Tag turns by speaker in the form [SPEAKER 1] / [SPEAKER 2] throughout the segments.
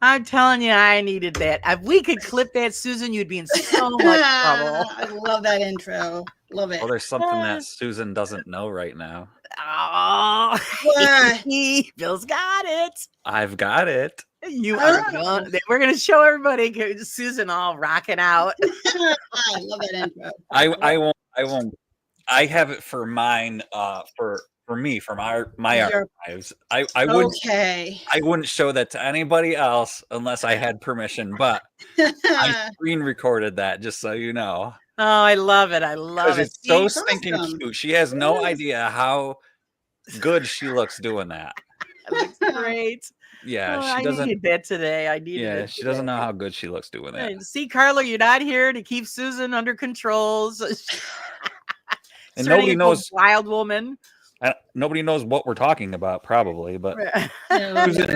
[SPEAKER 1] I'm telling you, I needed that. If we could clip that, Susan, you'd be in so much trouble.
[SPEAKER 2] I love that intro. Love it.
[SPEAKER 3] Well, there's something that Susan doesn't know right now.
[SPEAKER 1] Oh, Bill's got it.
[SPEAKER 3] I've got it.
[SPEAKER 1] You are going. We're going to show everybody Susan all rocking out.
[SPEAKER 2] I love that intro.
[SPEAKER 3] I won't. I have it for mine. For me, for my archives. I wouldn't. Okay. I wouldn't show that to anybody else unless I had permission. But I screen recorded that just so you know.
[SPEAKER 1] Oh, I love it. I love it.
[SPEAKER 3] It's so stinking cute. She has no idea how good she looks doing that.
[SPEAKER 1] That looks great.
[SPEAKER 3] Yeah, she doesn't.
[SPEAKER 1] I needed that today. I needed it.
[SPEAKER 3] Yeah, she doesn't know how good she looks doing that.
[SPEAKER 1] See, Carla, you're not here to keep Susan under control.
[SPEAKER 3] And nobody knows.
[SPEAKER 1] Wild woman.
[SPEAKER 3] Nobody knows what we're talking about, probably, but Susan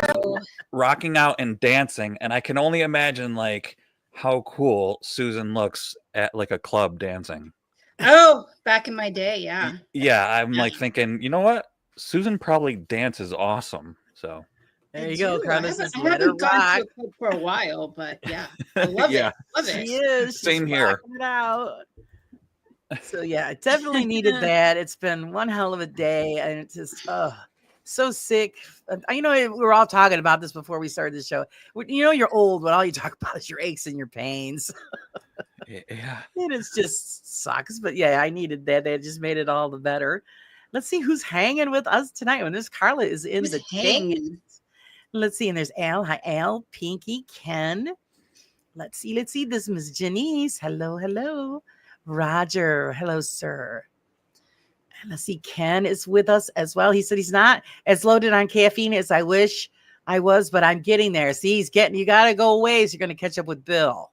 [SPEAKER 3] rocking out and dancing, and I can only imagine like how cool Susan looks at like a club dancing.
[SPEAKER 2] Oh, back in my day, yeah.
[SPEAKER 3] Yeah, I'm like thinking, you know what? Susan probably dances awesome. So
[SPEAKER 1] there you go.
[SPEAKER 2] I haven't gone to a club for a while, but yeah, I love it. Love it.
[SPEAKER 1] She is.
[SPEAKER 3] Same here.
[SPEAKER 1] It out. So yeah, it definitely needed that. It's been one hell of a day, and it's just so sick. You know, we were all talking about this before we started the show. You know, you're old when all you talk about is your aches and your pains.
[SPEAKER 3] Yeah,
[SPEAKER 1] it just sucks. But yeah, I needed that. They just made it all the better. Let's see who's hanging with us tonight. When this Carla is in the hanging. Let's see. And there's Al. Hi, Al, Pinky, Ken. Let's see. This is Miss Janice. Hello. Roger. Hello, sir. And let's see. Ken is with us as well. He said he's not as loaded on caffeine as I wish I was, but I'm getting there. See, you got to go away. So you're going to catch up with Bill.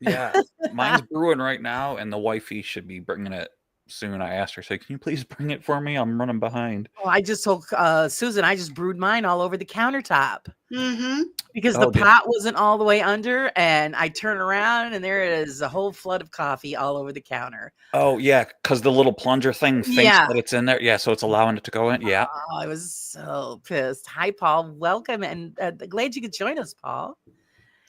[SPEAKER 3] Yeah. Mine's brewing right now, and the wifey should be bringing it soon. I asked her, say, can you please bring it for me? I'm running behind.
[SPEAKER 1] Oh, I just told Susan, I just brewed mine all over the countertop. Because the
[SPEAKER 3] good.
[SPEAKER 1] pot wasn't all the way under, and I turn around and there is a whole flood of coffee all over the counter.
[SPEAKER 3] Oh yeah, because the little plunger thing thinks that it's in there. Yeah, so it's allowing it to go in. Yeah.
[SPEAKER 1] Oh, I was so pissed. Hi, Paul. Welcome, and glad you could join us, Paul.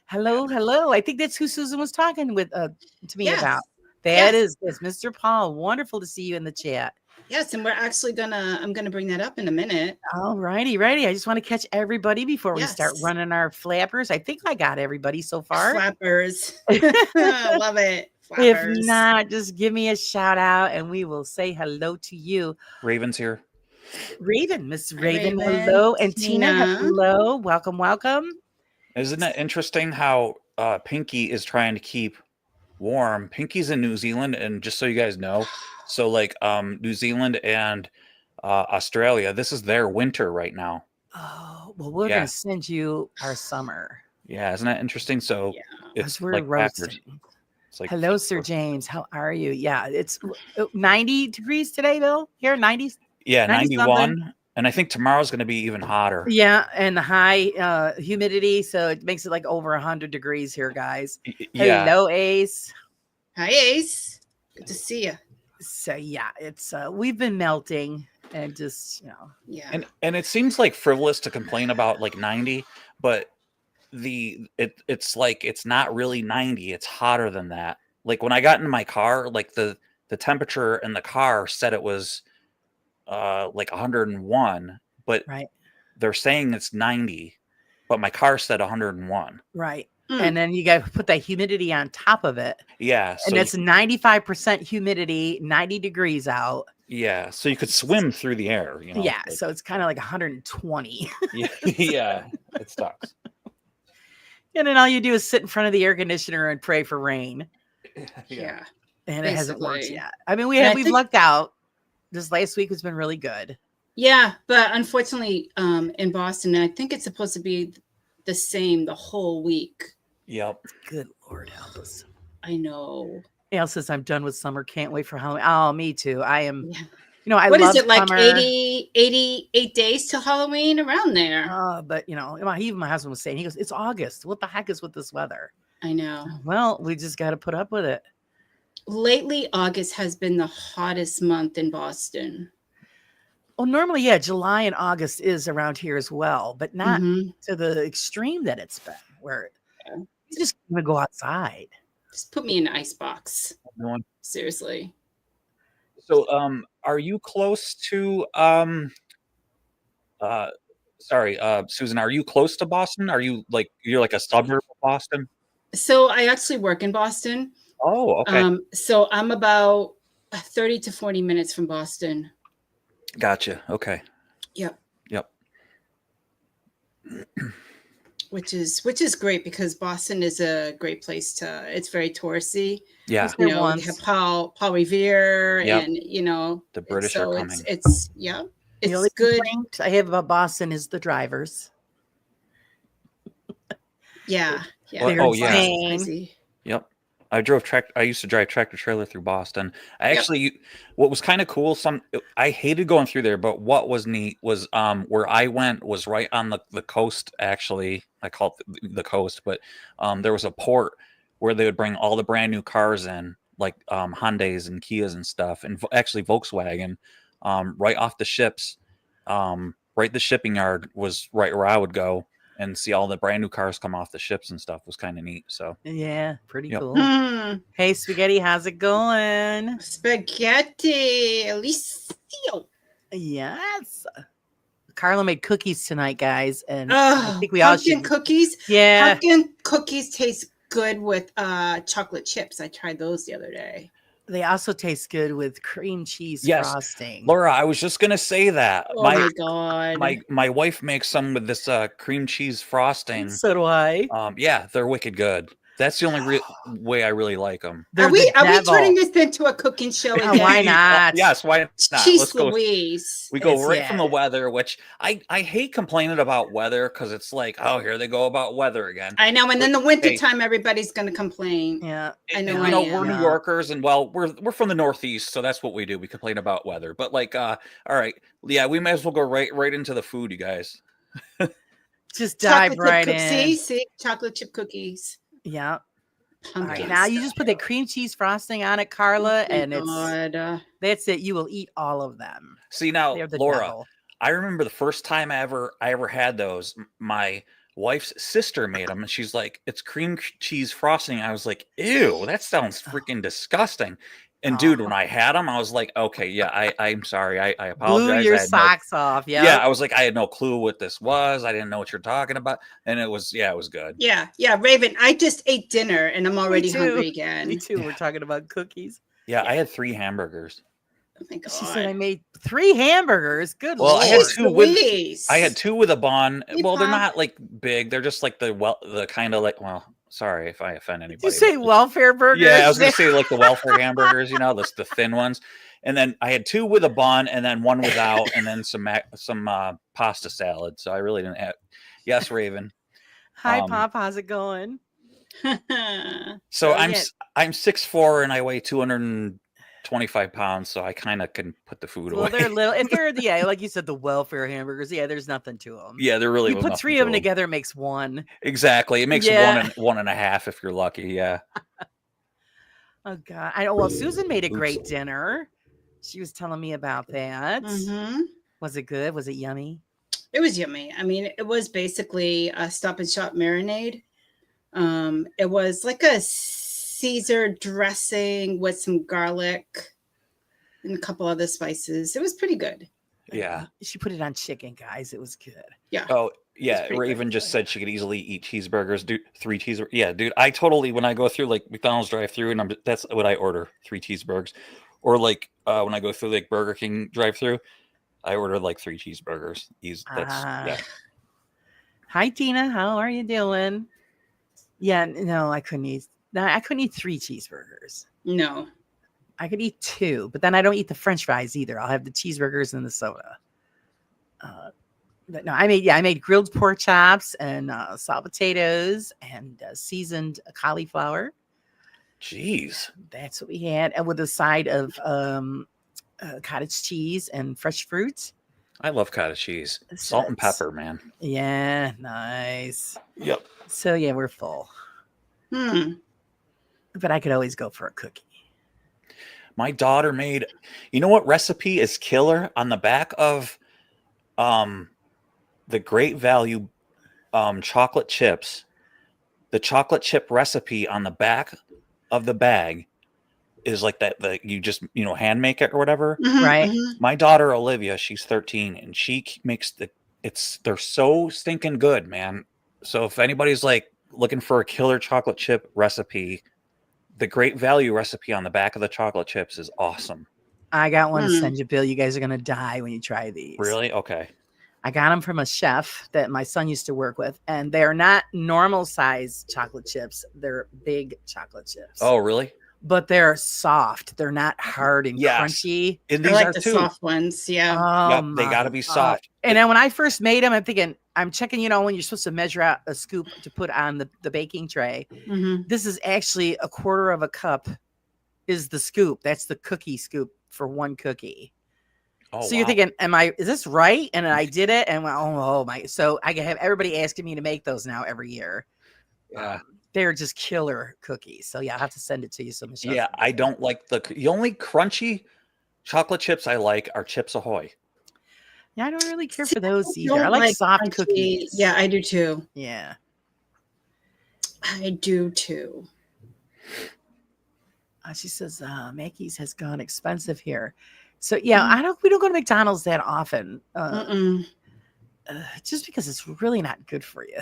[SPEAKER 1] Hello. I think that's who Susan was talking with to me about. That is Mr. Paul. Wonderful to see you in the chat.
[SPEAKER 2] Yes, and I'm gonna bring that up in a minute.
[SPEAKER 1] All righty. I just want to catch everybody before we start running our flappers. I think I got everybody so far.
[SPEAKER 2] Flappers. I love it. Flappers.
[SPEAKER 1] If not, just give me a shout out and we will say hello to you.
[SPEAKER 3] Raven's here.
[SPEAKER 1] Miss Raven, hello. And Tina, hello. Welcome.
[SPEAKER 3] Isn't it interesting how Pinky is trying to keep warm? Pinky's in New Zealand, and just so you guys know, so like New Zealand and Australia, this is their winter right now.
[SPEAKER 1] Oh, well, we're gonna send you our summer.
[SPEAKER 3] Yeah, isn't that interesting? So it's
[SPEAKER 1] we're
[SPEAKER 3] like
[SPEAKER 1] roasting.
[SPEAKER 3] It's like,
[SPEAKER 1] hello, Sir James. How are you? Yeah, it's 90 degrees today, Bill. Here, 90.
[SPEAKER 3] Yeah, 91. And I think tomorrow's going to be even hotter.
[SPEAKER 1] Yeah, and the high humidity, so it makes it like over 100 degrees here, guys.
[SPEAKER 3] Yeah.
[SPEAKER 1] Hello, Ace.
[SPEAKER 2] Hi, Ace. Good to see you.
[SPEAKER 1] So yeah, it's we've been melting and just
[SPEAKER 3] And it seems like frivolous to complain about like 90, but it's like it's not really 90. It's hotter than that. Like when I got in my car, like the temperature in the car said it was like 101, but they're saying it's 90, but my car said 101.
[SPEAKER 1] Right. And then you got to put that humidity on top of it.
[SPEAKER 3] Yeah.
[SPEAKER 1] And it's 95% humidity, 90 degrees out.
[SPEAKER 3] Yeah. So you could swim through the air, you know?
[SPEAKER 1] Yeah. Like, so it's kind of like 120.
[SPEAKER 3] Yeah. It sucks.
[SPEAKER 1] And then all you do is sit in front of the air conditioner and pray for rain.
[SPEAKER 2] Yeah.
[SPEAKER 1] And it hasn't worked yet. I mean, we've lucked out. This last week has been really good.
[SPEAKER 2] Yeah. But unfortunately, in Boston, I think it's supposed to be the same the whole week.
[SPEAKER 3] Yep.
[SPEAKER 1] Good Lord help us.
[SPEAKER 2] I know.
[SPEAKER 1] Al says I'm done with summer. Can't wait for Halloween. Oh, me too. I am.
[SPEAKER 2] Yeah.
[SPEAKER 1] You know, I
[SPEAKER 2] what
[SPEAKER 1] love
[SPEAKER 2] is it like?
[SPEAKER 1] summer.
[SPEAKER 2] 88 days till Halloween, around there.
[SPEAKER 1] But you know, even my husband was saying, he goes, "It's August. What the heck is with this weather?"
[SPEAKER 2] I know.
[SPEAKER 1] Well, we just got to put up with it.
[SPEAKER 2] Lately, August has been the hottest month in Boston.
[SPEAKER 1] Well, normally, yeah, July and August is around here as well, but not to the extreme that it's been, where you just want to go outside.
[SPEAKER 2] Just put me in an icebox. Seriously.
[SPEAKER 3] So, are you close to? Susan, are you close to Boston? Are you you're like a suburb of Boston?
[SPEAKER 2] So I actually work in Boston.
[SPEAKER 3] Oh, okay.
[SPEAKER 2] So I'm about 30 to 40 minutes from Boston.
[SPEAKER 3] Gotcha. Okay.
[SPEAKER 2] Yep. Which is great because Boston is a great place it's very touristy.
[SPEAKER 3] Yeah.
[SPEAKER 2] You know, we have Paul Revere and
[SPEAKER 3] the British are coming.
[SPEAKER 2] It's
[SPEAKER 1] the only
[SPEAKER 2] good.
[SPEAKER 1] complaint I have about Boston is the drivers.
[SPEAKER 2] Yeah.
[SPEAKER 3] Oh yeah.
[SPEAKER 2] Crazy.
[SPEAKER 3] Yep. I used to drive tractor trailer through Boston. What was kind of cool, I hated going through there, but what was neat was where I went was right on the coast, actually. I call it the coast, but there was a port where they would bring all the brand new cars in, like Hyundais and Kias and stuff, and actually Volkswagen, right off the ships. Right, the shipping yard was right where I would go and see all the brand new cars come off the ships and stuff. Was kind of neat. So
[SPEAKER 1] yeah, pretty cool. Hey, Spaghetti, how's it going?
[SPEAKER 2] Spaghetti, Alicio.
[SPEAKER 1] Yes. Carla made cookies tonight, guys, and
[SPEAKER 2] I
[SPEAKER 1] think we all should.
[SPEAKER 2] Pumpkin cookies.
[SPEAKER 1] Yeah,
[SPEAKER 2] pumpkin cookies taste good with chocolate chips. I tried those the other day.
[SPEAKER 1] They also taste good with cream cheese frosting.
[SPEAKER 3] Laura, I was just gonna say that.
[SPEAKER 2] Oh my God.
[SPEAKER 3] My wife makes some with this cream cheese frosting.
[SPEAKER 1] So do I.
[SPEAKER 3] Yeah, they're wicked good. That's the only way I really like them.
[SPEAKER 2] Are we turning this into a cooking show again?
[SPEAKER 1] Why not?
[SPEAKER 3] Yes, why not?
[SPEAKER 2] Jeez Louise.
[SPEAKER 3] We go right from the weather, which I hate complaining about weather because it's like, oh, here they go about weather again.
[SPEAKER 2] I know, and then the wintertime, everybody's going to complain.
[SPEAKER 1] Yeah,
[SPEAKER 2] I know.
[SPEAKER 3] We're New Yorkers, and we're from the Northeast, so that's what we do. We complain about weather, but like, all right, yeah, we might as well go right into the food, you guys.
[SPEAKER 1] Just dive right in.
[SPEAKER 2] See, chocolate chip cookies.
[SPEAKER 1] Yeah. Right, now you just put the cream cheese frosting on it, Carla, and that's it. You will eat all of them.
[SPEAKER 3] See now, Laura, I remember the first time I ever had those. My wife's sister made them, and she's like, "It's cream cheese frosting." I was like, "Ew, that sounds freaking disgusting." And dude, when I had them, I was like, okay, yeah, I'm sorry. I apologize.
[SPEAKER 1] Blew your socks off. Yeah.
[SPEAKER 3] Yeah. I was like, I had no clue what this was. I didn't know what you're talking about. And it was good.
[SPEAKER 2] Yeah. Yeah. Raven, I just ate dinner and I'm already hungry again.
[SPEAKER 1] Me too. We're talking about cookies.
[SPEAKER 3] Yeah. I had 3 hamburgers.
[SPEAKER 2] Oh my God.
[SPEAKER 1] She said I made 3 hamburgers. Good
[SPEAKER 3] Lord.
[SPEAKER 1] I
[SPEAKER 3] had 2 with a bun. Well, they're not like big. They're just like the kind of like, sorry if I offend anybody.
[SPEAKER 1] Did you say welfare burgers?
[SPEAKER 3] Yeah, I was going to say like the welfare hamburgers, the thin ones. And then I had 2 with a bun and then 1 without and then some pasta salad. So I really didn't have. Yes, Raven.
[SPEAKER 1] Hi, Pop. How's it going?
[SPEAKER 3] So I'm 6'4" and I weigh 225 pounds, so I kind of can put the food away.
[SPEAKER 1] Well, they're little. If they're like you said, the welfare hamburgers. Yeah, there's nothing to them.
[SPEAKER 3] Yeah, they're really.
[SPEAKER 1] You put 3 of them together, it makes 1.
[SPEAKER 3] Exactly, it makes 1.5 if you're lucky. Yeah.
[SPEAKER 1] Oh God, I know. Well, Susan made a great dinner. She was telling me about that.
[SPEAKER 2] Mm-hmm.
[SPEAKER 1] Was it good? Was it yummy?
[SPEAKER 2] It was yummy. I mean, it was basically a Stop and Shop marinade. It was like a Caesar dressing with some garlic and a couple other spices. It was pretty good.
[SPEAKER 3] Yeah.
[SPEAKER 1] She put it on chicken, guys. It was good.
[SPEAKER 2] Yeah.
[SPEAKER 3] Oh, yeah. Raven just said she could easily eat cheeseburgers. 3 cheeseburgers. Yeah, dude. I totally, when I go through like McDonald's drive-through, and that's what I order, 3 cheeseburgers. Or like when I go through like Burger King drive-through, I order like 3 cheeseburgers.
[SPEAKER 1] Hi, Tina. How are you doing? Yeah, no, I couldn't eat 3 cheeseburgers.
[SPEAKER 2] No.
[SPEAKER 1] I could eat 2, but then I don't eat the French fries either. I'll have the cheeseburgers and the soda. But no, I made grilled pork chops and salt potatoes and seasoned cauliflower.
[SPEAKER 3] Jeez.
[SPEAKER 1] That's what we had. And with a side of cottage cheese and fresh fruit.
[SPEAKER 3] I love cottage cheese. Salt and pepper, man.
[SPEAKER 1] Yeah, nice.
[SPEAKER 3] Yep.
[SPEAKER 1] So yeah, we're full. But I could always go for a cookie.
[SPEAKER 3] My daughter made, you know what recipe is killer? On the back of the Great Value chocolate chips, the chocolate chip recipe on the back of the bag is like that you just hand make it or whatever.
[SPEAKER 1] Mm-hmm, right.
[SPEAKER 2] Mm-hmm.
[SPEAKER 3] My daughter Olivia, she's 13, and she makes they're so stinking good, man. So if anybody's like looking for a killer chocolate chip recipe, the Great Value recipe on the back of the chocolate chips is awesome.
[SPEAKER 1] I got one to send you, Bill. You guys are gonna die when you try these.
[SPEAKER 3] Really? Okay.
[SPEAKER 1] I got them from a chef that my son used to work with, and they're not normal size chocolate chips. They're big chocolate chips.
[SPEAKER 3] Oh, really?
[SPEAKER 1] But they're soft. They're not hard and crunchy.
[SPEAKER 3] And
[SPEAKER 2] they're like the soft ones. Yeah.
[SPEAKER 3] Yep, they got to be soft.
[SPEAKER 1] And then when I first made them, I'm thinking, I'm checking, when you're supposed to measure out a scoop to put on the baking tray.
[SPEAKER 2] Mm-hmm.
[SPEAKER 1] This is actually 1/4 of a cup is the scoop. That's the cookie scoop for 1 cookie.
[SPEAKER 3] Oh,
[SPEAKER 1] so you're thinking, is this right? And I did it, and oh my! So I have everybody asking me to make those now every year.
[SPEAKER 3] Yeah,
[SPEAKER 1] they're just killer cookies. So yeah, I have to send it to you. So Michelle.
[SPEAKER 3] Yeah, I don't like the only crunchy chocolate chips I like are Chips Ahoy.
[SPEAKER 1] Yeah, I don't really care for those either. I like soft crunchy cookies.
[SPEAKER 2] Yeah, I do too.
[SPEAKER 1] Yeah,
[SPEAKER 2] I do too.
[SPEAKER 1] She says Mackey's has gone expensive here. So yeah, we don't go to McDonald's that often. Just because it's really not good for you.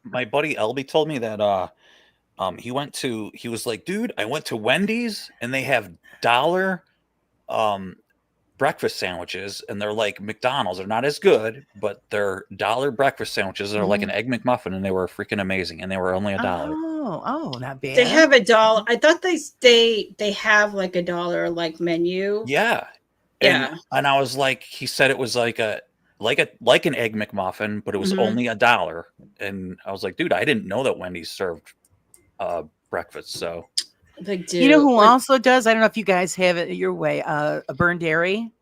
[SPEAKER 3] My buddy Elby told me that he was like, dude, I went to Wendy's and they have dollar breakfast sandwiches, and they're like McDonald's. They're not as good, but they're dollar breakfast sandwiches. They're like an egg McMuffin, and they were freaking amazing, and they were only $1.
[SPEAKER 1] Oh, not bad.
[SPEAKER 2] They have $1. I thought they have like $1 like menu.
[SPEAKER 3] Yeah. And I was like, he said it was like an egg McMuffin, but it was only $1. And I was like, dude, I didn't know that Wendy's served breakfast. So
[SPEAKER 2] they do.
[SPEAKER 1] You know who also does? I don't know if you guys have it your way. A Burn Dairy.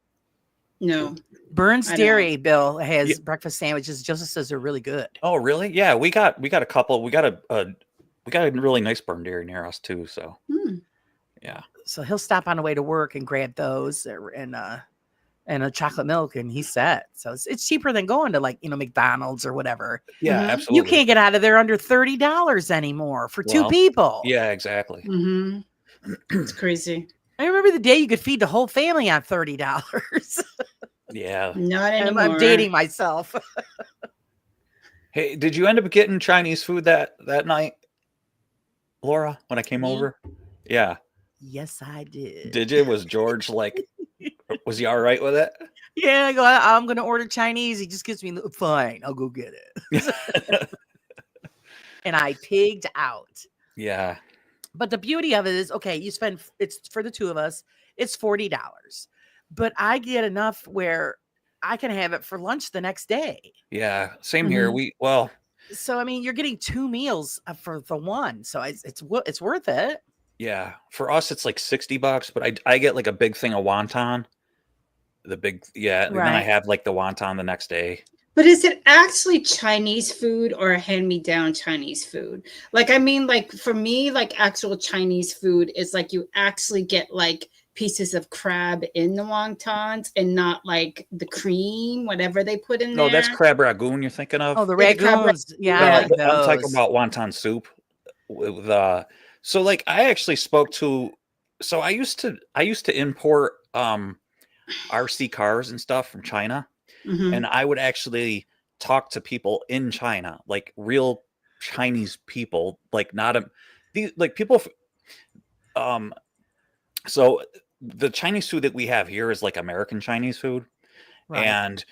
[SPEAKER 2] No.
[SPEAKER 1] Burns Dairy, Bill, has breakfast sandwiches. Joseph says they're really good.
[SPEAKER 3] Oh, really? Yeah, we got a couple. We got a really nice Burn Dairy near us too. So yeah.
[SPEAKER 1] So he'll stop on the way to work and grab those and a chocolate milk, and he's set. So it's cheaper than going to like McDonald's or whatever.
[SPEAKER 3] Yeah, absolutely.
[SPEAKER 1] You can't get out of there under $30 anymore for two people.
[SPEAKER 3] Yeah, exactly.
[SPEAKER 2] It's crazy.
[SPEAKER 1] I remember the day you could feed the whole family on $30.
[SPEAKER 3] Yeah,
[SPEAKER 2] not anymore.
[SPEAKER 1] I'm dating myself.
[SPEAKER 3] Hey, did you end up getting Chinese food that night, Laura, when I came over? Yeah.
[SPEAKER 1] Yes, I did.
[SPEAKER 3] Did you? Was George like, was he all right with it?
[SPEAKER 1] Yeah, I go, I'm going to order Chinese. He just gives me, fine, I'll go get it. And I pigged out.
[SPEAKER 3] Yeah.
[SPEAKER 1] But the beauty of it is, okay, it's for the two of us, it's $40. But I get enough where I can have it for lunch the next day.
[SPEAKER 3] Yeah, same here.
[SPEAKER 1] So I mean, you're getting 2 meals for the one, so it's worth it.
[SPEAKER 3] Yeah, for us it's like $60, but I get like a big thing of wonton. And then I have like the wonton the next day.
[SPEAKER 2] But is it actually Chinese food or hand-me-down Chinese food? Like, I mean, like for me, like actual Chinese food is like you actually get like pieces of crab in the wontons and not like the cream, whatever they put in there.
[SPEAKER 3] No, that's crab ragoon you're thinking of.
[SPEAKER 1] Oh, the ragoons.
[SPEAKER 3] Yeah, I'm talking about wonton soup. So like I actually spoke to. So I used to import RC cars and stuff from China, and I would actually talk to people in China, like real Chinese people, like people. So the Chinese food that we have here is like American Chinese food. Right. And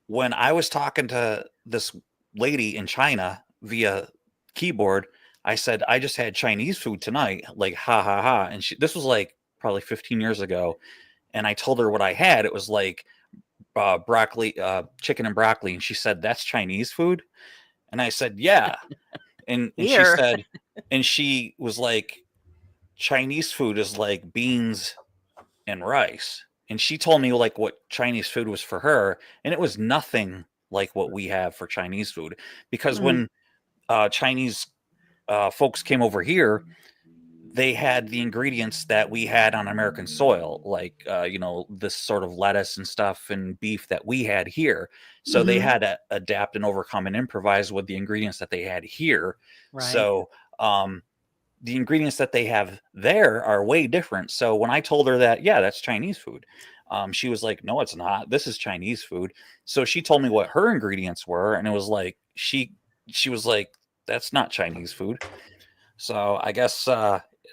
[SPEAKER 3] when I was talking to this lady in China via keyboard, I said, I just had Chinese food tonight, like, ha, ha, ha. And this was like probably 15 years ago. And I told her what I had. It was like broccoli, chicken and broccoli. And she said, that's Chinese food. And I said, yeah. And she said, and she was like, Chinese food is like beans and rice. And she told me like what Chinese food was for her. And it was nothing like what we have for Chinese food. Because when Chinese folks came over here, they had the ingredients that we had on American soil, like, this sort of lettuce and stuff and beef that we had here. So they had to adapt and overcome and improvise with the ingredients that they had here. Right. So the ingredients that they have there are way different. So when I told her that, yeah, that's Chinese food, she was like, no, it's not. This is Chinese food. So she told me what her ingredients were. And it was like, she was like, that's not Chinese food. So I guess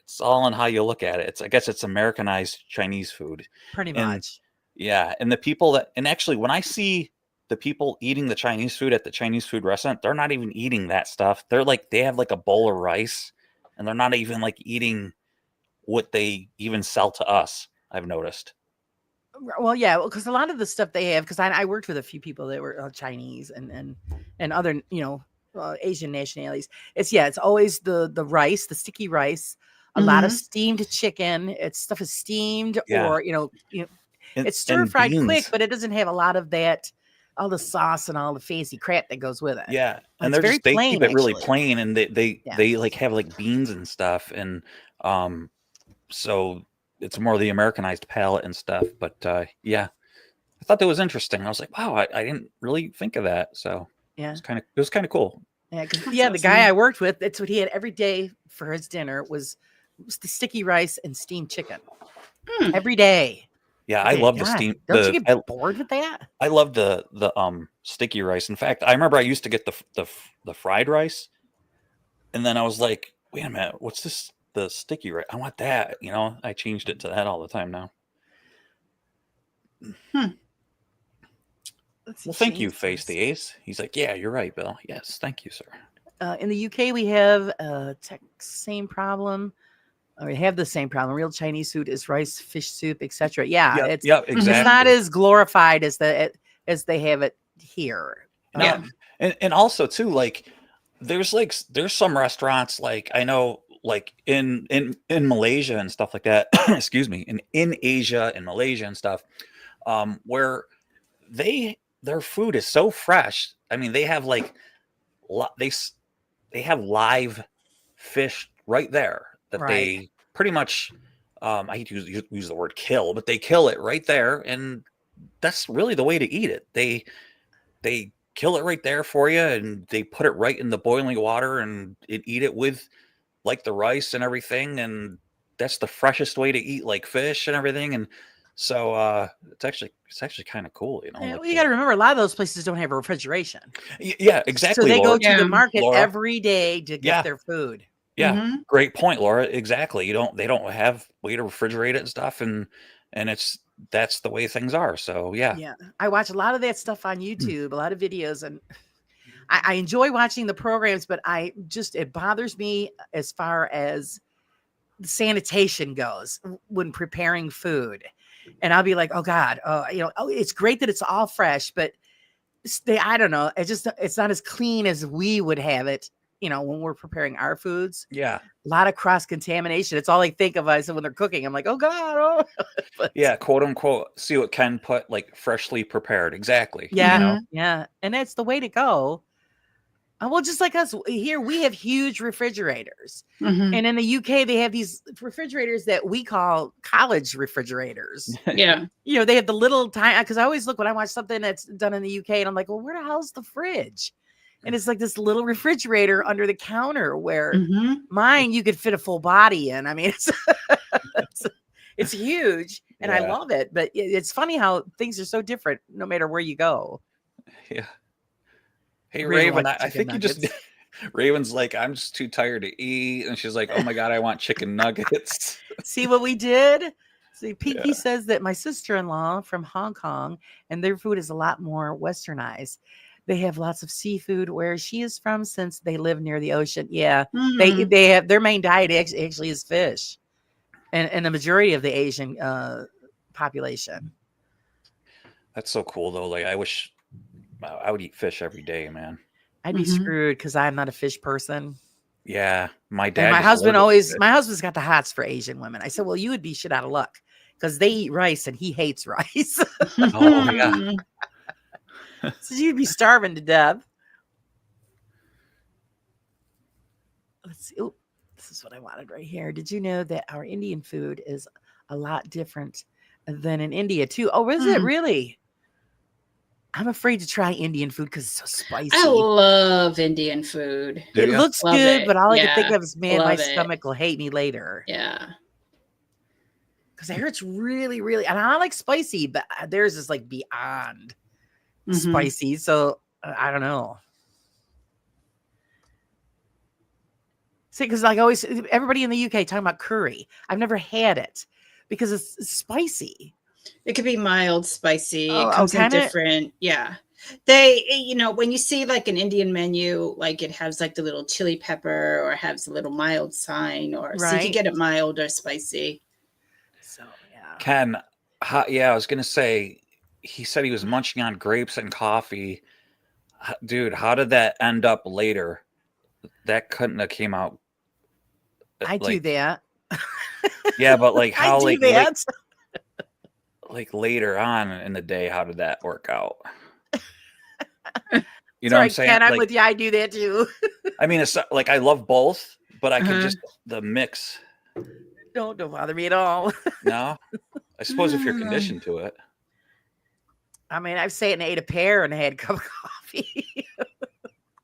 [SPEAKER 3] it's all in how you look at it. I guess it's Americanized Chinese food.
[SPEAKER 1] Pretty much.
[SPEAKER 3] Yeah. And the people actually, when I see the people eating the Chinese food at the Chinese food restaurant, they're not even eating that stuff. They're like, they have like a bowl of rice and they're not even like eating what they even sell to us. I've noticed.
[SPEAKER 1] Well, yeah, because a lot of the stuff they have, because I worked with a few people that were Chinese and other, Asian nationalities. It's always the rice, the sticky rice, a lot of steamed chicken. Stuff is steamed or, it's stir fried quick, but it doesn't have a lot of that, all the sauce and all the fancy crap that goes with it.
[SPEAKER 3] Yeah. And they keep it really plain, and they like have like beans and stuff. And so it's more the Americanized palate and stuff. But I thought that was interesting. I was like, wow, I didn't really think of that. So yeah, it was kind of cool.
[SPEAKER 1] Yeah, the guy I worked with, that's what he had every day for his dinner was the sticky rice and steamed chicken every day.
[SPEAKER 3] Yeah, I love the steam.
[SPEAKER 1] Don't you get bored with that?
[SPEAKER 3] I love the sticky rice. In fact, I remember I used to get the fried rice, and then I was like, wait a minute, what's this? The sticky, right? I want that. I changed it to that all the time now. Well, thank you, Face the Ace. He's like, yeah, you're right, Bill. Yes, thank you, sir.
[SPEAKER 1] In the UK, we have same problem. Or we have the same problem. Real Chinese food is rice, fish soup, etc. Yeah,
[SPEAKER 3] It's
[SPEAKER 1] exactly. It's not as glorified as they have it here.
[SPEAKER 3] No, and also too, like there's some restaurants, like I know, like in Malaysia and stuff like that. Excuse me, in Asia and Malaysia and stuff, where their food is so fresh. I mean, they have like they have live fish right there that they pretty much. I hate to use the word kill, but they kill it right there, and that's really the way to eat it. They kill it right there for you, and they put it right in the boiling water and eat it with like the rice and everything, and that's the freshest way to eat like fish and everything. And so it's actually kind of cool,
[SPEAKER 1] Yeah, well, you got to remember, a lot of those places don't have a refrigeration.
[SPEAKER 3] Yeah, exactly.
[SPEAKER 1] So they
[SPEAKER 3] Laura.
[SPEAKER 1] go to the market
[SPEAKER 3] Laura.
[SPEAKER 1] every day to get their food.
[SPEAKER 3] Yeah, great point, Laura. Exactly. They don't have way to refrigerate it and stuff, and that's the way things are. So yeah.
[SPEAKER 1] I watch a lot of that stuff on YouTube, a lot of videos, and I enjoy watching the programs, but it bothers me as far as the sanitation goes when preparing food. And I'll be like, oh God, it's great that it's all fresh, but I don't know. It's not as clean as we would have it, when we're preparing our foods.
[SPEAKER 3] Yeah.
[SPEAKER 1] A lot of cross contamination. It's all I think of when they're cooking. I'm like, oh God.
[SPEAKER 3] Yeah. Quote unquote. See what Ken put, like freshly prepared. Exactly.
[SPEAKER 1] Yeah. Yeah. And that's the way to go. Well, just like us here, we have huge refrigerators. And in the UK, they have these refrigerators that we call college refrigerators.
[SPEAKER 2] Yeah.
[SPEAKER 1] They have the little tiny, because I always look when I watch something that's done in the UK and I'm like, well, where the hell's the fridge? And it's like this little refrigerator under the counter where mine, you could fit a full body in. I mean, it's huge and I love it. But it's funny how things are so different no matter where you go.
[SPEAKER 3] Yeah. Hey, Raven, I think nuggets. You just... Raven's like, I'm just too tired to eat. And she's like, oh my God, I want chicken nuggets.
[SPEAKER 1] See what we did? See, Pinky says that my sister-in-law from Hong Kong, and their food is a lot more westernized. They have lots of seafood where she is from since they live near the ocean. Yeah, they have their main diet actually is fish. And the majority of the Asian population.
[SPEAKER 3] That's so cool, though. Like, I wish... I would eat fish every day, man.
[SPEAKER 1] I'd be screwed because I'm not a fish person.
[SPEAKER 3] Yeah, my dad.
[SPEAKER 1] And my husband's got the hots for Asian women. I said, well, you would be shit out of luck because they eat rice and he hates rice.
[SPEAKER 3] Oh yeah.
[SPEAKER 1] So you'd be starving to death. Let's see. Oh, this is what I wanted right here. Did you know that our Indian food is a lot different than in India too? Oh, is it really? I'm afraid to try Indian food because it's so spicy.
[SPEAKER 2] I love Indian food.
[SPEAKER 1] It looks good, but all I can think of is, man, my stomach will hate me later.
[SPEAKER 2] Yeah.
[SPEAKER 1] Because I hear it's really, really, and I like spicy, but theirs is like beyond spicy. So I don't know. See, because like always, everybody in the UK talking about curry. I've never had it because it's spicy.
[SPEAKER 2] It could be mild, spicy. It comes in different. Yeah. They, when you see like an Indian menu, like it has like the little chili pepper or has a little mild sign, or so you can get it mild or spicy.
[SPEAKER 1] So, yeah.
[SPEAKER 3] Ken, I was going to say, he said he was munching on grapes and coffee. Dude, how did that end up later? That couldn't have came out.
[SPEAKER 1] I do that.
[SPEAKER 3] Yeah, but like how
[SPEAKER 1] I do that.
[SPEAKER 3] Like later on in the day, how did that work out? You know what I'm saying?
[SPEAKER 1] Ken, I'm with you. I do that too.
[SPEAKER 3] I mean, it's like I love both, but I can just the mix.
[SPEAKER 1] Don't bother me at all.
[SPEAKER 3] No, I suppose if you're conditioned to it.
[SPEAKER 1] I mean, I've sat and ate a pear and had a cup of coffee.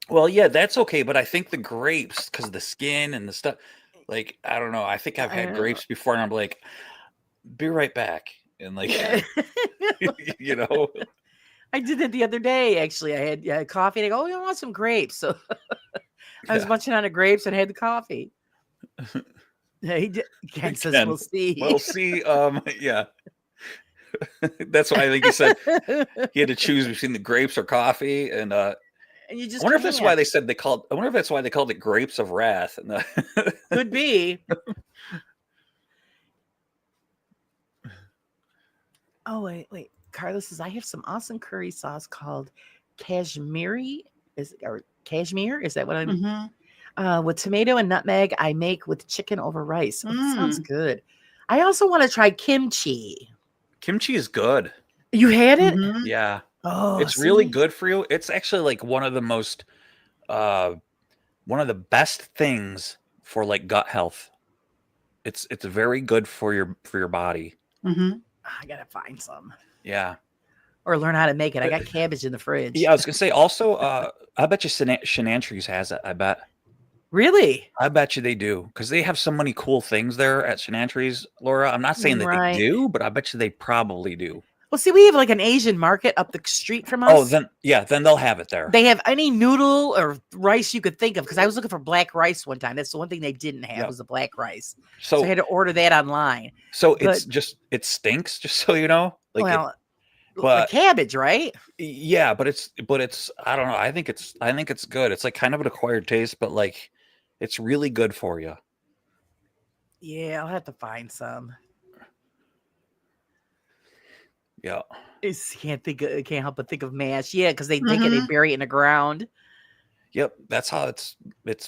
[SPEAKER 3] Well, yeah, that's okay, but I think the grapes, because the skin and the stuff, like I don't know. I think I've had grapes before, and I'm like, be right back. And like,
[SPEAKER 1] I did it the other day. Actually, I had coffee and I go, I want some grapes. So I was munching on the grapes and had the coffee. Yeah, Ken says
[SPEAKER 3] Ken,
[SPEAKER 1] we'll see.
[SPEAKER 3] We'll see. Yeah. That's why I think he said he had to choose between the grapes or coffee, and
[SPEAKER 1] and you just
[SPEAKER 3] I wonder if that's why
[SPEAKER 1] can't.
[SPEAKER 3] they said they called. I wonder if that's why they called it grapes of wrath. And
[SPEAKER 1] Could be. Oh wait. Carlos says I have some awesome curry sauce called Kashmiri. Or cashmere? Is that what I'm? With tomato and nutmeg, I make with chicken over rice. Oh, that sounds good. I also want to try kimchi.
[SPEAKER 3] Kimchi is good.
[SPEAKER 1] You had it?
[SPEAKER 3] Yeah.
[SPEAKER 1] Oh,
[SPEAKER 3] it's really good for you. It's actually like one of the most, one of the best things for like gut health. It's very good for your body.
[SPEAKER 1] I gotta find some.
[SPEAKER 3] Yeah.
[SPEAKER 1] Or learn how to make it. I got cabbage in the fridge.
[SPEAKER 3] Yeah, I was gonna say also. I bet you Shenanigans has it. I bet.
[SPEAKER 1] Really?
[SPEAKER 3] I bet you they do, because they have so many cool things there at Shenanigans, Laura. I'm not saying that they do, but I bet you they probably do.
[SPEAKER 1] Well, see, we have like an Asian market up the street from us.
[SPEAKER 3] Oh, then they'll have it there.
[SPEAKER 1] They have any noodle or rice you could think of, because I was looking for black rice one time. That's the one thing they didn't have was the black rice. So I had to order that online.
[SPEAKER 3] So it stinks, just so you know. Like,
[SPEAKER 1] well, but cabbage, right?
[SPEAKER 3] Yeah, but it's I don't know. I think it's good. It's like kind of an acquired taste, but like it's really good for you.
[SPEAKER 1] Yeah, I'll have to find some.
[SPEAKER 3] Yeah.
[SPEAKER 1] Can't help but think of mash. Yeah, because they take it, they bury it in the ground.
[SPEAKER 3] Yep, that's how it's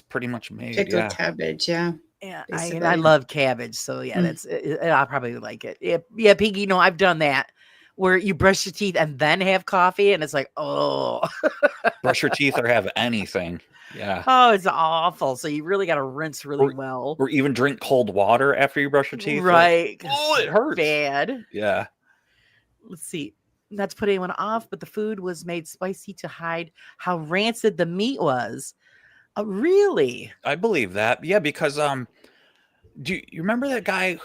[SPEAKER 3] pretty much made.
[SPEAKER 2] Pickled cabbage, yeah.
[SPEAKER 1] Yeah, I love cabbage, so yeah, that's I'll probably like it. Yeah, Piggy, I've done that where you brush your teeth and then have coffee, and it's like, oh,
[SPEAKER 3] brush your teeth or have anything. Yeah.
[SPEAKER 1] Oh, it's awful. So you really got to rinse really well,
[SPEAKER 3] or even drink cold water after you brush your teeth.
[SPEAKER 1] Right?
[SPEAKER 3] Like, oh, it hurts
[SPEAKER 1] bad.
[SPEAKER 3] Yeah.
[SPEAKER 1] Let's see. Not to put anyone off, but the food was made spicy to hide how rancid the meat was. Really?
[SPEAKER 3] I believe that. Yeah, because do you remember that guy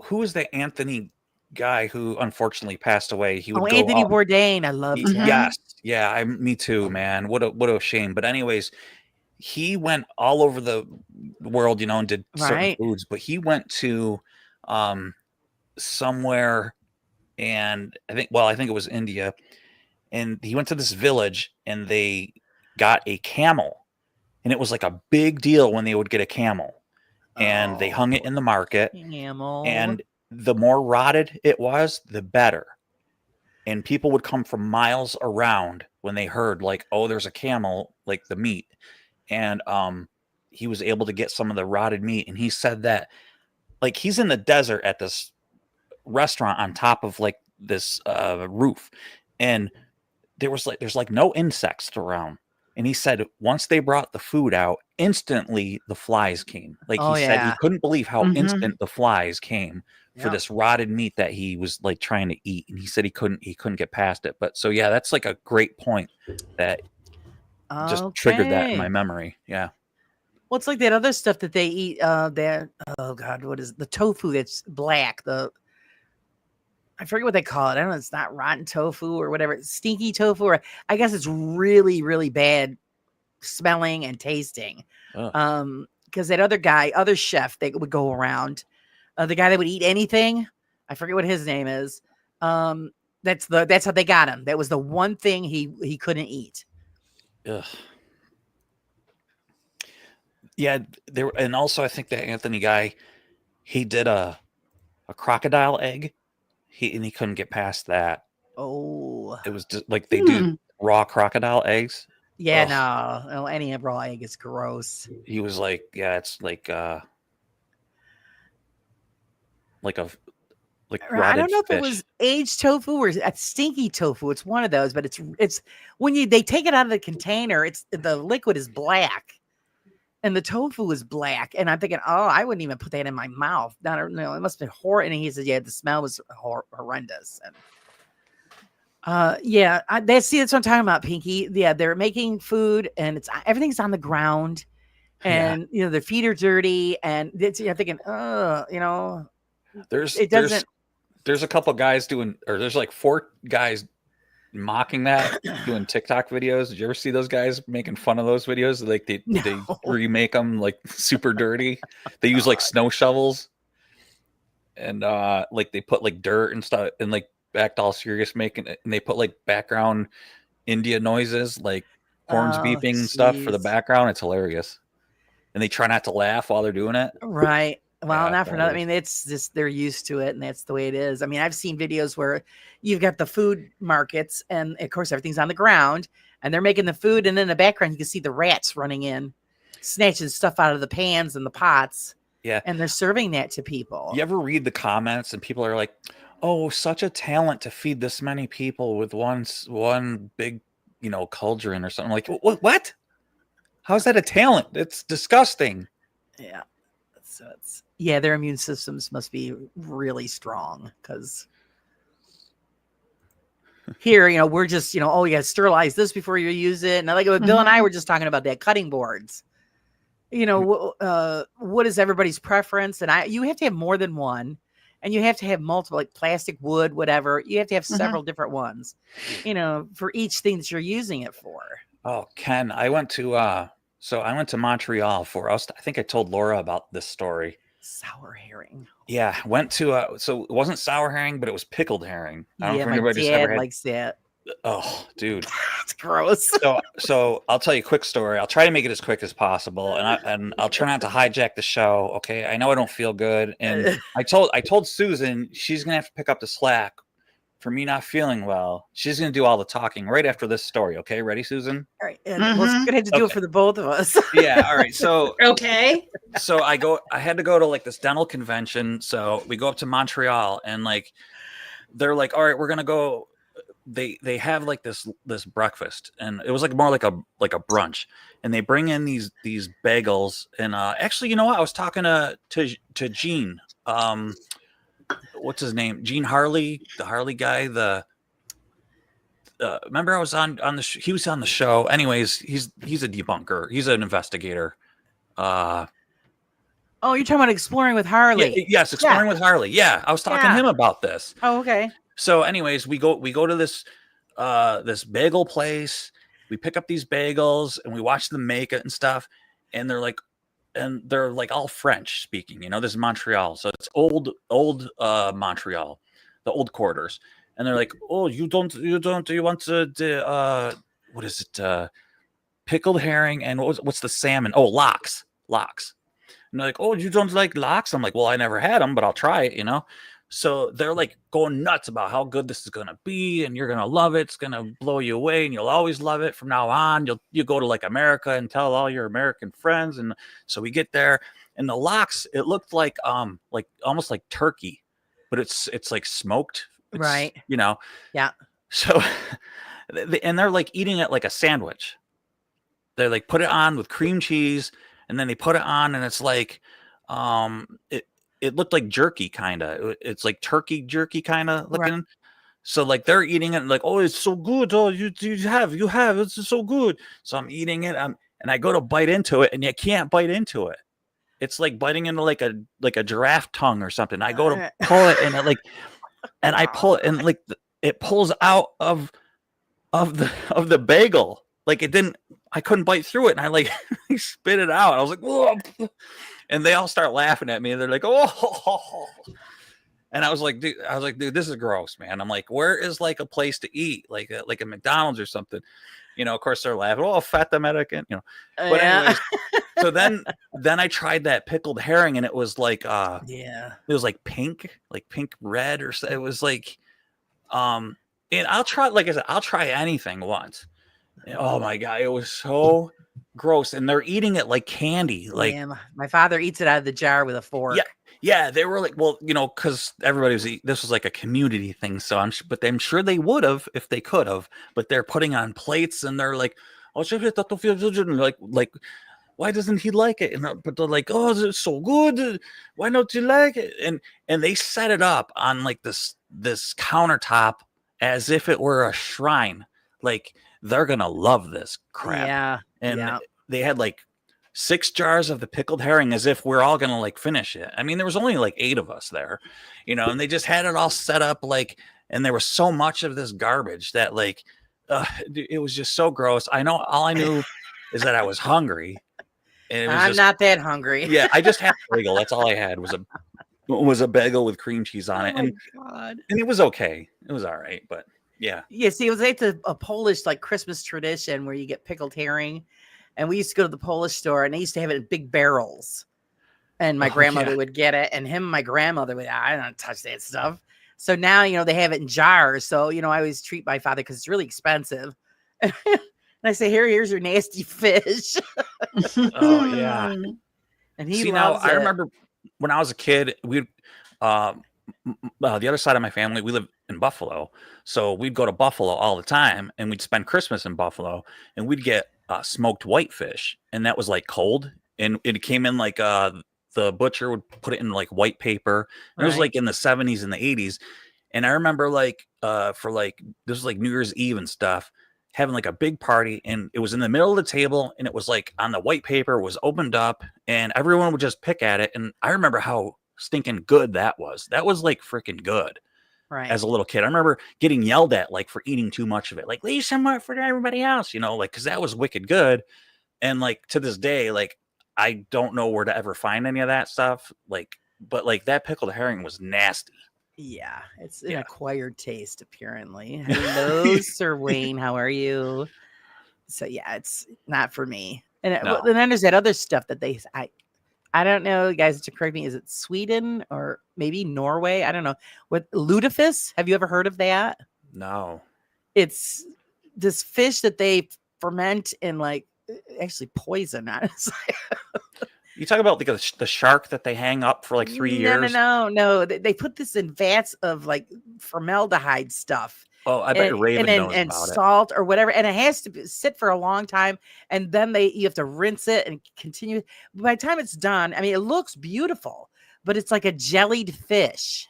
[SPEAKER 3] who was the Anthony guy who unfortunately passed away? He would go
[SPEAKER 1] Anthony Bourdain. I loved him.
[SPEAKER 3] Yes. Yeah, me too, man. What a shame. But anyways, he went all over the world, and did certain foods, but he went to somewhere, and I think it was India, and he went to this village and they got a camel, and it was like a big deal when they would get a camel, and they hung it in the market, and the more rotted it was, the better. And people would come from miles around when they heard like, oh, there's a camel, like the meat. And he was able to get some of the rotted meat. And he said that like he's in the desert at this restaurant on top of like this roof, and there's like no insects around. And he said once they brought the food out, instantly the flies came. Like he said he couldn't believe how instant the flies came for this rotted meat that he was like trying to eat. And he said he couldn't get past it. But so yeah, that's like a great point that just triggered that in my memory. Yeah.
[SPEAKER 1] Well, it's like that other stuff that they eat. That what is the tofu that's black? I forget what they call it. I don't know. It's not rotten tofu or whatever. It's stinky tofu, or I guess it's really, really bad smelling and tasting. Because that other chef that would go around, the guy that would eat anything, I forget what his name is. That's how they got him. That was the one thing he couldn't eat.
[SPEAKER 3] Ugh. Yeah, and also I think that Anthony guy, he did a crocodile egg. He couldn't get past that.
[SPEAKER 1] Oh,
[SPEAKER 3] it was just like they do raw crocodile eggs.
[SPEAKER 1] Yeah, no, any raw egg is gross.
[SPEAKER 3] He was like, yeah, it's like I don't know if
[SPEAKER 1] it was aged tofu or a stinky tofu. It's one of those, but it's when they take it out of the container, the liquid is black. And the tofu is black. And I'm thinking, I wouldn't even put that in my mouth. I don't know. It must have been horrible. And he said, yeah, the smell was horrendous. And that's what I'm talking about, Pinky. Yeah, they're making food and everything's on the ground. And, their feet are dirty. And you're thinking,
[SPEAKER 3] there's a couple guys there's like 4 guys mocking that, doing TikTok videos. Did you ever see those guys making fun of those videos? Like they remake them like super dirty. They use like snow shovels, and like they put like dirt and stuff, and like act all serious making it, and they put like background India noises, like horns beeping and stuff for the background. It's hilarious, and they try not to laugh while they're doing it.
[SPEAKER 1] Right. Well, not for nothing. I mean, it's just they're used to it, and that's the way it is. I mean, I've seen videos where you've got the food markets, and of course, everything's on the ground, and they're making the food, and in the background, you can see the rats running in, snatching stuff out of the pans and the pots.
[SPEAKER 3] Yeah.
[SPEAKER 1] And they're serving that to people.
[SPEAKER 3] You ever read the comments, and people are like, "Oh, such a talent to feed this many people with one big, cauldron or something." Like, what? How's that a talent? It's disgusting.
[SPEAKER 1] Yeah. So their immune systems must be really strong, because here, we're just, you got to sterilize this before you use it. And like Bill and I were just talking about that, cutting boards. What is everybody's preference? And you have to have more than one, and you have to have multiple, like plastic, wood, whatever. You have to have several different ones, for each thing that you're using it for.
[SPEAKER 3] Oh, Ken, I went to Montreal for us. I think I told Laura about this story.
[SPEAKER 1] Sour herring.
[SPEAKER 3] Yeah, went to so it wasn't sour herring, but it was pickled herring. I don't know if anybody's ever had.
[SPEAKER 1] Likes that.
[SPEAKER 3] Oh, dude,
[SPEAKER 1] it's gross.
[SPEAKER 3] So I'll tell you a quick story. I'll try to make it as quick as possible, and I'll try not to hijack the show. Okay, I know I don't feel good, and I told Susan she's gonna have to pick up the slack for me not feeling well. She's gonna do all the talking right after this story. Okay, ready, Susan?
[SPEAKER 1] All right, and we're gonna have to do it for the both of us.
[SPEAKER 3] Yeah. All right. So
[SPEAKER 2] okay.
[SPEAKER 3] So I had to go to like this dental convention. So we go up to Montreal, and like they're like, all right, we're gonna go. They have like this breakfast, and it was like more like a brunch, and they bring in these bagels, and actually, you know what, I was talking to Gene, what's his name, Gene Harley, the Harley guy, remember I was on he was on the show. Anyways, he's a debunker, he's an investigator. Oh,
[SPEAKER 1] you're talking about Exploring with Harley?
[SPEAKER 3] Yeah, yes, Exploring with Harley. Yeah, I was talking to him about this.
[SPEAKER 1] Oh, okay.
[SPEAKER 3] So anyways, we go to this bagel place. We pick up these bagels and we watch them make it and stuff. And they're like all French speaking. This is Montreal, so it's old Montreal, the old quarters. And they're like, "Oh, you want the what is it? Pickled herring and what's the salmon? Oh, lox." And they're like, "Oh, you don't like lox?" I'm like, "Well, I never had them, but I'll try it." So they're like going nuts about how good this is going to be, and you're going to love it. It's going to blow you away, and you'll always love it from now on. You go to like America and tell all your American friends. And so we get there, and the lox, it looked like almost like turkey, but it's like smoked.
[SPEAKER 1] Right.
[SPEAKER 3] Yeah. So, and they're like eating it like a sandwich. They like put it on with cream cheese, and then they put it on, and it's like, it looked like jerky, kind of. It's like turkey jerky, kind of looking. Right. So like they're eating it, and like, "Oh, it's so good. Oh, you have, it's so good." So I'm eating it, and I go to bite into it, and you can't bite into it. It's like biting into like a giraffe tongue or something. I go to pull it, and I pull it, and like it pulls out of the bagel. Like I couldn't bite through it, and I like I spit it out. I was like, "Whoa." And they all start laughing at me, and they're like, "Oh!" And I was like, "Dude, this is gross, man." I'm like, "Where is like a place to eat, like a McDonald's or something?" Of course they're laughing. "Oh, fat American," But anyways, so then I tried that pickled herring, and it was like, it was like pink red, or it was like, and I'll try, like I said, I'll try anything once. And, oh my God, it was so gross, and they're eating it like candy. Like,
[SPEAKER 1] my father eats it out of the jar with a fork.
[SPEAKER 3] Yeah. They were like, well, because everybody was this was like a community thing, so I'm sure they would have if they could have, but they're putting on plates, and they're like, "Oh, like why doesn't he like it?" But they're like, "Oh, it's so good. Why don't you like it?" And they set it up on like this countertop as if it were a shrine. Like, they're gonna love this crap.
[SPEAKER 1] Yeah.
[SPEAKER 3] And they had like 6 jars of the pickled herring, as if we're all gonna like finish it. I mean, there was only like 8 of us there, and they just had it all set up like and there was so much of this garbage that like it was just so gross. I know all I knew is that I was hungry. And
[SPEAKER 1] I'm not that hungry.
[SPEAKER 3] Yeah, I just had a bagel. That's all I had was a bagel with cream cheese on it.
[SPEAKER 1] Oh my God.
[SPEAKER 3] And it was okay. It was all right, but yeah.
[SPEAKER 1] Yeah, see, it was like a Polish like Christmas tradition where you get pickled herring. And we used to go to the Polish store and they used to have it in big barrels. And my grandmother would get it, and my grandmother would, I don't touch that stuff. So now, they have it in jars. So, I always treat my father because it's really expensive. And I say, here's your nasty fish.
[SPEAKER 3] Oh yeah.
[SPEAKER 1] And he loves it.
[SPEAKER 3] I remember when I was a kid, we'd the other side of my family, we live in Buffalo. So we'd go to Buffalo all the time and we'd spend Christmas in Buffalo and we'd get smoked whitefish. And that was like cold. And it came in like the butcher would put it in like white paper. And it was like in the 70s and the 80s. And I remember like for like this was like New Year's Eve and stuff, having like a big party, and it was in the middle of the table, and it was like on the white paper was opened up, and everyone would just pick at it. And I remember how stinking good that was. That was like freaking good. Right. As a little kid, I remember getting yelled at like for eating too much of it, like leave some more for everybody else, like because that was wicked good. And like to this day, like I don't know where to ever find any of that stuff. Like, but like that pickled herring was nasty.
[SPEAKER 1] Yeah, it's an acquired taste, apparently. Hello, Sir Wayne. How are you? So yeah, it's not for me. And then there's that other stuff that I don't know, guys, to correct me. Is it Sweden or maybe Norway? I don't know. What lutefisk? Have you ever heard of that?
[SPEAKER 3] No.
[SPEAKER 1] It's this fish that they ferment and like actually poison. Honestly.
[SPEAKER 3] You talk about like the shark that they hang up for like 3 years?
[SPEAKER 1] No. They put this in vats of like formaldehyde stuff.
[SPEAKER 3] Oh, I bet Raven knows about it. And
[SPEAKER 1] salt or whatever. And it has to sit for a long time. And then you have to rinse it and continue. By the time it's done, I mean, it looks beautiful, but it's like a jellied fish.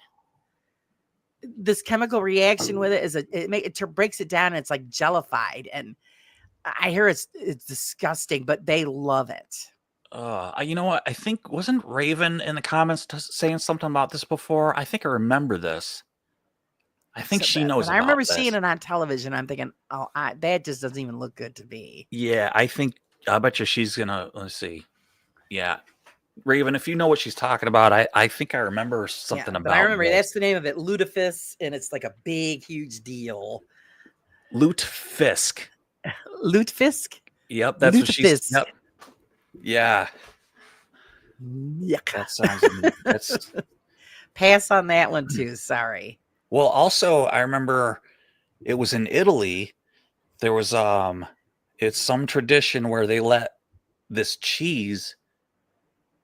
[SPEAKER 1] This chemical reaction with it it breaks it down and it's like jellified. And I hear it's disgusting, but they love it.
[SPEAKER 3] You know what? I think wasn't Raven in the comments saying something about this before? I think I remember this. I think she knows.
[SPEAKER 1] I remember seeing it on television. I'm thinking, oh, that just doesn't even look good to me.
[SPEAKER 3] Yeah, I bet you she's gonna. Let's see. Yeah, Raven, if you know what she's talking about, I think I remember something about.
[SPEAKER 1] But I remember that's the name of it, lutefisk, and it's like a big, huge deal.
[SPEAKER 3] Lutefisk.
[SPEAKER 1] Lutefisk.
[SPEAKER 3] Yep, that's what she's. Yep. Yeah.
[SPEAKER 1] Yuck.
[SPEAKER 3] That sounds. That's
[SPEAKER 1] pass on that one too. Sorry.
[SPEAKER 3] Well, also I remember it was in Italy. There was it's some tradition where they let this cheese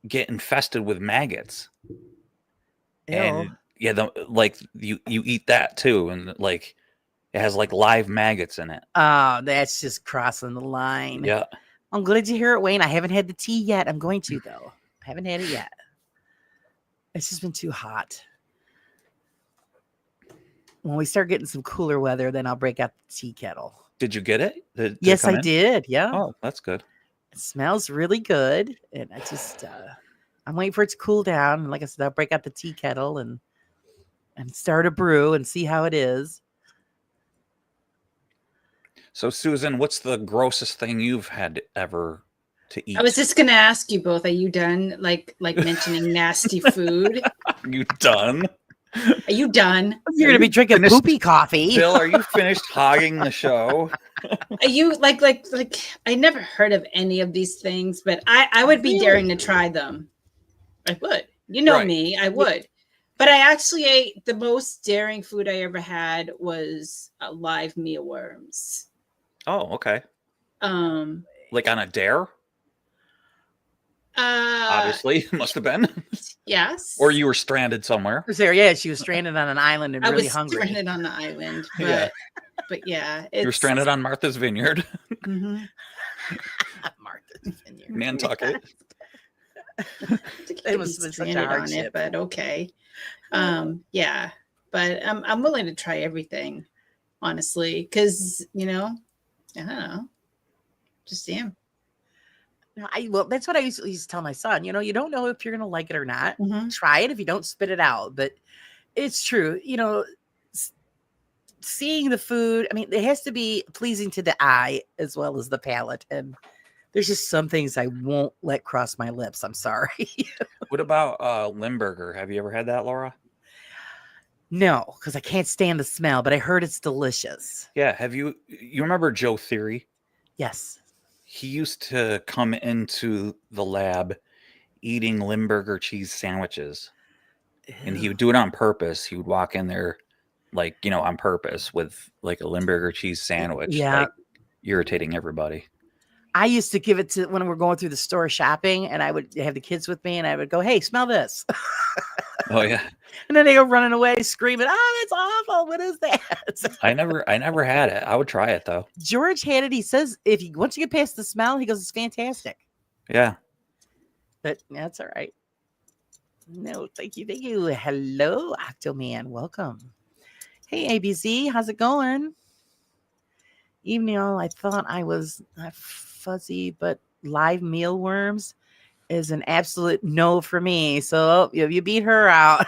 [SPEAKER 3] get infested with maggots.
[SPEAKER 1] Ew.
[SPEAKER 3] And yeah, like you eat that too, and like it has like live maggots in it.
[SPEAKER 1] Oh, that's just crossing the line.
[SPEAKER 3] Yeah.
[SPEAKER 1] I'm glad you hear it, Wayne. I haven't had the tea yet. I'm going to, though. I haven't had it yet. It's just been too hot. When we start getting some cooler weather, then I'll break out the tea kettle.
[SPEAKER 3] Did you get it?
[SPEAKER 1] Yes, I did. Yeah.
[SPEAKER 3] Oh, that's good.
[SPEAKER 1] It smells really good. And I just, I'm waiting for it to cool down. And like I said, I'll break out the tea kettle and start a brew and see how it is.
[SPEAKER 3] So, Susan, what's the grossest thing you've had ever to eat?
[SPEAKER 2] I was just going to ask you both. Are you done? Like mentioning nasty food.
[SPEAKER 3] Are you done?
[SPEAKER 2] Are you done?
[SPEAKER 1] You're going to be drinking poopy coffee.
[SPEAKER 3] Bill, are you finished hogging the show?
[SPEAKER 2] Are you like? I never heard of any of these things, but I would be daring to try them. I would. You know me. I would. But I actually ate the most daring food I ever had was live mealworms.
[SPEAKER 3] Oh, okay. Like on a dare? Obviously, must have been.
[SPEAKER 2] Yes.
[SPEAKER 3] Or you were stranded somewhere.
[SPEAKER 1] Yeah, she was stranded on an island and really hungry.
[SPEAKER 2] I was stranded on the island. But,
[SPEAKER 3] yeah.
[SPEAKER 2] But yeah.
[SPEAKER 3] You were stranded on Martha's Vineyard.
[SPEAKER 2] Mm-hmm.
[SPEAKER 1] Martha's Vineyard.
[SPEAKER 3] Nantucket.
[SPEAKER 1] It was such a hardship.
[SPEAKER 2] But okay. Yeah. But I'm willing to try everything, honestly, because, I don't know. Just damn.
[SPEAKER 1] Well, that's what I used to tell my son. You don't know if you're going to like it or not.
[SPEAKER 2] Mm-hmm.
[SPEAKER 1] Try it. If you don't, spit it out. But it's true. seeing the food, I mean, it has to be pleasing to the eye as well as the palate. And there's just some things I won't let cross my lips. I'm sorry.
[SPEAKER 3] What about Limburger? Have you ever had that, Laura?
[SPEAKER 1] No, because I can't stand the smell, but I heard it's delicious.
[SPEAKER 3] Yeah. You remember Joe Theory?
[SPEAKER 1] Yes.
[SPEAKER 3] He used to come into the lab eating Limburger cheese sandwiches.
[SPEAKER 1] Ew.
[SPEAKER 3] And he would do it on purpose. He would walk in there, like, on purpose with like a Limburger cheese sandwich, like irritating everybody.
[SPEAKER 1] I used to give it to when we're going through the store shopping, and I would have the kids with me, and I would go, "Hey, smell this."
[SPEAKER 3] Oh yeah.
[SPEAKER 1] And then they go running away screaming, "Oh, that's awful. What is that?"
[SPEAKER 3] I never had it. I would try it though.
[SPEAKER 1] George had it. He says once you get past the smell, he goes, "It's fantastic."
[SPEAKER 3] Yeah.
[SPEAKER 1] But that's all right. No, thank you. Hello, Octoman. Welcome. Hey, ABZ, how's it going? Evening all. I thought I was fuzzy, but live mealworms is an absolute no for me. So you beat her out.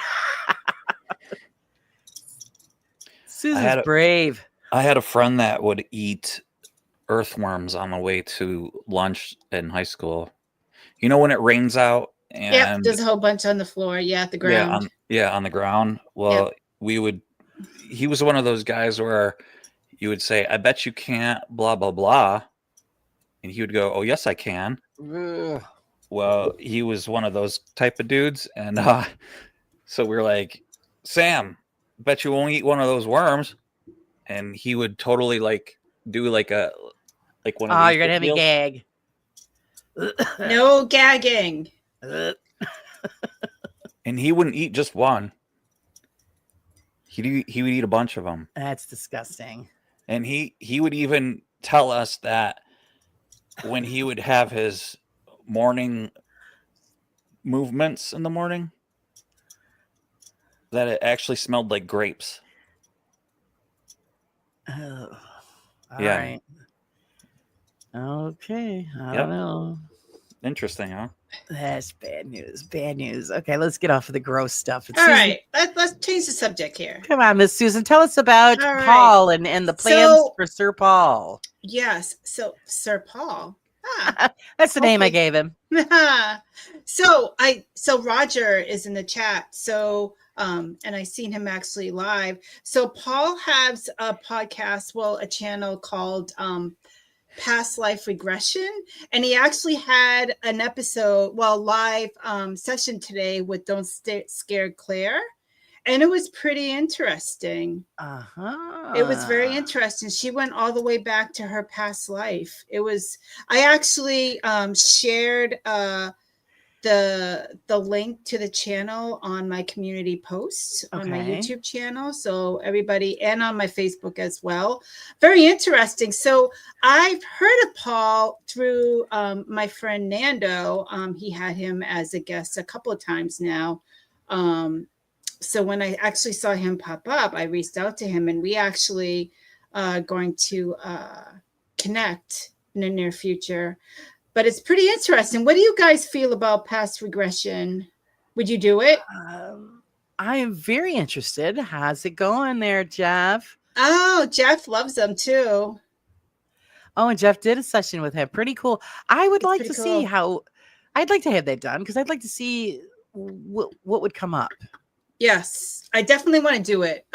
[SPEAKER 1] Susan's brave.
[SPEAKER 3] I had a friend that would eat earthworms on the way to lunch in high school. You know when it rains out and
[SPEAKER 2] there's a whole bunch on the floor. Yeah, at the ground.
[SPEAKER 3] On the ground. Well, he was one of those guys where you would say, "I bet you can't, blah, blah, blah." And he would go, "Oh, yes, I can."
[SPEAKER 1] Ugh.
[SPEAKER 3] Well, he was one of those type of dudes. And so we're like, "Sam, bet you won't eat one of those worms." And he would totally like do like one of these.
[SPEAKER 1] Oh, you're going to have me gag.
[SPEAKER 2] No gagging.
[SPEAKER 3] And he wouldn't eat just one. He would eat a bunch of them.
[SPEAKER 1] That's disgusting.
[SPEAKER 3] And he would even tell us that when he would have his morning movements in the morning, that it actually smelled like grapes.
[SPEAKER 1] Oh, all right. Okay. I don't know.
[SPEAKER 3] Interesting, huh?
[SPEAKER 1] That's bad news. Bad news. Okay, let's get off of the gross stuff.
[SPEAKER 2] All right, let's change the subject here.
[SPEAKER 1] Come on, Miss Susan. Tell us about Paul and the plans for Sir Paul.
[SPEAKER 2] Yes. So Sir Paul.
[SPEAKER 1] That's the name I gave him.
[SPEAKER 2] So Roger is in the chat. So and I seen him actually live. So Paul has a podcast, a channel called Past Life Regression, and he actually had an episode, live session today with Don't Scare Claire, and it was pretty interesting. It was very interesting. She went all the way back to her past life. I actually shared the link to the channel on my community posts on my YouTube channel. So everybody, and on my Facebook as well. Very interesting. So I've heard of Paul through my friend Nando. He had him as a guest a couple of times now. So when I actually saw him pop up, I reached out to him, and we actually going to connect in the near future. But it's pretty interesting. What do you guys feel about past regression? Would you do it?
[SPEAKER 1] I am very interested. How's it going there, Jeff?
[SPEAKER 2] Oh, Jeff loves them too.
[SPEAKER 1] Oh, and Jeff did a session with him. Pretty cool. I would like to see how. I'd like to have that done because I'd like to see what would come up.
[SPEAKER 2] Yes, I definitely want to do it.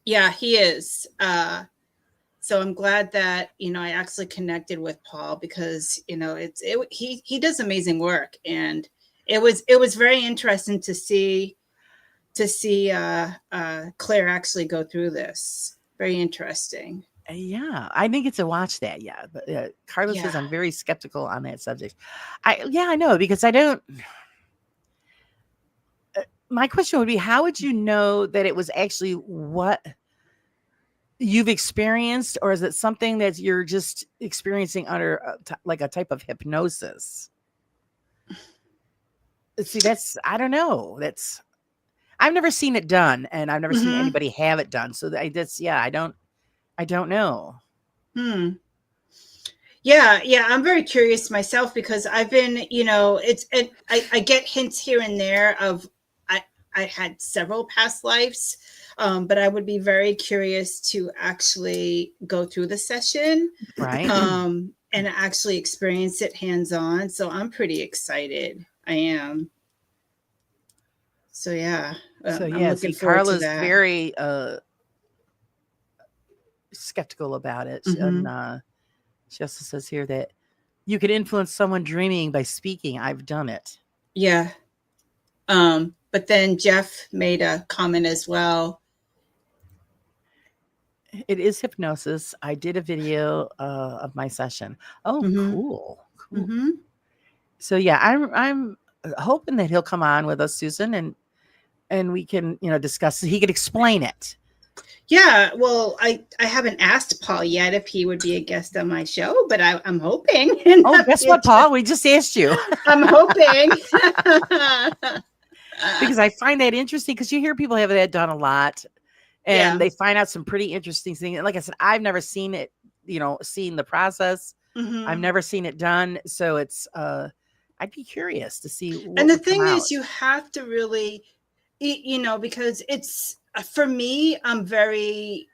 [SPEAKER 2] Yeah, he is. So I'm glad that, I actually connected with Paul because, he does amazing work, and it was very interesting to see Claire actually go through this. Very interesting.
[SPEAKER 1] Yeah, I think it's a watch that. Yeah, but Carlos says I'm very skeptical on that subject. I know because I don't. My question would be, how would you know that it was actually what you've experienced, or is it something that you're just experiencing under like a type of hypnosis? See, I don't know. I've never seen it done, and I've never seen anybody have it done. So I don't know.
[SPEAKER 2] Yeah, I'm very curious myself because I've been, I get hints here and there of I had several past lives, but I would be very curious to actually go through the session,
[SPEAKER 1] Right.
[SPEAKER 2] and actually experience it hands-on. So I'm pretty excited. I am. So yeah,
[SPEAKER 1] So
[SPEAKER 2] I'm
[SPEAKER 1] yeah,
[SPEAKER 2] looking
[SPEAKER 1] see,
[SPEAKER 2] forward to
[SPEAKER 1] Carla's
[SPEAKER 2] that.
[SPEAKER 1] very skeptical about it.
[SPEAKER 2] Mhm.
[SPEAKER 1] And she also says here that you can influence someone dreaming by speaking. I've done it.
[SPEAKER 2] Yeah. But then Jeff made a comment as well.
[SPEAKER 1] It is hypnosis. I did a video of my session. Oh, cool.
[SPEAKER 2] Mm-hmm.
[SPEAKER 1] So yeah, I'm hoping that he'll come on with us, Susan, and we can, discuss. He could explain it.
[SPEAKER 2] Yeah, well, I haven't asked Paul yet if he would be a guest on my show, but I'm hoping.
[SPEAKER 1] Oh, guess what, Paul? We just asked you.
[SPEAKER 2] I'm hoping.
[SPEAKER 1] Because I find that interesting, because you hear people have that done a lot, and they find out some pretty interesting things. Like I said, I've never seen it, seen the process. I've never seen it done. So it's, I'd be curious to see what
[SPEAKER 2] and the thing is, you have to really, because it's, for me, I'm very,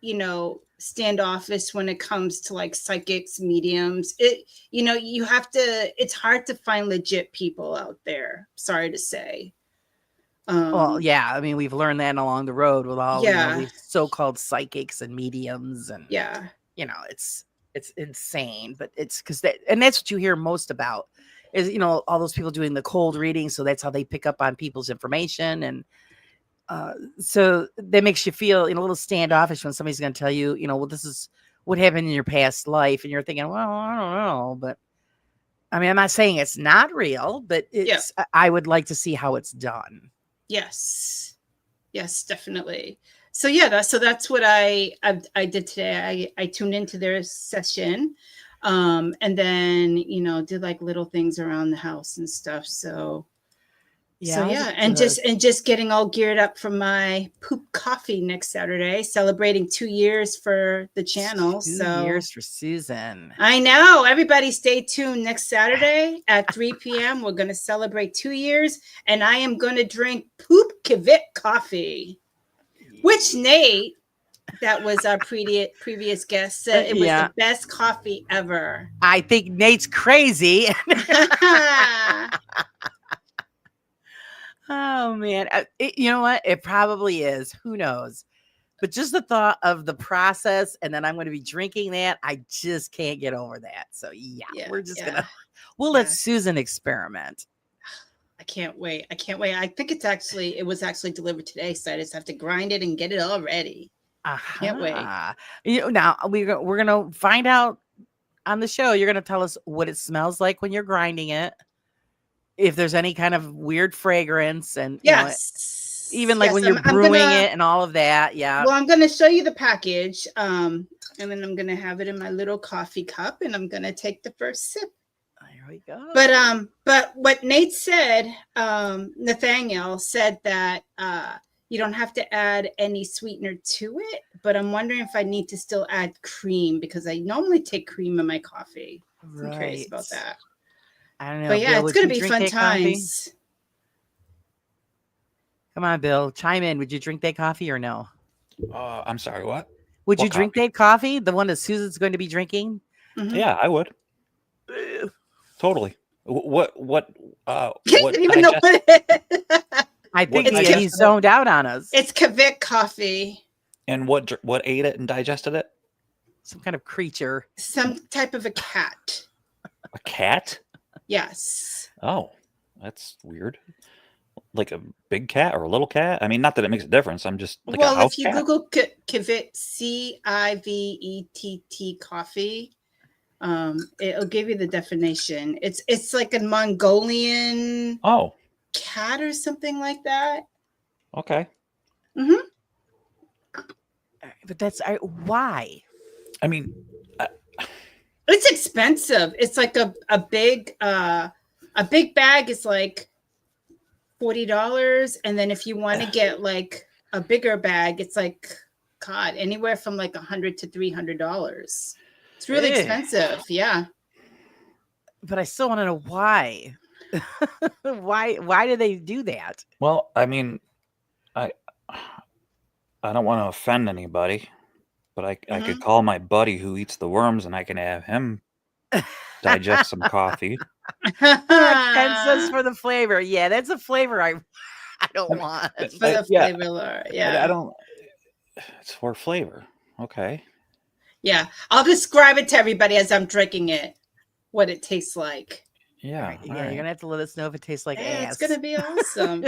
[SPEAKER 2] standoffish when it comes to like psychics, mediums. You have to, it's hard to find legit people out there. Sorry to say.
[SPEAKER 1] Well, yeah, I mean, we've learned that along the road with all, these so-called psychics and mediums, and it's insane, but it's because and that's what you hear most about is, all those people doing the cold reading. So that's how they pick up on people's information. And so that makes you feel, a little standoffish when somebody's going to tell you, well, this is what happened in your past life. And you're thinking, well, I don't know. But I mean, I'm not saying it's not real, but it's, I would like to see how it's done.
[SPEAKER 2] Yes, definitely. So yeah, that's what I did today. I tuned into their session, and then did like little things around the house and stuff. So and just getting all geared up for my poop coffee next Saturday, celebrating 2 years for the channel.
[SPEAKER 1] 2 years for Susan.
[SPEAKER 2] I know. Everybody stay tuned next Saturday at 3 p.m. We're going to celebrate 2 years, and I am going to drink poop kivit coffee, which Nate, that was our previous guest, said it was the best coffee ever.
[SPEAKER 1] I think Nate's crazy. Oh, man. You know what? It probably is. Who knows? But just the thought of the process, and then I'm going to be drinking that, I just can't get over that. So, we're just going to, we'll let Susan experiment.
[SPEAKER 2] I can't wait. I think it was actually delivered today. So I just have to grind it and get it all ready. Can't wait.
[SPEAKER 1] Now, we're going to find out on the show. You're going to tell us what it smells like when you're grinding it. If there's any kind of weird fragrance, and even like when you're brewing it and all of that. Yeah.
[SPEAKER 2] Well, I'm going to show you the package. And then I'm going to have it in my little coffee cup, and I'm going to take the first sip.
[SPEAKER 1] There we go.
[SPEAKER 2] But what Nate said, Nathaniel said that, you don't have to add any sweetener to it, but I'm wondering if I need to still add cream, because I normally take cream in my coffee. I'm curious about that.
[SPEAKER 1] I don't know.
[SPEAKER 2] But
[SPEAKER 1] Bill,
[SPEAKER 2] it's going to be fun times.
[SPEAKER 1] Coffee? Come on, Bill, chime in. Would you drink that coffee or no?
[SPEAKER 3] I'm sorry, what?
[SPEAKER 1] Would you drink that coffee? The one that Susan's going to be drinking?
[SPEAKER 3] Mm-hmm. Yeah, I would. Totally. What
[SPEAKER 2] didn't even know what
[SPEAKER 1] I think he's zoned out on us.
[SPEAKER 2] It's kavik coffee.
[SPEAKER 3] And what ate it and digested it?
[SPEAKER 1] Some kind of creature.
[SPEAKER 2] Some type of a cat.
[SPEAKER 3] A cat?
[SPEAKER 2] Yes.
[SPEAKER 3] Oh, that's weird. Like a big cat or a little cat? I mean, not that it makes a difference. I'm just like a house
[SPEAKER 2] if you
[SPEAKER 3] cat.
[SPEAKER 2] Google Kivit, Civet coffee, it'll give you the definition. It's like a Mongolian cat or something like that.
[SPEAKER 3] Okay.
[SPEAKER 2] Mm-hmm.
[SPEAKER 1] But that's why.
[SPEAKER 3] I mean,
[SPEAKER 2] it's expensive. It's like a big bag is like $40, and then if you want to get like a bigger bag, it's like anywhere from like $100 to $300. It's really expensive. Yeah.
[SPEAKER 1] But I still want to know why. Why do they do that?
[SPEAKER 3] Well, I mean, I don't want to offend anybody, but I
[SPEAKER 2] Mm-hmm.
[SPEAKER 3] could call my buddy who eats the worms, and I can have him digest some coffee.
[SPEAKER 1] Ken says for the flavor. Yeah, that's a flavor I don't want.
[SPEAKER 2] For the flavor, Laura. Yeah.
[SPEAKER 3] I don't. It's for flavor. Okay.
[SPEAKER 2] Yeah. I'll describe it to everybody as I'm drinking it, what it tastes like.
[SPEAKER 3] Yeah.
[SPEAKER 1] Right. Yeah, you're gonna have to let us know if it tastes like ass.
[SPEAKER 2] It's gonna be awesome.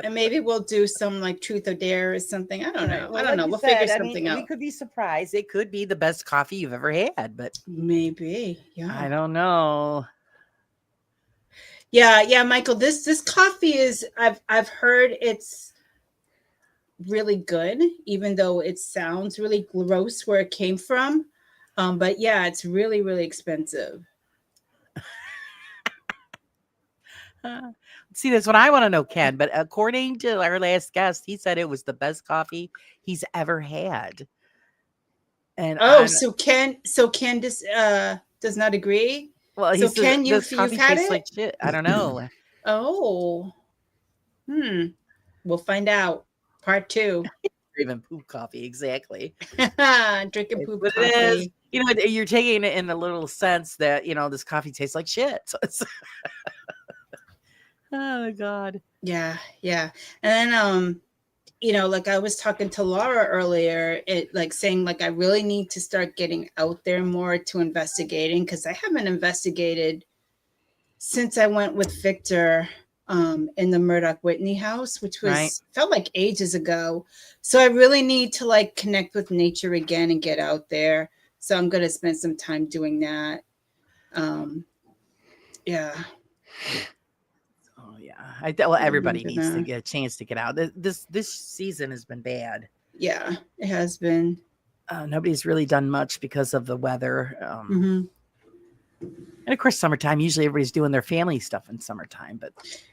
[SPEAKER 2] And maybe we'll do some like truth or dare or something. I don't know.
[SPEAKER 1] Well,
[SPEAKER 2] I don't know. We'll figure something out.
[SPEAKER 1] We could be surprised. It could be the best coffee you've ever had, but
[SPEAKER 2] maybe. Yeah.
[SPEAKER 1] I don't know.
[SPEAKER 2] Yeah, Michael. This coffee is. I've heard it's really good, even though it sounds really gross where it came from. But yeah, it's really, really expensive.
[SPEAKER 1] See, that's what I want to know, Ken. But according to our last guest, he said it was the best coffee he's ever had. And
[SPEAKER 2] so Ken does not agree.
[SPEAKER 1] Well,
[SPEAKER 2] so Ken, you've had it?
[SPEAKER 1] Like shit. I don't know.
[SPEAKER 2] Oh, we'll find out. Part 2.
[SPEAKER 1] Even poop coffee, exactly.
[SPEAKER 2] Drinking poop coffee.
[SPEAKER 1] You know, you're taking it in the little sense that this coffee tastes like shit. So it's oh God.
[SPEAKER 2] Yeah. And then like I was talking to Laura earlier, saying like I really need to start getting out there more to investigating, because I haven't investigated since I went with Victor in the Murdoch Whitney house, which felt like ages ago. So I really need to like connect with nature again and get out there. So I'm going to spend some time doing that. Yeah.
[SPEAKER 1] Oh yeah. Well, everybody needs to get a chance to get out. This season has been bad.
[SPEAKER 2] Yeah, it has been.
[SPEAKER 1] Nobody's really done much because of the weather. And of course, summertime. Usually, everybody's doing their family stuff in summertime. But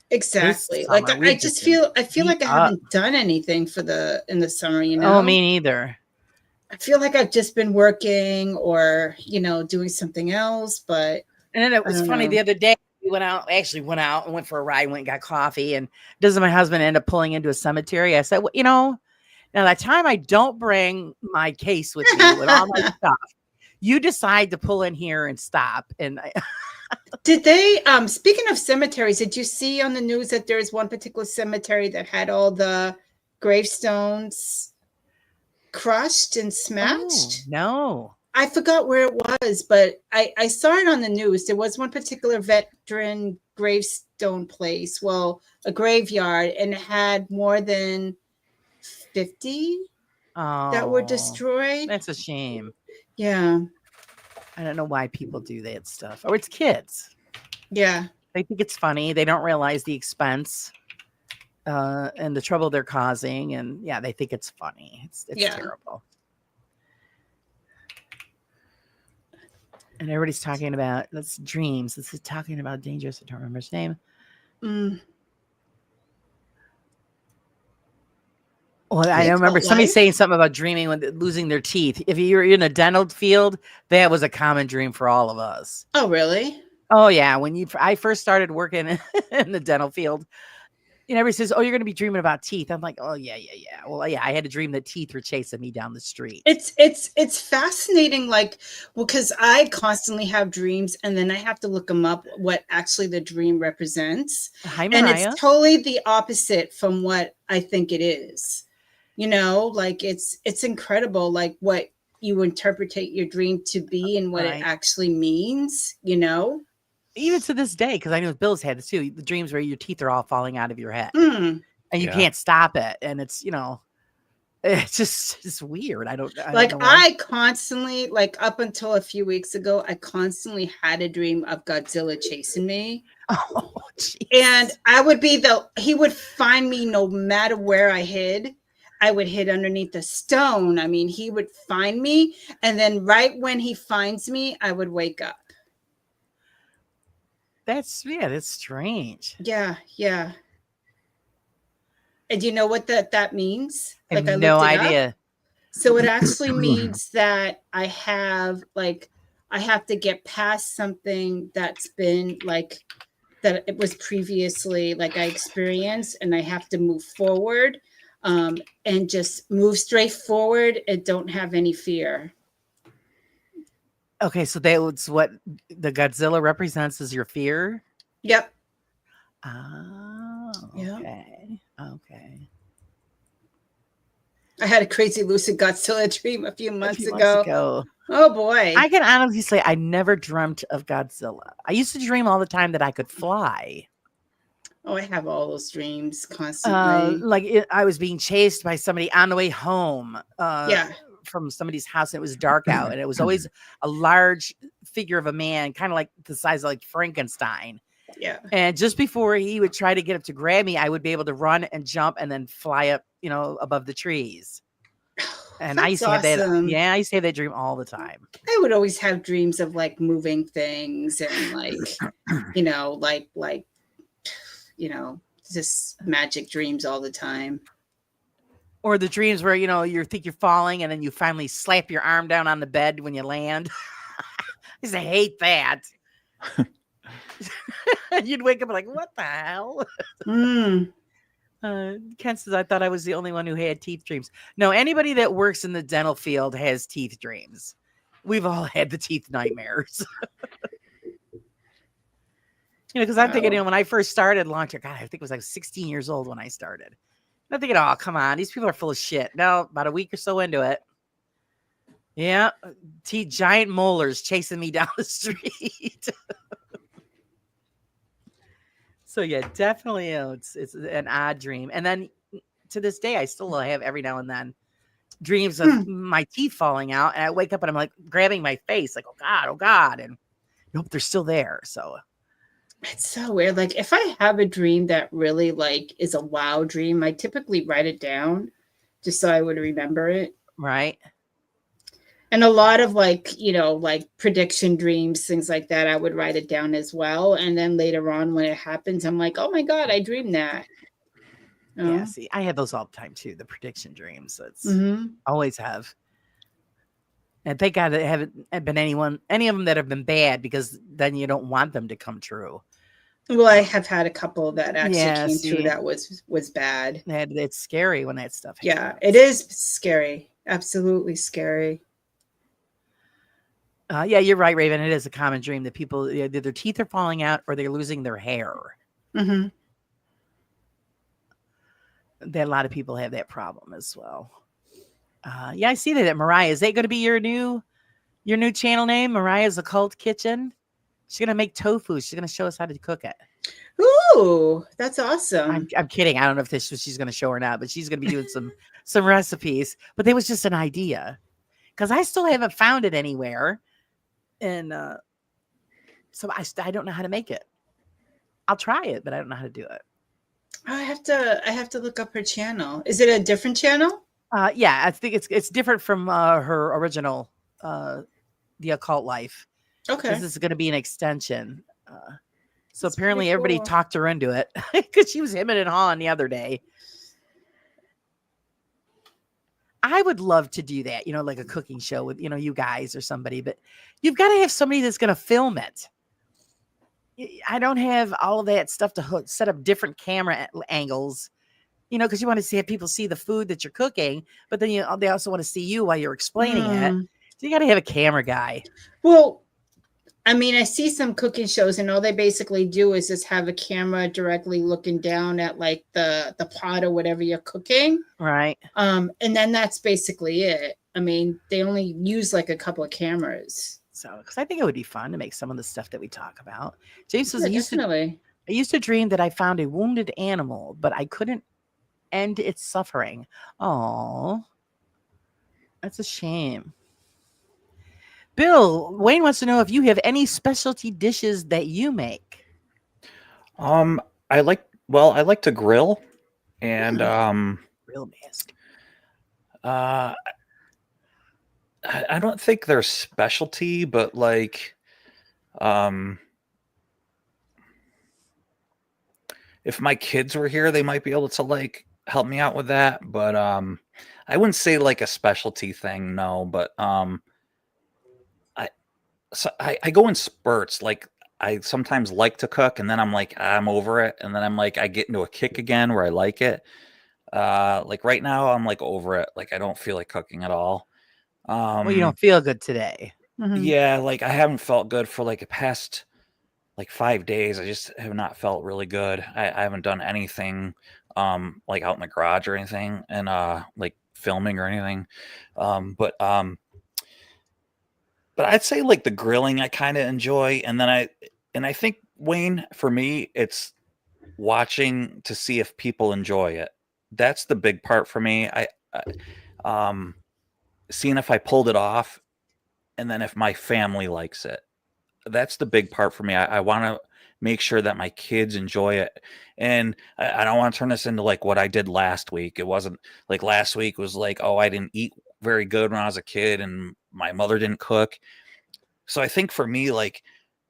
[SPEAKER 2] exactly, like I just feel like I haven't done anything in the summer.
[SPEAKER 1] Oh, me neither.
[SPEAKER 2] I feel like I've just been working or doing something else. But
[SPEAKER 1] and then it was funny the other day. We went out and went for a ride. Went and got coffee. And doesn't my husband end up pulling into a cemetery? I said, well, now that time I don't bring my case with me with all my stuff. You decide to pull in here and stop. And
[SPEAKER 2] did they, speaking of cemeteries, did you see on the news that there's one particular cemetery that had all the gravestones crushed and smashed?
[SPEAKER 1] Oh, no.
[SPEAKER 2] I forgot where it was, but I saw it on the news. There was one particular veteran gravestone place, a graveyard, and it had more than 50 that were destroyed.
[SPEAKER 1] That's a shame.
[SPEAKER 2] Yeah.
[SPEAKER 1] I don't know why people do that stuff. Or it's kids.
[SPEAKER 2] Yeah.
[SPEAKER 1] They think it's funny. They don't realize the expense and the trouble they're causing. And yeah, they think it's funny. It's terrible. And everybody's talking about dreams. This is talking about dangerous. I don't remember his name. Well, I remember somebody saying something about dreaming when losing their teeth. If you're in a dental field, that was a common dream for all of us.
[SPEAKER 2] Oh, really?
[SPEAKER 1] Oh, yeah. When I first started working in the dental field, everybody says, "Oh, you're going to be dreaming about teeth." I'm like, "Oh, yeah. Well, yeah, I had a dream that teeth were chasing me down the street."
[SPEAKER 2] It's fascinating, because I constantly have dreams, and then I have to look them up what actually the dream represents.
[SPEAKER 1] Hi, Mariah.
[SPEAKER 2] And it's totally the opposite from what I think it is. It's incredible, what you interpret your dream to be and what it actually means.
[SPEAKER 1] Even to this day, because I know Bill's had this too. The dreams where your teeth are all falling out of your head, and you can't stop it, and it's it's just weird. I don't know
[SPEAKER 2] I constantly, up until a few weeks ago, I constantly had a dream of Godzilla chasing me.
[SPEAKER 1] Oh, geez.
[SPEAKER 2] And I would be he would find me no matter where I hid. I would hid underneath a stone. I mean, he would find me, and then right when he finds me, I would wake up.
[SPEAKER 1] That's strange.
[SPEAKER 2] Yeah. And do you know what that means?
[SPEAKER 1] I have no idea.
[SPEAKER 2] So it actually means that I have to get past something that's been that it was previously I experienced, and I have to move forward. and just move straight forward and don't have any fear.
[SPEAKER 1] Okay, so that's what the Godzilla represents, is your fear?
[SPEAKER 2] Yep.
[SPEAKER 1] Oh, okay. Yep. Okay.
[SPEAKER 2] I had a crazy lucid Godzilla dream a few months
[SPEAKER 1] ago.
[SPEAKER 2] Oh boy.
[SPEAKER 1] I can honestly say I never dreamt of Godzilla. I used to dream all the time that I could fly.
[SPEAKER 2] Oh, I have all those dreams constantly.
[SPEAKER 1] I was being chased by somebody on the way home. From somebody's house, and it was dark out, and it was always a large figure of a man, kind of like the size of like Frankenstein.
[SPEAKER 2] Yeah.
[SPEAKER 1] And just before he would try to get up to grab me, I would be able to run and jump and then fly up, above the trees. And I used to have that. Yeah, I used to have that dream all the time.
[SPEAKER 2] I would always have dreams of like moving things and like, just magic dreams all the time.
[SPEAKER 1] Or the dreams where, you think you're falling and then you finally slap your arm down on the bed when you land. I used to hate that. You'd wake up like, what the hell? Ken says, I thought I was the only one who had teeth dreams. No, anybody that works in the dental field has teeth dreams. We've all had the teeth nightmares. Because I'm thinking, when I first started long term, God, I think it was like 16 years old when I started. I'm thinking, oh, come on. These people are full of shit. No, about a week or so into it. Yeah. Giant molars chasing me down the street. So, yeah, definitely, it's an odd dream. And then to this day, I still have every now and then dreams of my teeth falling out. And I wake up and I'm like grabbing my face like, oh, God. And nope, they're still there. So.
[SPEAKER 2] It's so weird. Like if I have a dream that really like is a wow dream, I typically write it down just so I would remember it.
[SPEAKER 1] Right.
[SPEAKER 2] And a lot of like prediction dreams, things like that, I would write it down as well. And then later on when it happens, I'm like, oh my God, I dreamed that.
[SPEAKER 1] Yeah, see, I had those all the time too, the prediction dreams. So it's always have. And thank God there haven't been any of them that have been bad, because then you don't want them to come true.
[SPEAKER 2] Well, I have had a couple that actually came true that was bad.
[SPEAKER 1] It's scary when that stuff happens.
[SPEAKER 2] Yeah, it is scary. Absolutely scary.
[SPEAKER 1] Yeah, you're right, Raven. It is a common dream that people, either their teeth are falling out or they're losing their hair.
[SPEAKER 2] Mm-hmm.
[SPEAKER 1] That a lot of people have that problem as well. Yeah, I see that. Mariah, is that going to be your new channel name? Mariah's Occult Kitchen. She's going to make tofu. She's going to show us how to cook it.
[SPEAKER 2] Ooh, that's awesome.
[SPEAKER 1] I'm kidding. I don't know if this is what she's going to show or not, but she's going to be doing some recipes. But it was just an idea, because I still haven't found it anywhere, and so I don't know how to make it. I'll try it, but I don't know how to do it.
[SPEAKER 2] I have to look up her channel. Is it a different channel?
[SPEAKER 1] Yeah, I think it's different from her original, The Occult Life.
[SPEAKER 2] Okay.
[SPEAKER 1] This is going to be an extension. So that's apparently everybody talked her into it, because she was hemming and hawing the other day. I would love to do that, like a cooking show with, you guys or somebody, but you've got to have somebody that's going to film it. I don't have all of that stuff to set up different camera angles, because you want to see people see the food that you're cooking, but then they also want to see you while you're explaining it. So you got to have a camera guy.
[SPEAKER 2] Well, I mean, I see some cooking shows, and all they basically do is just have a camera directly looking down at like the pot or whatever you're cooking.
[SPEAKER 1] Right.
[SPEAKER 2] And then that's basically it. I mean, they only use like a couple of cameras.
[SPEAKER 1] So, because I think it would be fun to make some of the stuff that we talk about. James says,
[SPEAKER 2] I
[SPEAKER 1] used to dream that I found a wounded animal, but I couldn't end its suffering. Oh, that's a shame. Bill, Wayne wants to know if you have any specialty dishes that you make.
[SPEAKER 3] I like to grill, and
[SPEAKER 1] grill mask.
[SPEAKER 3] I don't think they're specialty, but like, if my kids were here, they might be able to like help me out with that. But I wouldn't say like a specialty thing, no. But I go in spurts. Like I sometimes like to cook, and then I'm like I'm over it, and then I'm like I get into a kick again where I like it. Like right now, I'm like over it. Like I don't feel like cooking at all.
[SPEAKER 1] Well, you don't feel good today.
[SPEAKER 3] Yeah, like I haven't felt good for like the past like 5 days. I just have not felt really good. I haven't done anything like out in the garage or anything, and like filming or anything. But I'd say like the grilling I kind of enjoy, and then I think, Wayne, for me it's watching to see if people enjoy it. That's the big part for me. I seeing if I pulled it off, and then if my family likes it. That's the big part for me. I want to make sure that my kids enjoy it. And I don't want to turn this into like what I did last week. It wasn't like last week was like, oh, I didn't eat very good when I was a kid and my mother didn't cook. So I think for me, like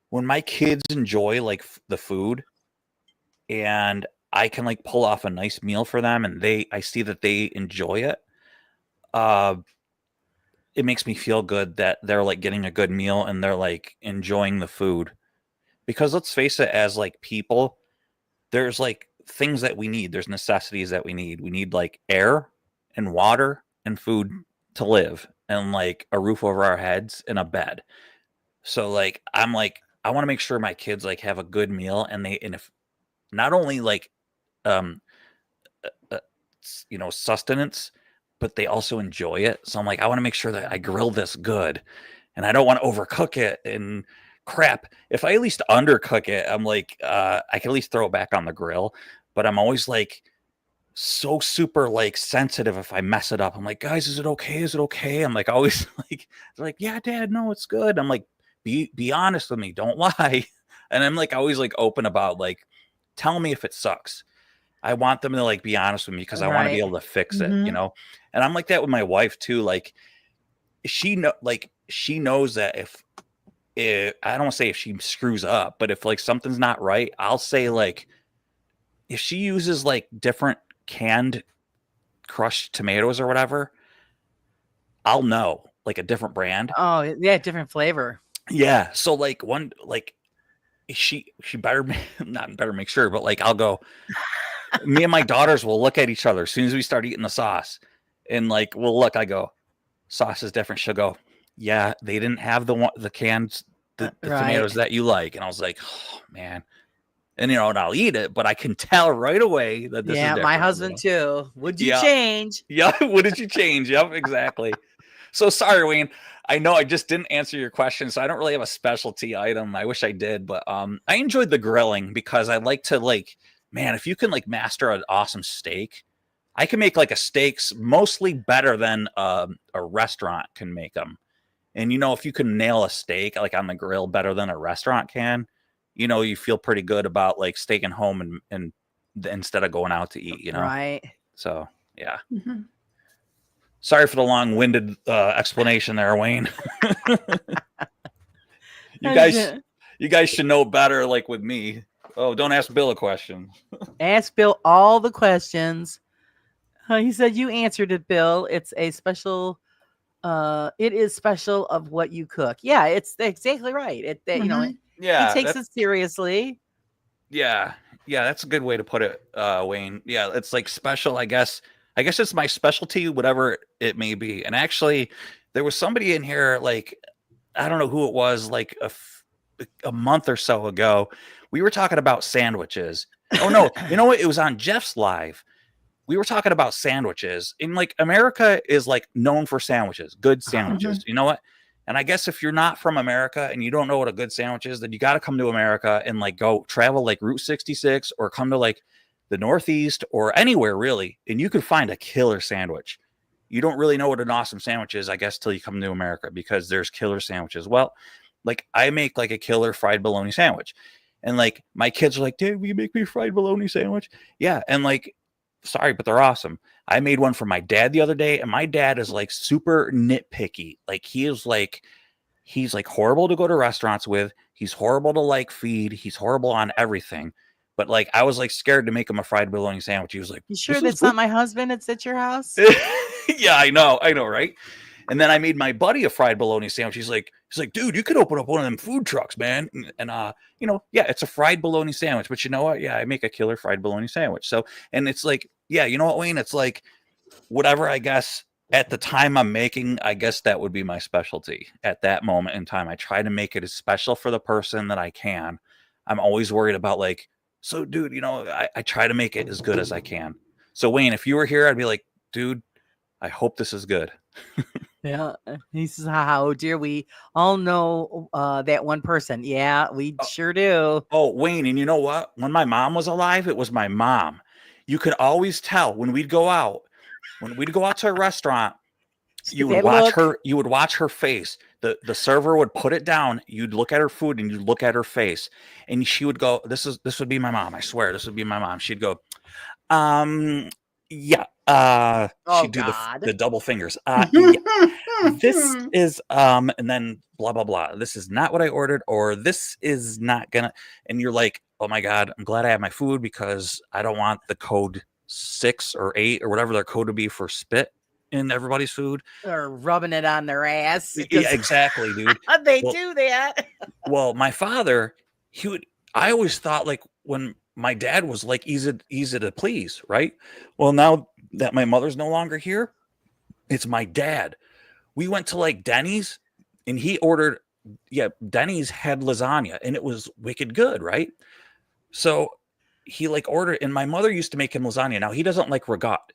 [SPEAKER 3] when my kids enjoy like the food, and I can like pull off a nice meal for them, and I see that they enjoy it. Uh, it makes me feel good that they're like getting a good meal and they're like enjoying the food. Because let's face it, as like people, there's like things that we need. There's necessities that we need. We need like air and water and food to live, and like a roof over our heads and a bed. So like I'm like I want to make sure my kids like have a good meal, and if not only like um sustenance, but they also enjoy it. So I'm like I want to make sure that I grill this good, and I don't want to overcook it. And crap, if I at least undercook it, I'm like I can at least throw it back on the grill. But I'm always like so super like sensitive if I mess it up. I'm like, guys, is it okay? Is it okay? I'm like always like, they're like, yeah, Dad, no, it's good. I'm like, be honest with me, don't lie. And I'm like always like open about like, tell me if it sucks. I want them to like be honest with me because I want to be able to fix it, you know. And I'm like that with my wife too. Like she knows that if I don't want to say if she screws up, but if like something's not right, I'll say like if she uses like different canned crushed tomatoes or whatever, I'll know like a different brand.
[SPEAKER 1] Oh yeah, different flavor.
[SPEAKER 3] Yeah. So like one like she better not better make sure, but like I'll go. Me and my daughters will look at each other as soon as we start eating the sauce, and like we'll look. I go, sauce is different. She'll go, yeah, they didn't have the cans, the
[SPEAKER 1] Right.
[SPEAKER 3] tomatoes that you like. And I was like, oh man. And and I'll eat it, but I can tell right away that this is different.
[SPEAKER 1] My husband too. Would you change?
[SPEAKER 3] Yeah, what did you change? Yep, exactly. So sorry, Wayne. I know I just didn't answer your question, so I don't really have a specialty item. I wish I did, but I enjoyed the grilling because I like to like, man, if you can like master an awesome steak, I can make like a steaks mostly better than a restaurant can make them. And if you can nail a steak like on the grill better than a restaurant can, you feel pretty good about like staying home and instead of going out to eat,
[SPEAKER 1] Right.
[SPEAKER 3] So yeah. Sorry for the long-winded explanation there, Wayne. You guys should know better, like with me. Oh, don't ask Bill a question.
[SPEAKER 1] Ask Bill all the questions. He said you answered it, Bill. It's a special. It is special of what you cook. Yeah, it's exactly right.
[SPEAKER 3] Yeah,
[SPEAKER 1] he takes it seriously.
[SPEAKER 3] Yeah, that's a good way to put it, Wayne. Yeah, it's like special, I guess. I guess it's my specialty, whatever it may be. And actually, there was somebody in here, like, I don't know who it was, like a month or so ago. We were talking about sandwiches. Oh, no. You know what? It was on Jeff's live. We were talking about sandwiches. And, like, America is, like, known for sandwiches, good sandwiches. You know what? And I guess if you're not from America and you don't know what a good sandwich is, then you got to come to America and, like, go travel, like, Route 66 or come to, like, the Northeast or anywhere really, and you could find a killer sandwich. You don't really know what an awesome sandwich is, I guess, till you come to America because there's killer sandwiches. Well, like I make like a killer fried bologna sandwich, and like my kids are like, "Dad, will you make me a fried bologna sandwich?" Yeah, and like, sorry, but they're awesome. I made one for my dad the other day, and my dad is like super nitpicky. Like he's like horrible to go to restaurants with. He's horrible to like feed. He's horrible on everything. But like I was like scared to make him a fried bologna sandwich. He was like,
[SPEAKER 1] "You sure that's not my husband? It's at your house?"
[SPEAKER 3] Yeah, I know, right? And then I made my buddy a fried bologna sandwich. He's like, dude, you could open up one of them food trucks, man. And you know, yeah, it's a fried bologna sandwich, but you know what? Yeah, I make a killer fried bologna sandwich. So, and it's like, yeah, you know what, Wayne? It's like whatever, I guess, at the time I'm making, I guess that would be my specialty at that moment in time. I try to make it as special for the person that I can. I'm always worried about like, so dude, you know, I try to make it as good as I can. So Wayne, if you were here, I'd be like, dude, I hope this is good.
[SPEAKER 1] Yeah. He says, how dear, we all know that one person. Yeah, we sure do.
[SPEAKER 3] Oh, Wayne, and you know what? When my mom was alive, it was my mom. You could always tell when we'd go out to a restaurant, you would watch her face. The server would put it down. You'd look at her food and you'd look at her face. And she would go, this would be my mom. I swear this would be my mom. She'd go, yeah. She'd do the double fingers. Yeah. This is and then blah blah blah. This is not what I ordered, or this is not gonna. And you're like, oh my God, I'm glad I have my food because I don't want the code 6 or 8 or whatever their code would be for spit in everybody's food,
[SPEAKER 1] or rubbing it on their ass.
[SPEAKER 3] Yeah, exactly, dude.
[SPEAKER 1] They do that.
[SPEAKER 3] Well, my father, I always thought like when my dad was like easy to please, right? Well, now that my mother's no longer here, it's my dad. We went to like Denny's and he ordered, Denny's had lasagna and it was wicked good, right? So he like ordered, and my mother used to make him lasagna. Now he doesn't like ragout.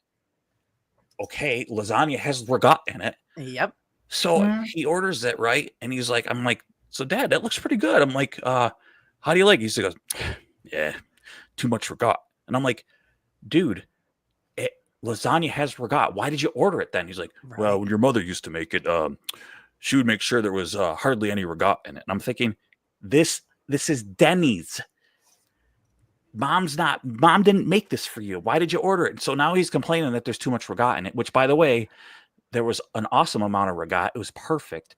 [SPEAKER 3] Okay, lasagna has ragout in it.
[SPEAKER 1] Yep.
[SPEAKER 3] So he orders it, right? And he's like, I'm like, so Dad, that looks pretty good. I'm like, how do you like it? He goes, yeah, too much ragout. And I'm like, dude, lasagna has ragout. Why did you order it then? He's like, well, when your mother used to make it, she would make sure there was hardly any ragout in it. And I'm thinking, this is Denny's. Mom didn't make this for you. Why did you order it? And so now he's complaining that there's too much ragout in it, which, by the way, there was an awesome amount of ragout. It was perfect.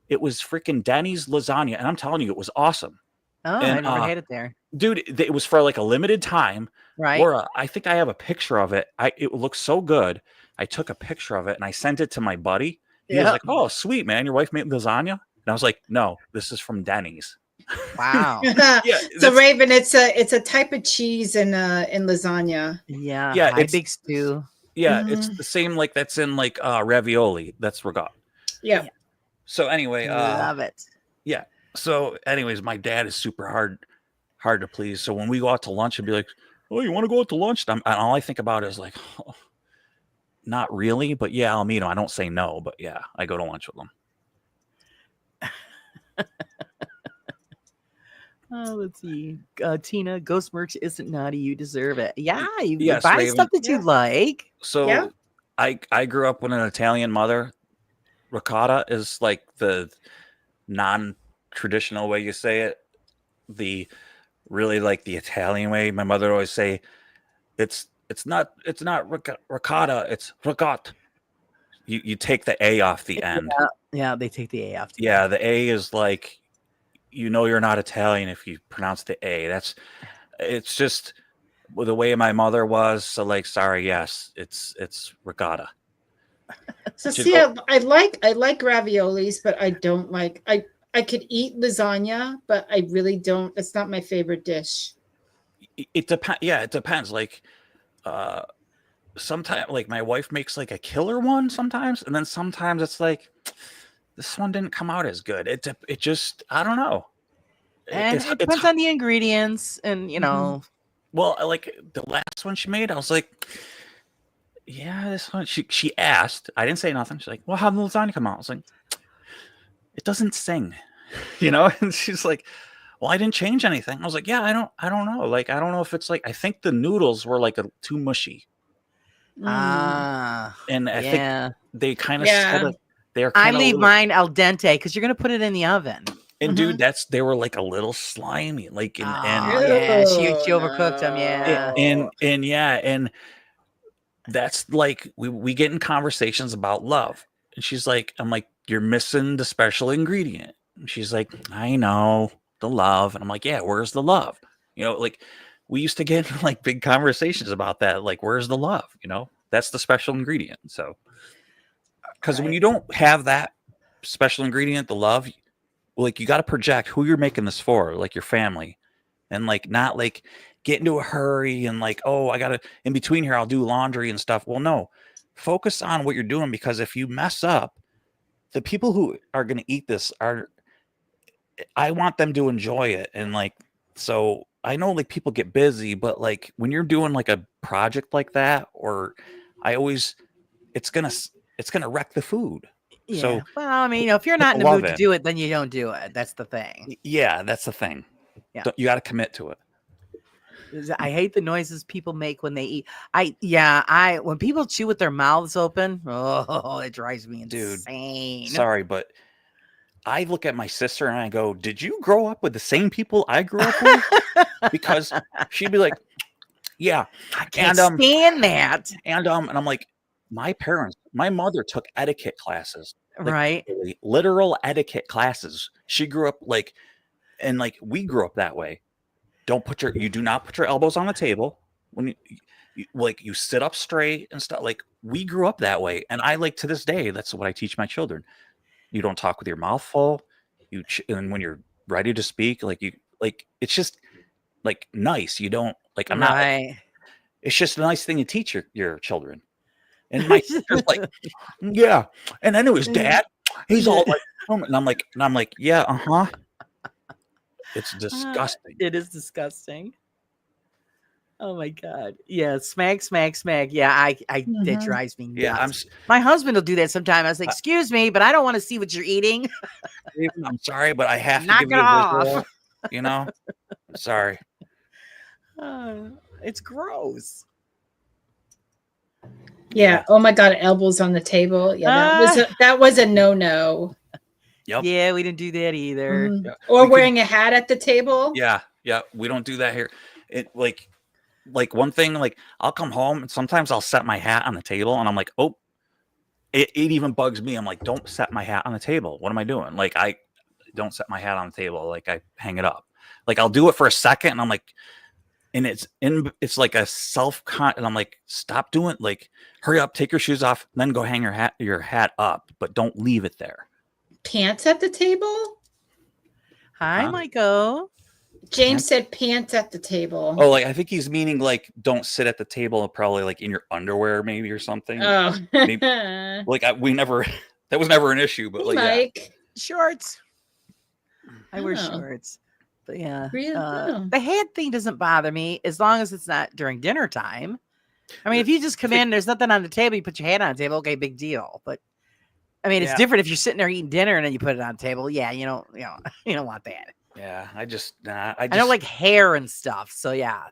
[SPEAKER 3] It was freaking Denny's lasagna. And I'm telling you, it was awesome.
[SPEAKER 1] Oh, I never had it there.
[SPEAKER 3] Dude, it was for like a limited time.
[SPEAKER 1] Right.
[SPEAKER 3] Laura, I think I have a picture of it. It looks so good. I took a picture of it and I sent it to my buddy. He was like, oh, sweet, man. Your wife made lasagna? And I was like, no, this is from Denny's.
[SPEAKER 1] Wow.
[SPEAKER 2] Yeah, so Raven, it's a type of cheese in lasagna.
[SPEAKER 1] Yeah. Yeah, it's big stew.
[SPEAKER 3] Yeah, it's the same like that's in like ravioli. That's ragout.
[SPEAKER 2] Yeah.
[SPEAKER 3] So anyway,
[SPEAKER 1] love it.
[SPEAKER 3] Yeah. So anyways, my dad is super hard to please. So when we go out to lunch and be like, oh, you want to go out to lunch? And all I think about is like, oh, not really, but yeah, I'll meet him. I don't say no, but yeah, I go to lunch with him.
[SPEAKER 1] Let's see. Tina, ghost merch isn't naughty. You deserve it. Yeah, you
[SPEAKER 3] yes,
[SPEAKER 1] buy
[SPEAKER 3] Raven.
[SPEAKER 1] stuff that you like.
[SPEAKER 3] So I grew up with an Italian mother. Ricotta is like the non-traditional way you say it. The really like the Italian way. My mother would always say, it's not ricotta, it's ricotta. You take the A off the end.
[SPEAKER 1] Yeah, they take the A off.
[SPEAKER 3] The A is like, you're not Italian if you pronounce the A. It's just the way my mother was. So like, sorry, yes, it's ricotta.
[SPEAKER 2] So see, I like raviolis, but I don't like. I could eat lasagna, but I really don't. It's not my favorite dish.
[SPEAKER 3] It depends. Yeah, it depends. Like, sometimes, like my wife makes like a killer one sometimes, and then sometimes it's like, this one didn't come out as good. It just, I don't know.
[SPEAKER 1] And it depends on the ingredients, and
[SPEAKER 3] Well, like the last one she made, I was like, yeah, this one. She asked. I didn't say nothing. She's like, well, how did the lasagna come out? I was like, it doesn't sing, And she's like, well, I didn't change anything. I was like, yeah, I don't know. Like, I don't know if it's like, I think the noodles were like too mushy. And I think they kind of sort of.
[SPEAKER 1] I leave mine al dente because you're gonna put it in the oven.
[SPEAKER 3] And dude, they were like a little slimy, like
[SPEAKER 1] she overcooked them,
[SPEAKER 3] and that's like we get in conversations about love, and she's like, I'm like, you're missing the special ingredient. And she's like, I know the love, and I'm like, yeah, where's the love? Like we used to get in like big conversations about that, like where's the love? That's the special ingredient. So. Because when you don't have that special ingredient, the love, like you got to project who you're making this for, like your family, and like not like get into a hurry and like, oh, I gotta in between here, I'll do laundry and stuff. Well, no, focus on what you're doing, because if you mess up, the people who are going to eat this I want them to enjoy it. And like, so I know like people get busy, but like when you're doing like a project like that, or it's going to wreck the food.
[SPEAKER 1] Yeah.
[SPEAKER 3] So,
[SPEAKER 1] well, I mean, if you're not in the mood to do it, then you don't do it. That's the thing.
[SPEAKER 3] Yeah, that's the thing. Yeah. You got to commit to it.
[SPEAKER 1] I hate the noises people make when they eat. When people chew with their mouths open, it drives me insane.
[SPEAKER 3] Dude, sorry, but I look at my sister and I go, did you grow up with the same people I grew up with? Because she'd be like, yeah.
[SPEAKER 1] I can't stand that.
[SPEAKER 3] And I'm like, my mother took etiquette classes. Like,
[SPEAKER 1] right.
[SPEAKER 3] Literal etiquette classes. She grew up and we grew up that way. You do not put your elbows on the table when you sit up straight and stuff. Like we grew up that way. And I to this day, that's what I teach my children. You don't talk with your mouth full. And when you're ready to speak, it's just nice. You don't I'm not. It's just a nice thing to teach your children. And my sister's like, yeah. And then it was Dad. He's all like, and I'm like, yeah, It's disgusting.
[SPEAKER 1] It is disgusting. Oh my God. Yeah. Smack, smack, smack. Yeah. That drives me nuts.
[SPEAKER 3] Yeah.
[SPEAKER 1] My husband will do that sometimes. I was like, excuse me, but I don't want to see what you're eating.
[SPEAKER 3] I'm sorry, but I have to
[SPEAKER 1] knock
[SPEAKER 3] give
[SPEAKER 1] it
[SPEAKER 3] you a
[SPEAKER 1] off.
[SPEAKER 3] visual, sorry.
[SPEAKER 1] It's gross.
[SPEAKER 2] Yeah. Oh my God. Elbows on the table. Yeah. That was a no-no.
[SPEAKER 3] Yep.
[SPEAKER 1] Yeah, we didn't do that either.
[SPEAKER 2] Mm-hmm. Yeah. Or wearing a hat at the table.
[SPEAKER 3] Yeah, we don't do that here. It like one thing, I'll come home and sometimes I'll set my hat on the table and I'm like, oh, it even bugs me. I'm like, don't set my hat on the table. What am I doing? I don't set my hat on the table. I hang it up. I'll do it for a second and I'm like, and it's like a and I'm like, stop doing hurry up, take your shoes off, then go hang your hat up, but don't leave it there.
[SPEAKER 2] Pants at the table?
[SPEAKER 1] Hi, Michael.
[SPEAKER 2] James said pants at the table.
[SPEAKER 3] Oh, I think he's meaning don't sit at the table, probably in your underwear, maybe, or something.
[SPEAKER 2] Oh,
[SPEAKER 3] maybe, that was never an issue, but
[SPEAKER 2] Mike.
[SPEAKER 1] Shorts. I wear shorts, but yeah,
[SPEAKER 2] really?
[SPEAKER 1] The hat thing doesn't bother me as long as it's not during dinner time. I mean, if you just come in, there's nothing on the table, you put your hat on the table, okay, big deal, but. I mean, it's different if you're sitting there eating dinner and then you put it on the table. Yeah, you don't want that.
[SPEAKER 3] Yeah, I
[SPEAKER 1] don't like hair and stuff. So yeah,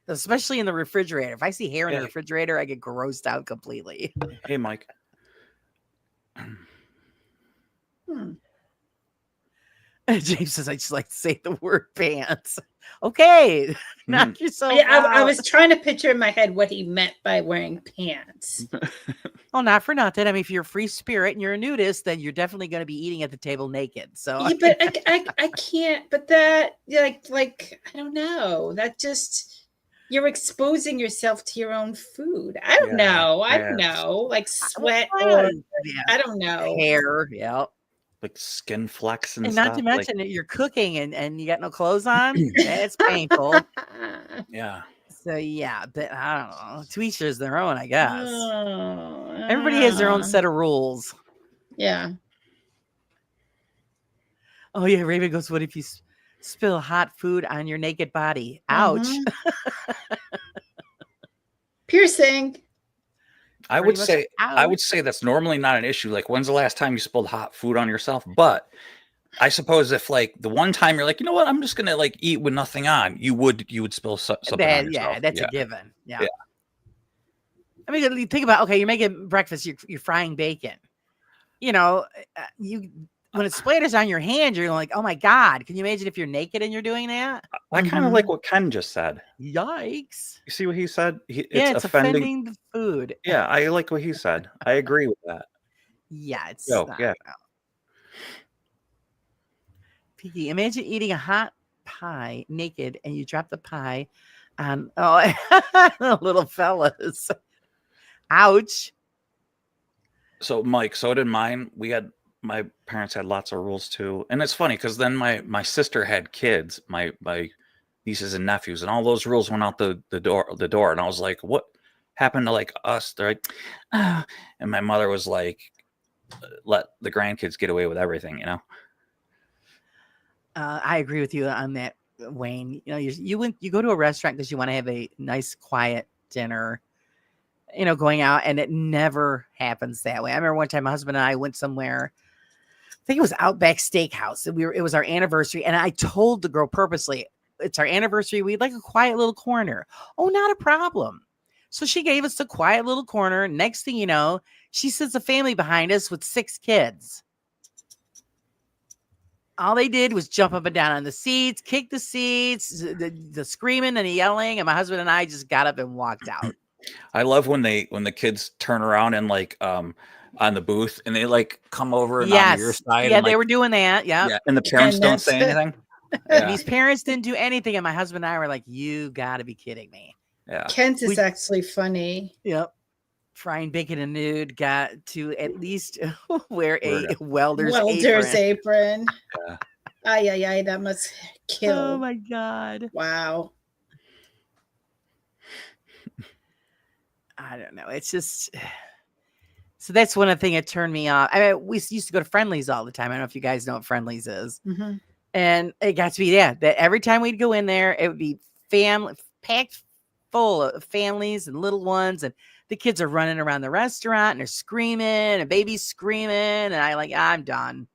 [SPEAKER 1] especially in the refrigerator. If I see hair in the refrigerator, I get grossed out completely.
[SPEAKER 3] Hey, Mike.
[SPEAKER 1] James says, I just like to say the word pants. Okay. Knock yourself out.
[SPEAKER 2] I was trying to picture in my head what he meant by wearing pants.
[SPEAKER 1] Well, not for nothing. I mean, if you're a free spirit and you're a nudist, then you're definitely going to be eating at the table naked. So
[SPEAKER 2] yeah, but I can't, but that I don't know. That just you're exposing yourself to your own food. I don't know. I don't know. Sweat or I don't know.
[SPEAKER 1] Hair, yeah.
[SPEAKER 3] Skin flecks and
[SPEAKER 1] stuff. Not to mention that you're cooking and you got no clothes on. It's painful.
[SPEAKER 3] Yeah.
[SPEAKER 1] So yeah, but I don't know. To each their own, I guess. Everybody has their own set of rules.
[SPEAKER 2] Yeah.
[SPEAKER 1] Oh yeah, Raven goes, what if you spill hot food on your naked body? Ouch.
[SPEAKER 2] Piercing.
[SPEAKER 3] I would say that's normally not an issue. When's the last time you spilled hot food on yourself? But I suppose if the one time you're you know what, I'm just gonna eat with nothing on, you would spill something on yourself.
[SPEAKER 1] Yeah, that's a given. Yeah. I mean, you think about you're making breakfast, you're frying bacon. When it splatters on your hand, you're like, oh my God, can you imagine if you're naked and you're doing that?
[SPEAKER 3] I kind of like what Ken just said.
[SPEAKER 1] Yikes.
[SPEAKER 3] You see what he said?
[SPEAKER 1] It's offending the food.
[SPEAKER 3] Yeah, I like what he said. I agree with that.
[SPEAKER 1] Yeah, it's
[SPEAKER 3] yeah.
[SPEAKER 1] Piggy, imagine eating a hot pie naked and you drop the pie on little fellas. Ouch.
[SPEAKER 4] So Mike, so did mine. My parents had lots of rules too. And it's funny because then my sister had kids, my nieces and nephews, and all those rules went out the door. And I was like, what happened to like us? They're like, ah. And my mother was like, let the grandkids get away with everything, you know?
[SPEAKER 1] I agree with you on that, Wayne. You know, you go to a restaurant because you want to have a nice, quiet dinner, you know, going out, and it never happens that way. I remember one time my husband and I went somewhere, I think it was Outback Steakhouse, and it was our anniversary, and I told the girl purposely, it's our anniversary, we'd like a quiet little corner. Oh, not a problem. So she gave us a quiet little corner. Next thing you know, she sits a family behind us with 6 kids. All they did was jump up and down on the seats, kick the seats, the screaming and the yelling, and my husband and I just got up and walked out.
[SPEAKER 4] I love when the kids turn around and like on the booth and they like come over and on your side.
[SPEAKER 1] Yeah,
[SPEAKER 4] and, like,
[SPEAKER 1] they were doing that. Yep.
[SPEAKER 4] Yeah, and the parents don't say anything. Yeah.
[SPEAKER 1] These parents didn't do anything, and my husband and I were like, "You got to be kidding me!"
[SPEAKER 4] Yeah,
[SPEAKER 2] Kent is actually funny.
[SPEAKER 1] Yep. Frying bacon and nude got to at least wear a welder's
[SPEAKER 2] apron. Yeah. Ay, that must kill.
[SPEAKER 1] Oh my God.
[SPEAKER 2] Wow.
[SPEAKER 1] I don't know. It's just, so that's one of the things that turned me off. I mean, we used to go to Friendly's all the time. I don't know if you guys know what Friendly's is.
[SPEAKER 2] Mm-hmm.
[SPEAKER 1] And it got to be that every time we'd go in there, it would be packed full of families and little ones, and the kids are running around the restaurant and they're screaming, and baby's screaming, and I'm done.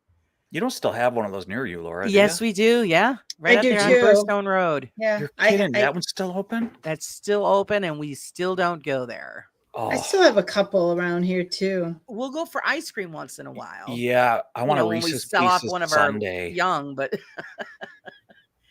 [SPEAKER 4] You don't still have one of those near you, Laura?
[SPEAKER 1] Yes, we do. Yeah, right there on Burstone Road.
[SPEAKER 2] Yeah,
[SPEAKER 4] you're kidding. That one's still open.
[SPEAKER 1] That's still open, and we still don't go there.
[SPEAKER 4] Oh.
[SPEAKER 2] I still have a couple around here too.
[SPEAKER 1] We'll go for ice cream once in a while.
[SPEAKER 4] Yeah, I want a Reese's
[SPEAKER 1] Pieces sell off one of
[SPEAKER 4] sundae.
[SPEAKER 1] Our young, but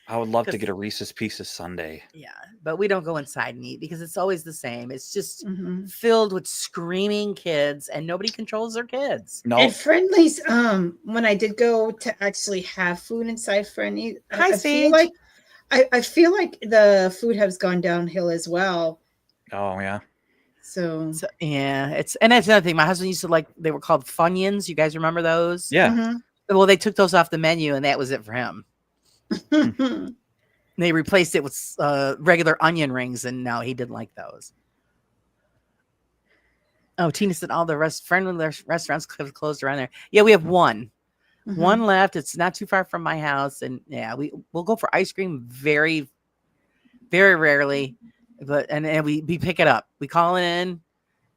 [SPEAKER 4] I would love to get a Reese's Pieces sundae.
[SPEAKER 1] Yeah, but we don't go inside and eat because it's always the same. It's just filled with screaming kids, and nobody controls their kids.
[SPEAKER 4] No.
[SPEAKER 2] At Friendly's, when I did go to actually have food inside Friendly's, I feel like the food has gone downhill as well.
[SPEAKER 4] Oh yeah.
[SPEAKER 2] So
[SPEAKER 1] yeah, and that's another thing. My husband used to they were called Funyuns. You guys remember those?
[SPEAKER 4] Yeah.
[SPEAKER 2] Mm-hmm.
[SPEAKER 1] Well, they took those off the menu, and that was it for him. They replaced it with regular onion rings, and no, he didn't like those. Oh, Tina said all the Friendly restaurants have closed around there. Yeah, we have one left. It's not too far from my house, and yeah, we'll go for ice cream very, very rarely. But and we pick it up. We call it in,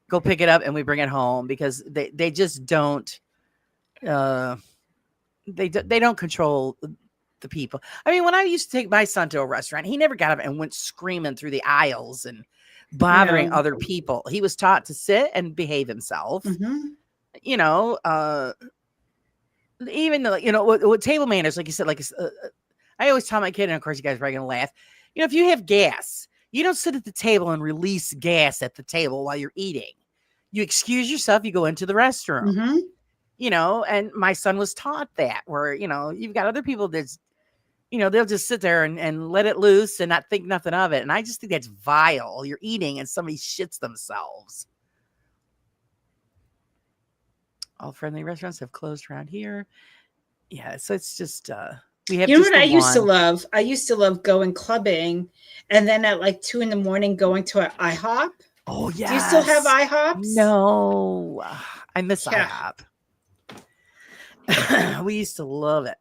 [SPEAKER 1] go pick it up, and we bring it home because they just don't they don't control the people. I mean, when I used to take my son to a restaurant, he never got up and went screaming through the aisles and bothering other people. He was taught to sit and behave himself. You know, even with table manners, like you said, I always tell my kid, and of course you guys are probably gonna laugh. You know, if you have gas, you don't sit at the table and release gas at the table while you're eating. You excuse yourself, you go into the restroom. You know, and my son was taught that, where, you know, you've got other people that's, you know, they'll just sit there and let it loose and not think nothing of it. And I just think that's vile. You're eating and somebody shits themselves. All Friendly restaurants have closed around here. Yeah, so it's just we have.
[SPEAKER 2] You know what I used to love? I used to love going clubbing, and then at like 2 a.m. going to an IHOP.
[SPEAKER 1] Oh yeah.
[SPEAKER 2] Do you still have IHOPs?
[SPEAKER 1] No, I miss IHOP. We used to love it.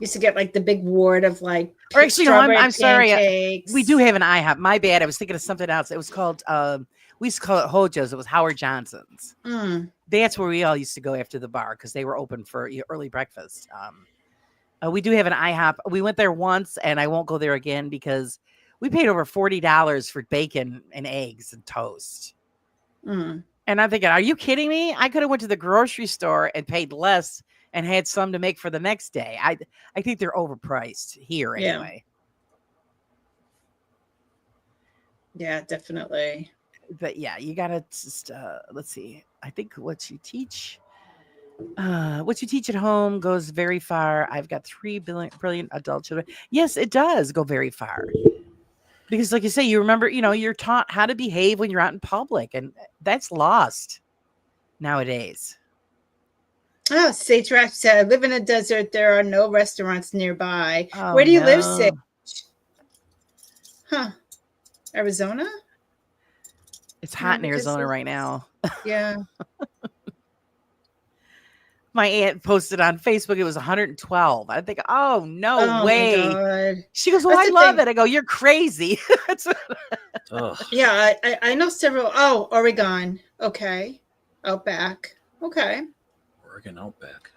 [SPEAKER 2] Used to get like the big ward of like.
[SPEAKER 1] Or actually, no, I'm sorry. We do have an IHOP. My bad. I was thinking of something else. It was called. We used to call it Hojo's. It was Howard Johnson's. That's where we all used to go after the bar because they were open for early breakfast. We do have an IHOP. We went there once, and I won't go there again because we paid over $40 for bacon and eggs and toast. And I'm thinking, are you kidding me? I could have went to the grocery store and paid less and had some to make for the next day. I think they're overpriced here anyway.
[SPEAKER 2] Yeah, definitely.
[SPEAKER 1] But yeah, you gotta just let's see. I think what you teach at home goes very far. I've got 3 brilliant adult children. Yes, it does go very far. Because like you say, you remember, you're taught how to behave when you're out in public, and that's lost nowadays.
[SPEAKER 2] Oh, Sage Rap said, I live in a desert. There are no restaurants nearby.
[SPEAKER 1] Oh,
[SPEAKER 2] Where do you live,
[SPEAKER 1] no.
[SPEAKER 2] Sage? Huh. Arizona?
[SPEAKER 1] It's hot in Arizona right now.
[SPEAKER 2] Yeah.
[SPEAKER 1] My aunt posted on Facebook, it was 112. I think, oh, no way.
[SPEAKER 2] My God.
[SPEAKER 1] She goes, well, I love it. I go, you're crazy.
[SPEAKER 2] Yeah, I know several. Oh, Oregon. Okay. Outback. Okay.
[SPEAKER 3] Oregon Outback.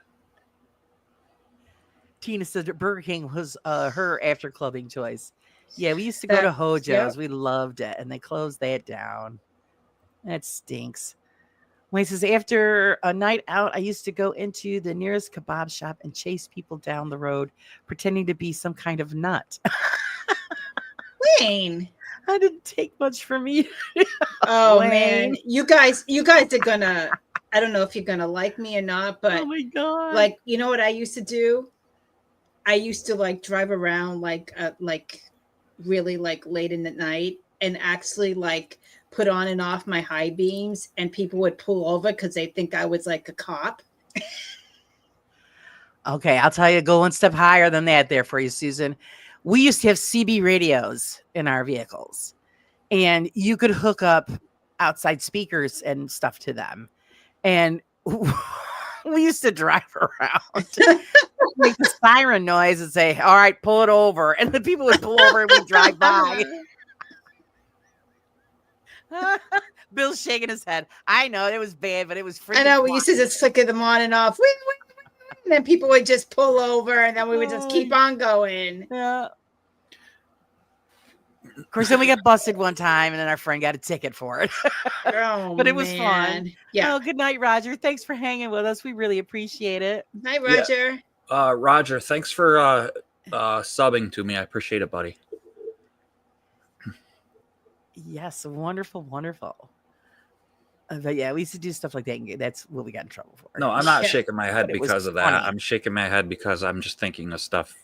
[SPEAKER 1] Tina said that Burger King was her after clubbing choice. Yeah, we used to go to Hojo's. Yep. We loved it. And they closed that down. That stinks. When he says, after a night out, I used to go into the nearest kebab shop and chase people down the road, pretending to be some kind of nut.
[SPEAKER 2] Wayne.
[SPEAKER 1] I didn't take much from you.
[SPEAKER 2] Oh, Wayne. Man. You guys are gonna, I don't know if you're gonna like me or not, but
[SPEAKER 1] oh my God.
[SPEAKER 2] Like, you know what I used to do? I used to like drive around like really like late in the night and actually like put on and off my high beams, and people would pull over because they think I was like a cop.
[SPEAKER 1] Okay, I'll tell you, go one step higher than that there for you, Susan. We used to have CB radios in our vehicles, and you could hook up outside speakers and stuff to them. And we used to drive around, make the siren noise and say, all right, pull it over. And the people would pull over and we'd drive by. Bill's shaking his head. I know it was bad, but it was freaking
[SPEAKER 2] I know, we
[SPEAKER 1] fun.
[SPEAKER 2] used to just flicker them on and off. And then people would just pull over, and then we would just keep on going.
[SPEAKER 1] Yeah. Of course, then we got busted one time, and then our friend got a ticket for it. But it was fun.
[SPEAKER 2] Yeah.
[SPEAKER 1] Oh, good night, Roger. Thanks for hanging with us. We really appreciate it.
[SPEAKER 2] Night, Roger.
[SPEAKER 3] Yeah. Roger, thanks for subbing to me. I appreciate it, buddy.
[SPEAKER 1] Yes, wonderful, wonderful. But yeah, we used to do stuff like that. And that's what we got in trouble for.
[SPEAKER 3] No, I'm not shaking my head because of that. I'm shaking my head because I'm just thinking of stuff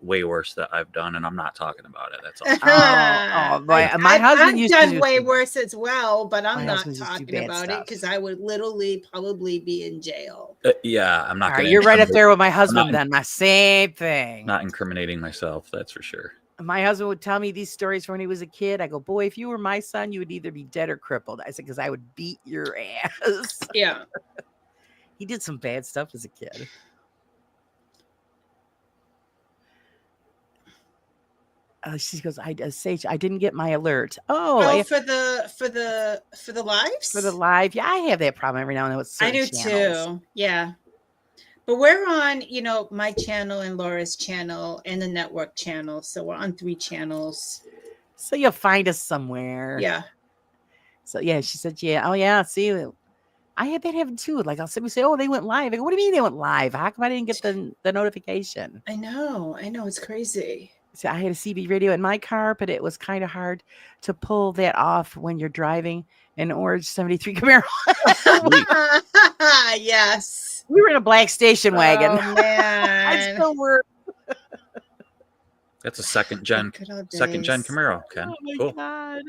[SPEAKER 3] way worse that I've done, and I'm not talking about it. That's all.
[SPEAKER 1] My husband used to
[SPEAKER 2] done way worse as well, but I'm not talking about it because I would literally probably be in jail.
[SPEAKER 3] Yeah, I'm not.
[SPEAKER 1] You're right up there with my husband. Then my same thing.
[SPEAKER 3] Not incriminating myself, that's for sure.
[SPEAKER 1] My husband would tell me these stories from when he was a kid. I go, boy, if you were my son, you would either be dead or crippled. I said, because I would beat your ass.
[SPEAKER 2] Yeah.
[SPEAKER 1] He did some bad stuff as a kid. She goes, Sage, I didn't get my alert. Oh,
[SPEAKER 2] for the lives?
[SPEAKER 1] For the live. Yeah, I have that problem every now and then with certain channels.
[SPEAKER 2] Too. Yeah. But we're on, my channel and Laura's channel and the network channel. So we're on 3 channels.
[SPEAKER 1] So you'll find us somewhere.
[SPEAKER 2] Yeah.
[SPEAKER 1] So yeah, she said, yeah. Oh yeah. See, I had that happen too. Like we say, oh, they went live. I go, what do you mean they went live? How come I didn't get the notification?
[SPEAKER 2] I know. It's crazy.
[SPEAKER 1] So I had a CB radio in my car, but it was kind of hard to pull that off when you're driving an orange 73 Camaro.
[SPEAKER 2] Yes.
[SPEAKER 1] We were in a black station wagon.
[SPEAKER 2] Oh, man.
[SPEAKER 1] I still were.
[SPEAKER 3] That's a second gen Camaro, Ken.
[SPEAKER 1] Oh my God.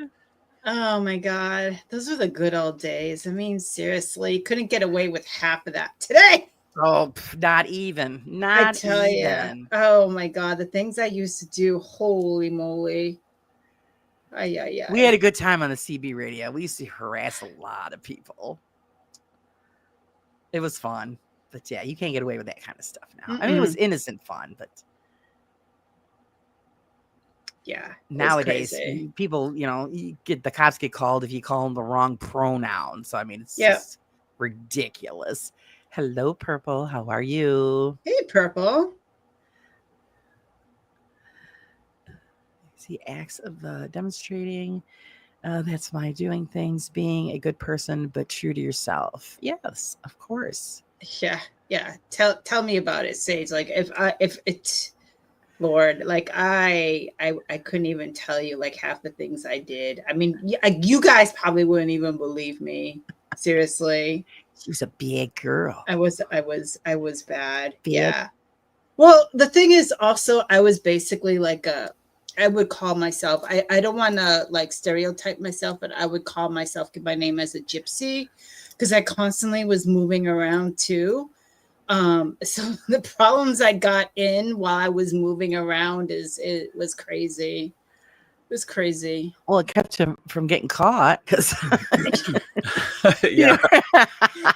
[SPEAKER 2] Oh my God. Those were the good old days. I mean, seriously, couldn't get away with half of that today.
[SPEAKER 1] Oh, not even. I tell you.
[SPEAKER 2] Oh my God. The things I used to do. Holy moly. Yeah.
[SPEAKER 1] We had a good time on the CB radio. We used to harass a lot of people. It was fun. But yeah, you can't get away with that kind of stuff now. I mean, it was innocent fun, but
[SPEAKER 2] yeah.
[SPEAKER 1] Nowadays, people, you the cops get called if you call them the wrong pronoun. So I mean, it's just ridiculous. Hello, Purple. How are you?
[SPEAKER 2] Hey, Purple.
[SPEAKER 1] See acts of demonstrating. That's my doing things, being a good person, but true to yourself. Yes, of course.
[SPEAKER 2] Yeah. Tell me about it, Sage. Like if it's Lord, like I couldn't even tell you like half the things I did. I mean, you guys probably wouldn't even believe me. Seriously.
[SPEAKER 1] She was a bad girl.
[SPEAKER 2] I was bad. Bad. Yeah. Well, the thing is also I was basically like I would call myself, I don't want to like stereotype myself, but I would call myself, give my name as a gypsy, because I constantly was moving around too. So the problems I got in while I was moving around it was crazy. It was crazy.
[SPEAKER 1] Well, it kept him from getting caught because
[SPEAKER 3] Yeah.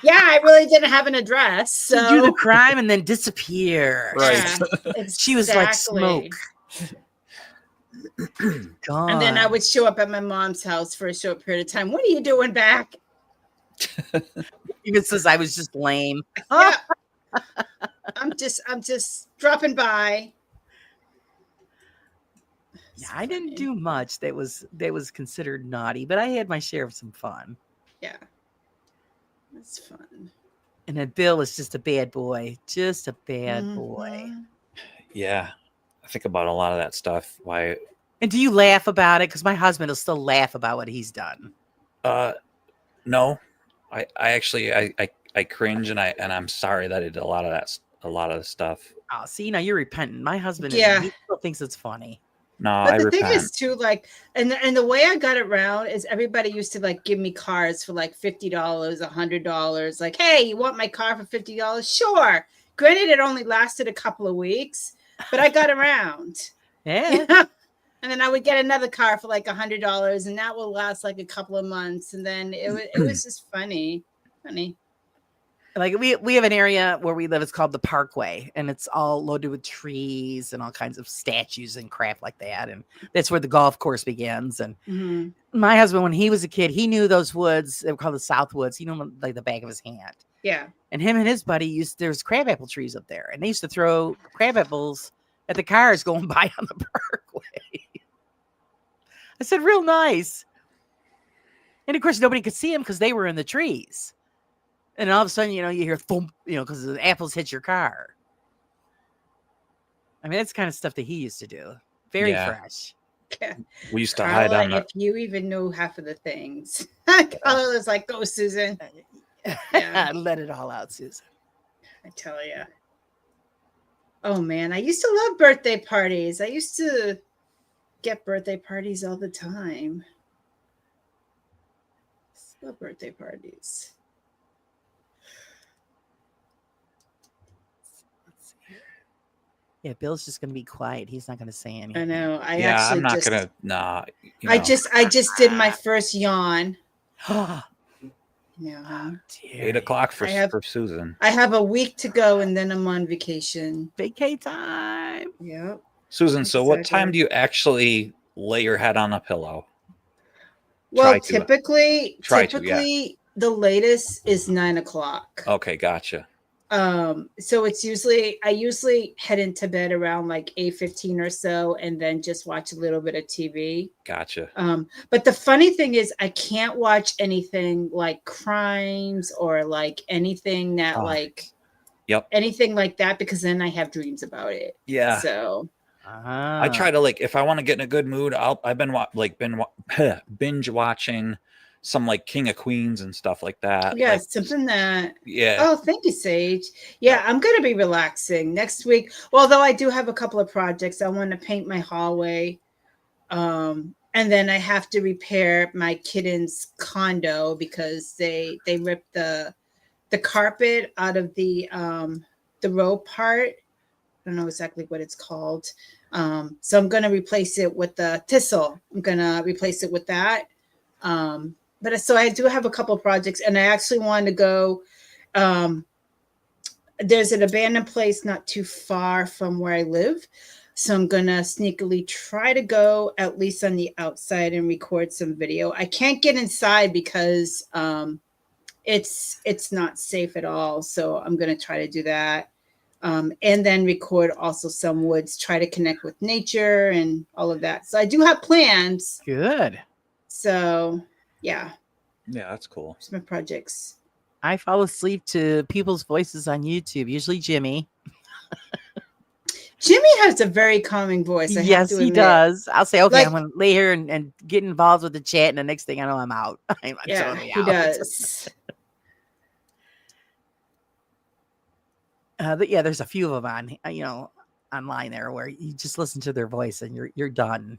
[SPEAKER 2] Yeah, I really didn't have an address. So
[SPEAKER 1] do the crime and then disappear.
[SPEAKER 3] Right.
[SPEAKER 2] Yeah, exactly.
[SPEAKER 1] She was like smoke. Gone.
[SPEAKER 2] And then I would show up at my mom's house for a short period of time. What are you doing back?
[SPEAKER 1] Even says I was just lame.
[SPEAKER 2] Yeah. I'm just dropping by.
[SPEAKER 1] Yeah, I didn't do much that was considered naughty, but I had my share of some fun.
[SPEAKER 2] Yeah. That's fun.
[SPEAKER 1] And then Bill was just a bad boy. Just a bad boy.
[SPEAKER 3] Yeah. I think about a lot of that stuff. Why?
[SPEAKER 1] And do you laugh about it? Because my husband will still laugh about what he's done.
[SPEAKER 3] No. I actually I cringe and I'm sorry that I did a lot of the stuff.
[SPEAKER 1] Oh, see, now you're repentant. My husband he still thinks it's funny.
[SPEAKER 3] No,
[SPEAKER 2] but
[SPEAKER 3] I
[SPEAKER 2] the
[SPEAKER 3] repent.
[SPEAKER 2] thing is too, like, and the way I got it around is everybody used to like give me cars for like $50, $100. Like, hey, you want my car for $50? Sure. Granted, it only lasted a couple of weeks, but I got around.
[SPEAKER 1] Yeah.
[SPEAKER 2] And then I would get another car for like $100, and that will last like a couple of months. And then it was just funny.
[SPEAKER 1] Like we have an area where we live. It's called the Parkway, and it's all loaded with trees and all kinds of statues and crap like that. And that's where the golf course begins. And my husband, when he was a kid, he knew those woods. They were called the South Woods. He knew them like the back of his hand.
[SPEAKER 2] Yeah.
[SPEAKER 1] And him and his buddy there's crabapple trees up there, and they used to throw crabapples at the cars going by on the Parkway. I said, real nice. And of course, nobody could see them because they were in the trees. And all of a sudden, you hear thump, because the apples hit your car. I mean, that's the kind of stuff that he used to do. Very fresh.
[SPEAKER 2] Yeah.
[SPEAKER 3] We used to
[SPEAKER 2] Carla,
[SPEAKER 3] hide on
[SPEAKER 2] if you even knew half of the things. Carla was like, go, Susan.
[SPEAKER 1] Yeah. Let it all out, Susan.
[SPEAKER 2] I tell you. Oh, man. I used to love birthday parties. I used to get birthday parties all the time. Love birthday parties.
[SPEAKER 1] Yeah, Bill's just going to be quiet. He's not going to say anything.
[SPEAKER 2] I know.
[SPEAKER 3] I'm not going to. Nah.
[SPEAKER 2] I just did my first yawn.
[SPEAKER 1] Yeah.
[SPEAKER 3] 8 o'clock for Susan.
[SPEAKER 2] I have a week to go, and then I'm on vacation.
[SPEAKER 1] Vacay time.
[SPEAKER 2] Yep.
[SPEAKER 3] Susan, so what time do you actually lay your head on a pillow?
[SPEAKER 2] Well, typically, the latest is 9 o'clock.
[SPEAKER 3] Okay, gotcha.
[SPEAKER 2] So I usually head into bed around like 8:15 or so, and then just watch a little bit of TV.
[SPEAKER 3] Gotcha.
[SPEAKER 2] But the funny thing is I can't watch anything like crimes or like anything that anything like that, because then I have dreams about it.
[SPEAKER 3] Yeah.
[SPEAKER 2] So
[SPEAKER 3] I try to, like, if I want to get in a good mood, I've been binge watching some like King of Queens and stuff like that.
[SPEAKER 2] Yeah,
[SPEAKER 3] like,
[SPEAKER 2] something that.
[SPEAKER 3] Yeah.
[SPEAKER 2] Oh, thank you, Sage. Yeah, I'm going to be relaxing next week. Although I do have a couple of projects. I want to paint my hallway. And then I have to repair my kitten's condo because they ripped the carpet out of the row part. I don't know exactly what it's called. So I'm going to replace it with the thistle. I'm going to replace it with that. But so I do have a couple of projects, and I actually wanted to go. There's an abandoned place not too far from where I live. So I'm going to sneakily try to go at least on the outside and record some video. I can't get inside because it's not safe at all. So I'm going to try to do that. And then record also some woods, try to connect with nature and all of that. So I do have plans.
[SPEAKER 1] Good.
[SPEAKER 2] So, yeah.
[SPEAKER 3] Yeah, that's cool.
[SPEAKER 2] It's my projects.
[SPEAKER 1] I fall asleep to people's voices on YouTube, usually Jimmy.
[SPEAKER 2] Jimmy has a very calming voice.
[SPEAKER 1] Yes, he does. I'll say, okay, I'm going to lay here and get involved with the chat, and the next thing I know, I'm out. I'm totally
[SPEAKER 2] he
[SPEAKER 1] out.
[SPEAKER 2] Does.
[SPEAKER 1] But yeah, there's a few of them on. online there where you just listen to their voice and you're done.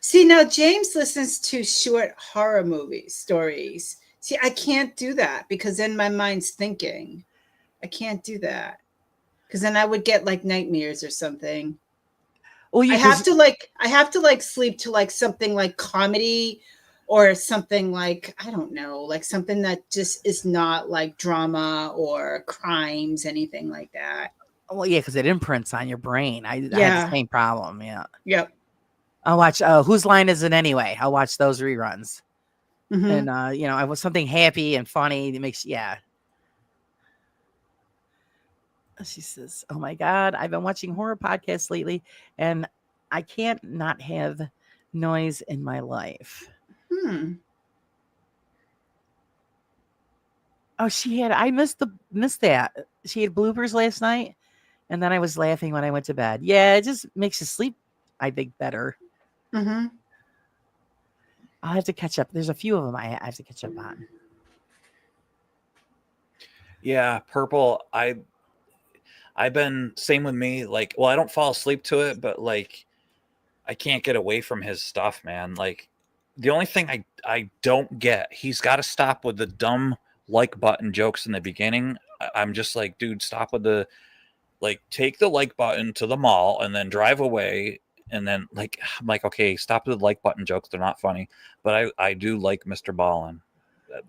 [SPEAKER 2] See, now James listens to short horror stories. See, I can't do that because then my mind's thinking. I can't do that because then I would get like nightmares or something.
[SPEAKER 1] Well,
[SPEAKER 2] I have to sleep to like something like comedy or something like, I don't know, like something that just is not like drama or crimes, anything like that.
[SPEAKER 1] Well, yeah, because it imprints on your brain. I had the same problem. Yeah.
[SPEAKER 2] Yep.
[SPEAKER 1] I'll watch Whose Line Is It Anyway? I'll watch those reruns.
[SPEAKER 2] Mm-hmm.
[SPEAKER 1] And I was something happy and funny that makes She says, "Oh my God, I've been watching horror podcasts lately, and I can't not have noise in my life." Oh, I missed that. She had bloopers last night, and then I was laughing when I went to bed. Yeah, it just makes you sleep, I think, better.
[SPEAKER 2] Mm-hmm.
[SPEAKER 1] I'll have to catch up. There's a few of them I have to catch up on.
[SPEAKER 3] Yeah, Purple. I've been same with me. Like, well, I don't fall asleep to it, but like, I can't get away from his stuff, man. Like, the only thing I don't get, he's got to stop with the dumb like button jokes in the beginning. I'm just like, dude, stop with the like, take the like button to the mall and then drive away. And then like, I'm like, okay, stop with the like button jokes. They're not funny, but I do like Mr. Ballin.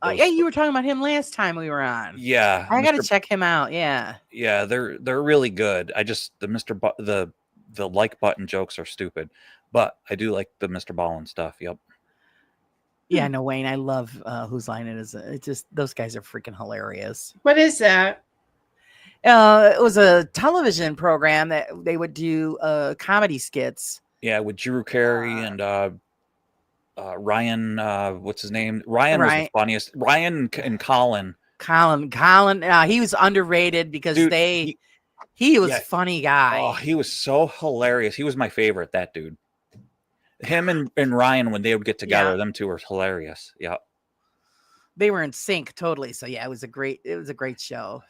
[SPEAKER 1] Yeah, you were talking about him last time we were on.
[SPEAKER 3] Yeah,
[SPEAKER 1] I got to check him out. Yeah,
[SPEAKER 3] they're really good. I just the like button jokes are stupid, but I do like the Mr. Ballin stuff. Yep.
[SPEAKER 1] Yeah, no, Wayne, I love Whose Line It Is. It just those guys are freaking hilarious.
[SPEAKER 2] What is that?
[SPEAKER 1] It was a television program that they would do comedy skits.
[SPEAKER 3] Yeah, with Drew Carey and Ryan. What's his name? Ryan was the funniest. Ryan and Colin.
[SPEAKER 1] Colin. He was underrated because he was a funny guy.
[SPEAKER 3] Oh, he was so hilarious. He was my favorite. That dude. Him and Ryan, when they would get together, them two were hilarious. Yeah,
[SPEAKER 1] they were in sync totally. So yeah, it was a great show.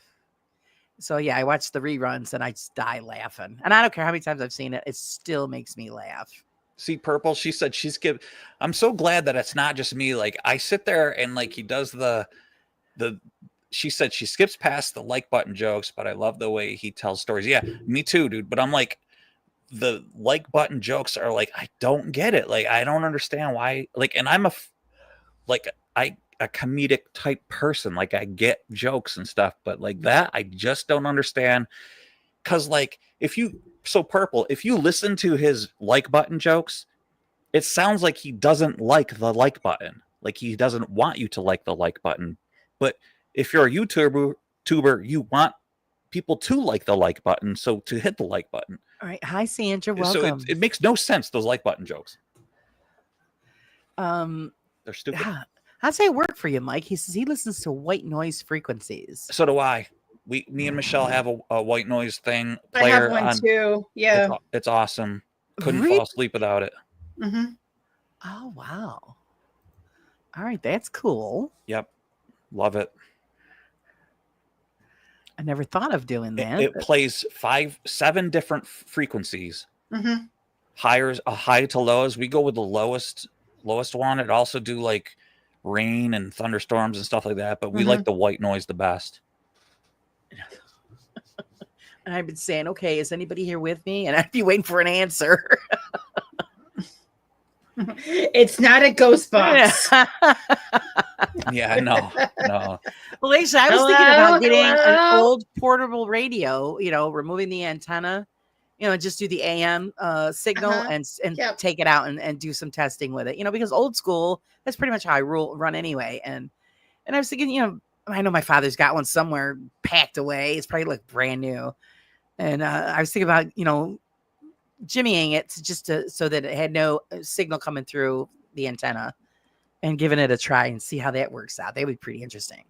[SPEAKER 1] So yeah, I watched the reruns and I just die laughing. And I don't care how many times I've seen it, it still makes me laugh.
[SPEAKER 3] See, Purple, she said I'm so glad that it's not just me. Like, I sit there and like he does she said she skips past the like button jokes, but I love the way he tells stories. Yeah, me too, dude. But I'm like, the like button jokes are like, I don't get it. Like, I don't understand why. Like, and I'm a comedic type person. Like, I get jokes and stuff, but like that, I just don't understand. Cause like, Purple, if you listen to his like button jokes, it sounds like he doesn't like the like button. Like, he doesn't want you to like the like button. But if you're a YouTuber, you want people to like the like button. So to hit the like button.
[SPEAKER 1] All right. Hi, Sandra. Welcome.
[SPEAKER 3] So it makes no sense, those like button jokes. They're stupid.
[SPEAKER 1] Yeah. How's that work for you, Mike? He says he listens to white noise frequencies.
[SPEAKER 3] So do I. Me and Michelle have a white noise thing
[SPEAKER 2] player. I have one too. Yeah.
[SPEAKER 3] It's awesome. Couldn't fall asleep without it.
[SPEAKER 2] Mm-hmm.
[SPEAKER 1] Oh, wow. All right. That's cool.
[SPEAKER 3] Yep. Love it.
[SPEAKER 1] I never thought of doing that.
[SPEAKER 3] It plays 7 different frequencies.
[SPEAKER 2] Mm-hmm.
[SPEAKER 3] High to lows. We go with the lowest one. It also do like rain and thunderstorms and stuff like that, but we like the white noise the best.
[SPEAKER 1] And I've been saying, okay, is anybody here with me? And I'd be waiting for an answer.
[SPEAKER 2] It's not a ghost box.
[SPEAKER 3] Yeah, no.
[SPEAKER 1] Well, actually, I was thinking about getting an old portable radio, removing the antenna, just do the AM signal and take it out and do some testing with it, because old school, that's pretty much how I run anyway. And I was thinking, I know my father's got one somewhere packed away. It's probably like brand new. And I was thinking about, jimmying it so that it had no signal coming through the antenna and giving it a try and see how that works out. That would be pretty interesting.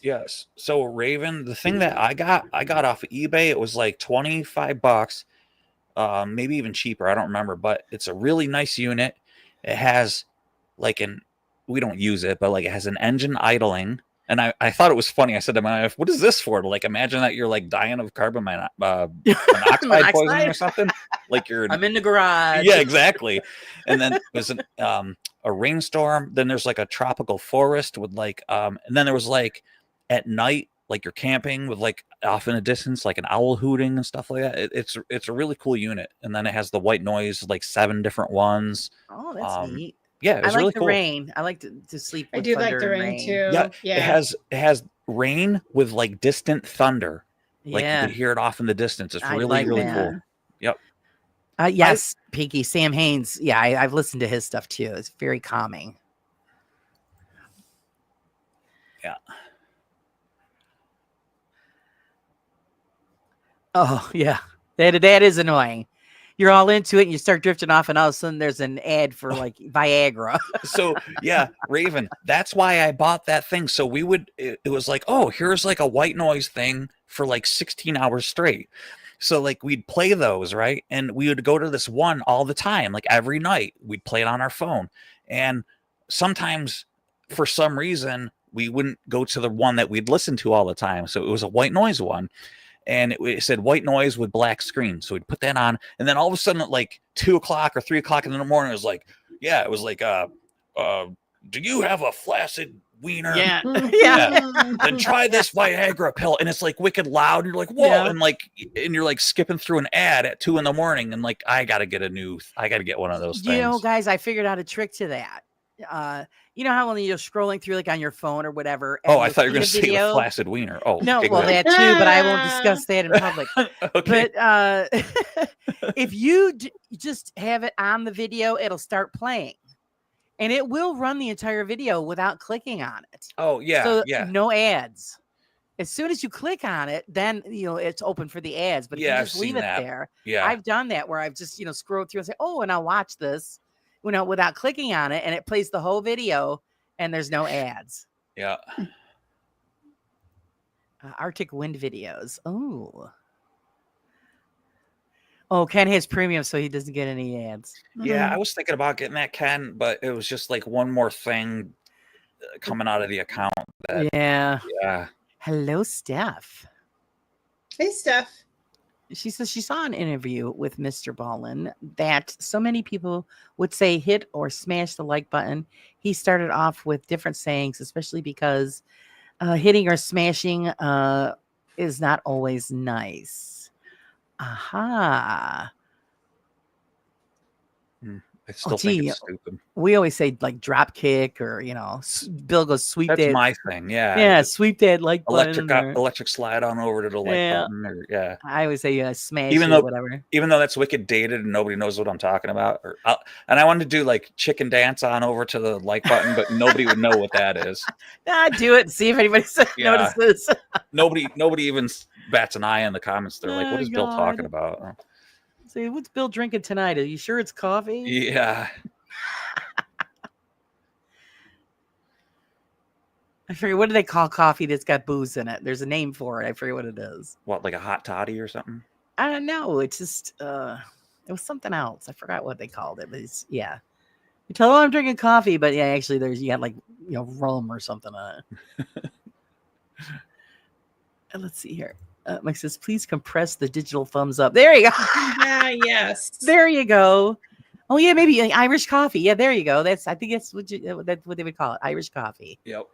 [SPEAKER 3] Yes. So Raven, the thing that I got off of eBay, it was like $25, maybe even cheaper. I don't remember, but it's a really nice unit. It has we don't use it, but like it has an engine idling. And I thought it was funny. I said to my wife, "What is this for?" To like imagine that you're like dying of carbon monoxide poisoning or something. Like you're
[SPEAKER 1] I'm in the garage.
[SPEAKER 3] Yeah, exactly. And then there's a rainstorm. Then there's like a tropical forest with like and then there was like at night, like you're camping with like off in a distance, like an owl hooting and stuff like that. It's a really cool unit. And then it has the white noise, like 7 different ones.
[SPEAKER 1] Oh, that's neat.
[SPEAKER 3] Yeah, it was really
[SPEAKER 1] the
[SPEAKER 3] cool.
[SPEAKER 1] rain. I like to sleep with
[SPEAKER 2] I do
[SPEAKER 1] thunder
[SPEAKER 2] like the
[SPEAKER 1] and
[SPEAKER 2] rain too.
[SPEAKER 3] Yeah,
[SPEAKER 2] Yeah.
[SPEAKER 3] it has rain with like distant thunder. Like you
[SPEAKER 1] Yeah.
[SPEAKER 3] can hear it off in the distance. It's
[SPEAKER 1] I
[SPEAKER 3] really,
[SPEAKER 1] like
[SPEAKER 3] really
[SPEAKER 1] that.
[SPEAKER 3] cool. Yep.
[SPEAKER 1] Yes, Pinky, Sam Haynes. Yeah, I've listened to his stuff too. It's very calming.
[SPEAKER 3] Yeah.
[SPEAKER 1] Oh, yeah. That is annoying. You're all into it and you start drifting off, and all of a sudden there's an ad for like Viagra.
[SPEAKER 3] So yeah, Raven, that's why I bought that thing. So it was like, oh, here's like a white noise thing for like 16 hours straight. So like we'd play those, right? And we would go to this one all the time, like every night. We'd play it on our phone. And sometimes for some reason we wouldn't go to the one that we'd listen to all the time. So it was a white noise one. And it said white noise with black screen. So we'd put that on. And then all of a sudden at like 2 o'clock or 3 o'clock in the morning, it was like, do you have a flaccid wiener?
[SPEAKER 1] Yeah.
[SPEAKER 3] Then try this Viagra pill. And it's like wicked loud. And you're like, whoa.
[SPEAKER 1] Yeah.
[SPEAKER 3] And you're like skipping through an ad at 2 a.m. And like, I got to get one of those things.
[SPEAKER 1] You know, guys, I figured out a trick to that. You know how when you're scrolling through like on your phone or whatever.
[SPEAKER 3] Oh, I thought you were going to say a flaccid wiener. Oh,
[SPEAKER 1] no,
[SPEAKER 3] okay,
[SPEAKER 1] well,
[SPEAKER 3] good.
[SPEAKER 1] that too, but I won't discuss that in public.
[SPEAKER 3] Okay.
[SPEAKER 1] But if you just have it on the video, it'll start playing. And it will run the entire video without clicking on it.
[SPEAKER 3] Oh, yeah.
[SPEAKER 1] So
[SPEAKER 3] yeah.
[SPEAKER 1] no ads. As soon as you click on it, then it's open for the ads. But if you just leave it there, I've done that where I've just scrolled through and say, oh, and I'll watch this, without clicking on it, and it plays the whole video, and there's no ads.
[SPEAKER 3] Yeah.
[SPEAKER 1] Arctic wind videos. Oh, Ken has premium, so he doesn't get any ads.
[SPEAKER 3] Yeah, I was thinking about getting that, Ken, but it was just like one more thing coming out of the account.
[SPEAKER 1] Yeah.
[SPEAKER 3] Yeah.
[SPEAKER 1] Hello, Steph.
[SPEAKER 2] Hey, Steph.
[SPEAKER 1] She says she saw an interview with Mr. Ballin that so many people would say hit or smash the like button. He started off with different sayings, especially because hitting or smashing is not always nice. Aha.
[SPEAKER 3] I still think it's stupid.
[SPEAKER 1] We always say like drop kick or, Bill goes sweep
[SPEAKER 3] That's
[SPEAKER 1] that.
[SPEAKER 3] my thing. Yeah.
[SPEAKER 1] Yeah. Sweep that like button.
[SPEAKER 3] Electric slide on over to the like button. Or,
[SPEAKER 1] I always say smash whatever.
[SPEAKER 3] Even though that's wicked dated and nobody knows what I'm talking about. And I wanted to do like chicken dance on over to the like button, but nobody would know what that is.
[SPEAKER 1] Do it and see if anybody notices.
[SPEAKER 3] Nobody even bats an eye in the comments. They're like, what is Bill talking about?
[SPEAKER 1] Say, what's Bill drinking tonight? Are you sure it's coffee?
[SPEAKER 3] Yeah.
[SPEAKER 1] I forget, what do they call coffee that's got booze in it? There's a name for it. I forget what it is.
[SPEAKER 3] What, like a hot toddy or something?
[SPEAKER 1] I don't know. It's just it was something else. I forgot what they called it, but you tell them I'm drinking coffee, but actually you got like rum or something on it. And let's see here. Mike says, please compress the digital thumbs up. There you go.
[SPEAKER 2] Yes.
[SPEAKER 1] There you go. Oh yeah, maybe Irish coffee. Yeah, there you go. I think that's what they would call it, Irish coffee.
[SPEAKER 3] Yep.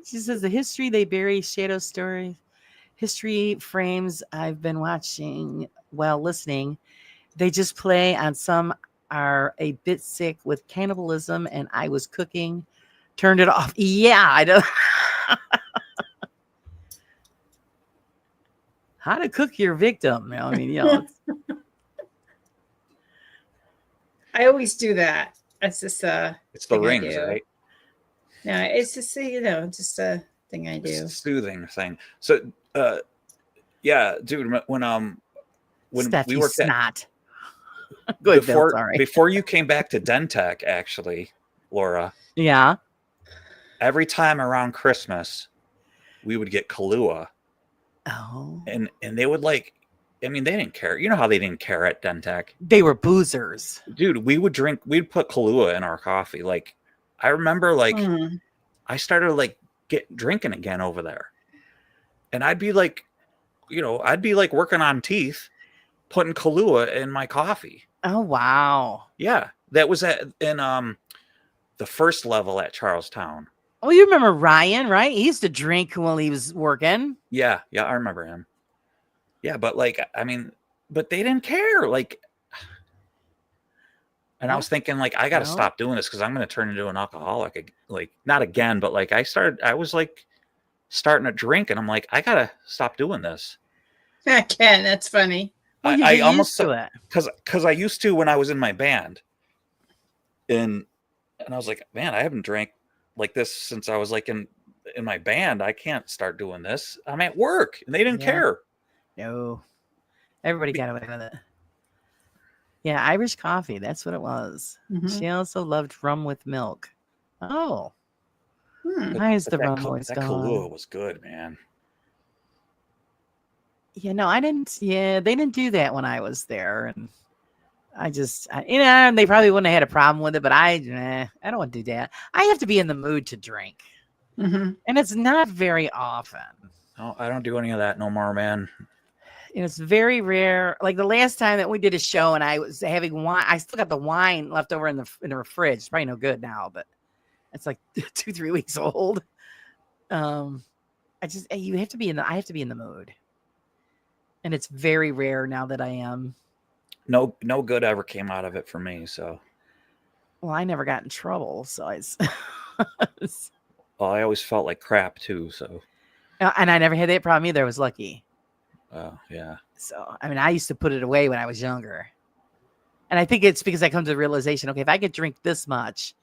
[SPEAKER 1] She says the history they bury, shadow story, history frames I've been watching while listening. They just play on some are a bit sick with cannibalism, and I was cooking. Turned it off. Yeah, I don't. How to cook your victim? I
[SPEAKER 2] always do that. It's just
[SPEAKER 3] it's the rings, right?
[SPEAKER 2] No, it's just just a thing I do.
[SPEAKER 3] It's a soothing thing. So, yeah, dude, when
[SPEAKER 1] Steph,
[SPEAKER 3] we worked
[SPEAKER 1] at good
[SPEAKER 3] before,
[SPEAKER 1] Bill, sorry.
[SPEAKER 3] Before you came back to Dentech, actually, Laura.
[SPEAKER 1] Yeah.
[SPEAKER 3] Every time around Christmas, we would get Kahlua.
[SPEAKER 1] Oh.
[SPEAKER 3] And they would like
[SPEAKER 4] I mean, they didn't care. You know how they didn't care at Dentec?
[SPEAKER 1] They were boozers.
[SPEAKER 4] Dude, we'd put Kahlua in our coffee. Like, I remember, like, I started, like, drinking again over there. And I'd be like, working on teeth, putting Kahlua in my coffee.
[SPEAKER 1] Oh, wow.
[SPEAKER 4] Yeah. That was in the first level at Charlestown.
[SPEAKER 1] Oh, you remember Ryan, right? He used to drink while he was working.
[SPEAKER 4] Yeah, I remember him. Yeah, but like, I mean, but they didn't care. Like, and I was thinking, like, I got to stop doing this because I'm going to turn into an alcoholic. Like, not again, but like, I was like starting to drink, and I'm like, I got to stop doing this.
[SPEAKER 2] I can't. That's funny.
[SPEAKER 1] Well, you get used to it.
[SPEAKER 4] Because I used to when I was in my band, and I was like, man, I haven't drank like this since I was like in my band. I can't start doing this. I'm at work, and they didn't care.
[SPEAKER 1] No, everybody got away with it. Yeah, Irish coffee. That's what it was. She also loved rum with milk. Oh, why is the rum always gone? That
[SPEAKER 4] Kahlua was good, man.
[SPEAKER 1] Yeah, no, I didn't. Yeah, they didn't do that when I was there, and they probably wouldn't have had a problem with it. But I don't want to do that. I have to be in the mood to drink, and it's not very often.
[SPEAKER 4] No, I don't do any of that no more, man.
[SPEAKER 1] It's very rare. Like the last time that we did a show and I was having wine, I still got the wine left over in the fridge. It's probably no good now, but it's like 2-3 weeks old. I have to be in the mood. And it's very rare now that I am.
[SPEAKER 4] No good ever came out of it for me. So,
[SPEAKER 1] well, I never got in trouble. So
[SPEAKER 4] well, I always felt like crap too. So,
[SPEAKER 1] and I never had that problem either. I was lucky.
[SPEAKER 4] Oh, yeah.
[SPEAKER 1] So, I mean, I used to put it away when I was younger. And I think it's because I come to the realization, okay, if I could drink this much,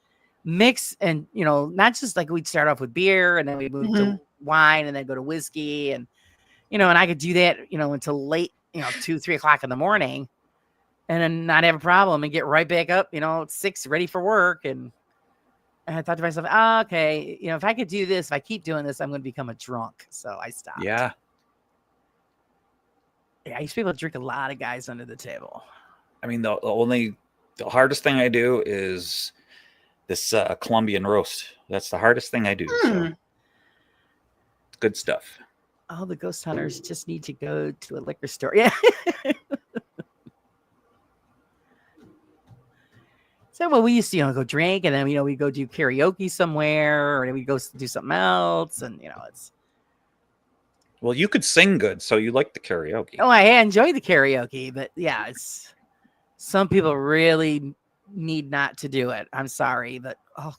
[SPEAKER 1] mix and, not just like we'd start off with beer and then we'd move to wine and then go to whiskey and, and I could do that, until late, 2-3 o'clock in the morning and then not have a problem and get right back up, at 6 ready for work. And I thought to myself, okay, if I could do this, if I keep doing this, I'm going to become a drunk. So I stopped.
[SPEAKER 4] Yeah.
[SPEAKER 1] Yeah, I used to be able to drink a lot of guys under the table.
[SPEAKER 4] I mean, the hardest thing I do is this Colombian roast. That's the hardest thing I do. So. Good stuff.
[SPEAKER 1] All the ghost hunters just need to go to a liquor store. Yeah. So, well, we used to, go drink and then, we go do karaoke somewhere or we go do something else. And, it's.
[SPEAKER 4] Well, you could sing good, so you like the karaoke.
[SPEAKER 1] Oh, I enjoy the karaoke, but yeah, it's some people really need not to do it. I'm sorry, but oh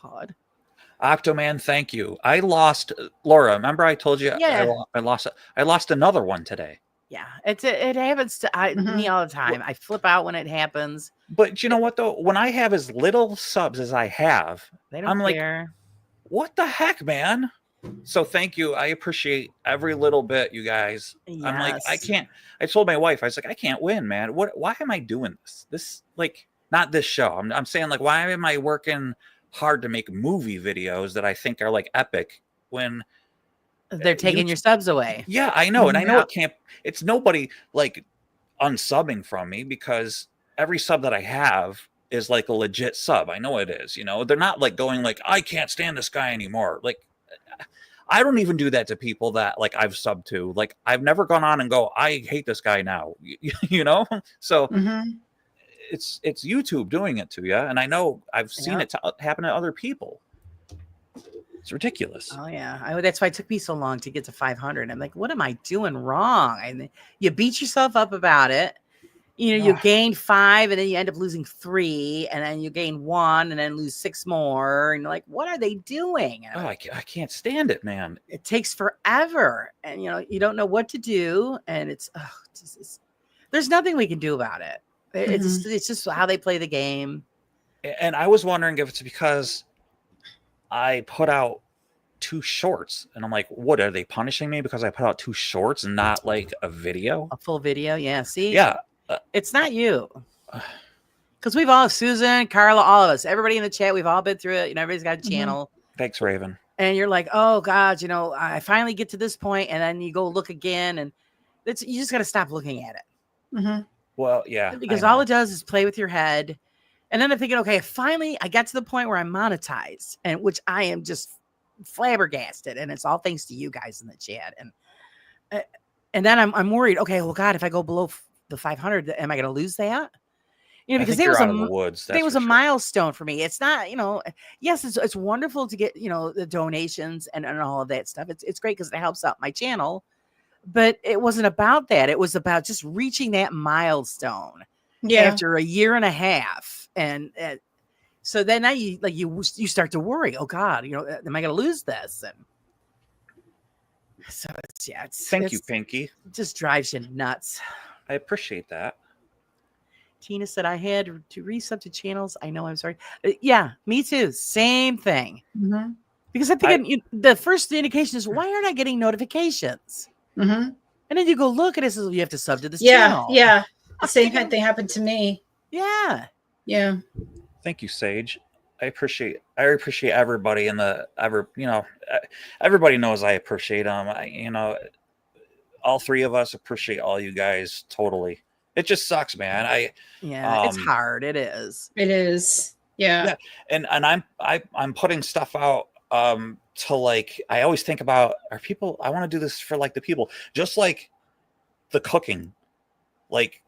[SPEAKER 1] God.
[SPEAKER 4] Octoman, thank you. I lost Laura. Remember I told you I lost another one today.
[SPEAKER 1] Yeah, it happens to me all the time. I flip out when it happens.
[SPEAKER 4] But you know what though? When I have as little subs as I have,
[SPEAKER 1] I'm care.
[SPEAKER 4] Like, what the heck, man? So thank you. I appreciate every little bit, you guys. Yes. I'm like, I told my wife, I was like, I can't win, man. Why am I doing this? This, like, not this show. I'm saying, like, why am I working hard to make movie videos that I think are like epic when
[SPEAKER 1] they're taking your subs away?
[SPEAKER 4] Yeah, I know. And I know it's nobody like unsubbing from me because every sub that I have is like a legit sub. I know it is, they're not like going like, I can't stand this guy anymore. Like, I don't even do that to people that like I've subbed to. Like I've never gone on and go, I hate this guy now, So it's YouTube doing it to you, and I know I've seen it happen to other people. It's ridiculous.
[SPEAKER 1] Oh yeah, that's why it took me so long to get to 500. I'm like, what am I doing wrong? And you beat yourself up about it. You gain 5 and then you end up losing 3 and then you gain 1 and then lose 6 more. And you're like, what are they doing?
[SPEAKER 4] I can't stand it, man.
[SPEAKER 1] It takes forever. And, you don't know what to do. And there's nothing we can do about it. It's just how they play the game.
[SPEAKER 4] And I was wondering if it's because I put out 2 shorts and I'm like, what are they punishing me because I put out 2 shorts and not like a video?
[SPEAKER 1] A full video. Yeah. See?
[SPEAKER 4] Yeah.
[SPEAKER 1] It's not you. Because we've all, Susan, Carla, all of us, everybody in the chat, we've all been through it. Everybody's got a channel.
[SPEAKER 4] Thanks, Raven.
[SPEAKER 1] And you're like, oh, God, I finally get to this point, and then you go look again, and you just got to stop looking at it.
[SPEAKER 2] Mm-hmm.
[SPEAKER 4] Well, yeah.
[SPEAKER 1] Because all it does is play with your head. And then I'm thinking, okay, finally I got to the point where I'm monetized, and which I am just flabbergasted. And it's all thanks to you guys in the chat. And then I'm worried. Okay, well, God, if I go below the 500, am I going to lose that? You know, because there was a milestone for me. It's not, yes, it's wonderful to get, the donations and all of that stuff. It's great because it helps out my channel, but it wasn't about that. It was about just reaching that milestone after a year and a half. And so then now you start to worry. Oh God, am I going to lose this? And so
[SPEAKER 4] thank you, Pinky.
[SPEAKER 1] It just drives you nuts.
[SPEAKER 4] I appreciate that.
[SPEAKER 1] Tina said I had to resub to channels. I know, I'm sorry. Yeah, me too. Same thing.
[SPEAKER 2] Mm-hmm.
[SPEAKER 1] Because I'm thinking the first indication is, why aren't I getting notifications?
[SPEAKER 2] Mm-hmm.
[SPEAKER 1] And then you go look at it, says you have to sub to this channel.
[SPEAKER 2] Yeah. The same kind of thing happened to me.
[SPEAKER 1] Yeah.
[SPEAKER 2] Yeah.
[SPEAKER 4] Thank you, Sage. I appreciate everybody in everybody knows I appreciate them. All three of us appreciate all you guys totally. It just sucks, man.
[SPEAKER 1] It's hard. It is.
[SPEAKER 2] It is. Yeah.
[SPEAKER 4] And I'm putting stuff out to like, I always think about, I want to do this for like the people, just like the cooking, like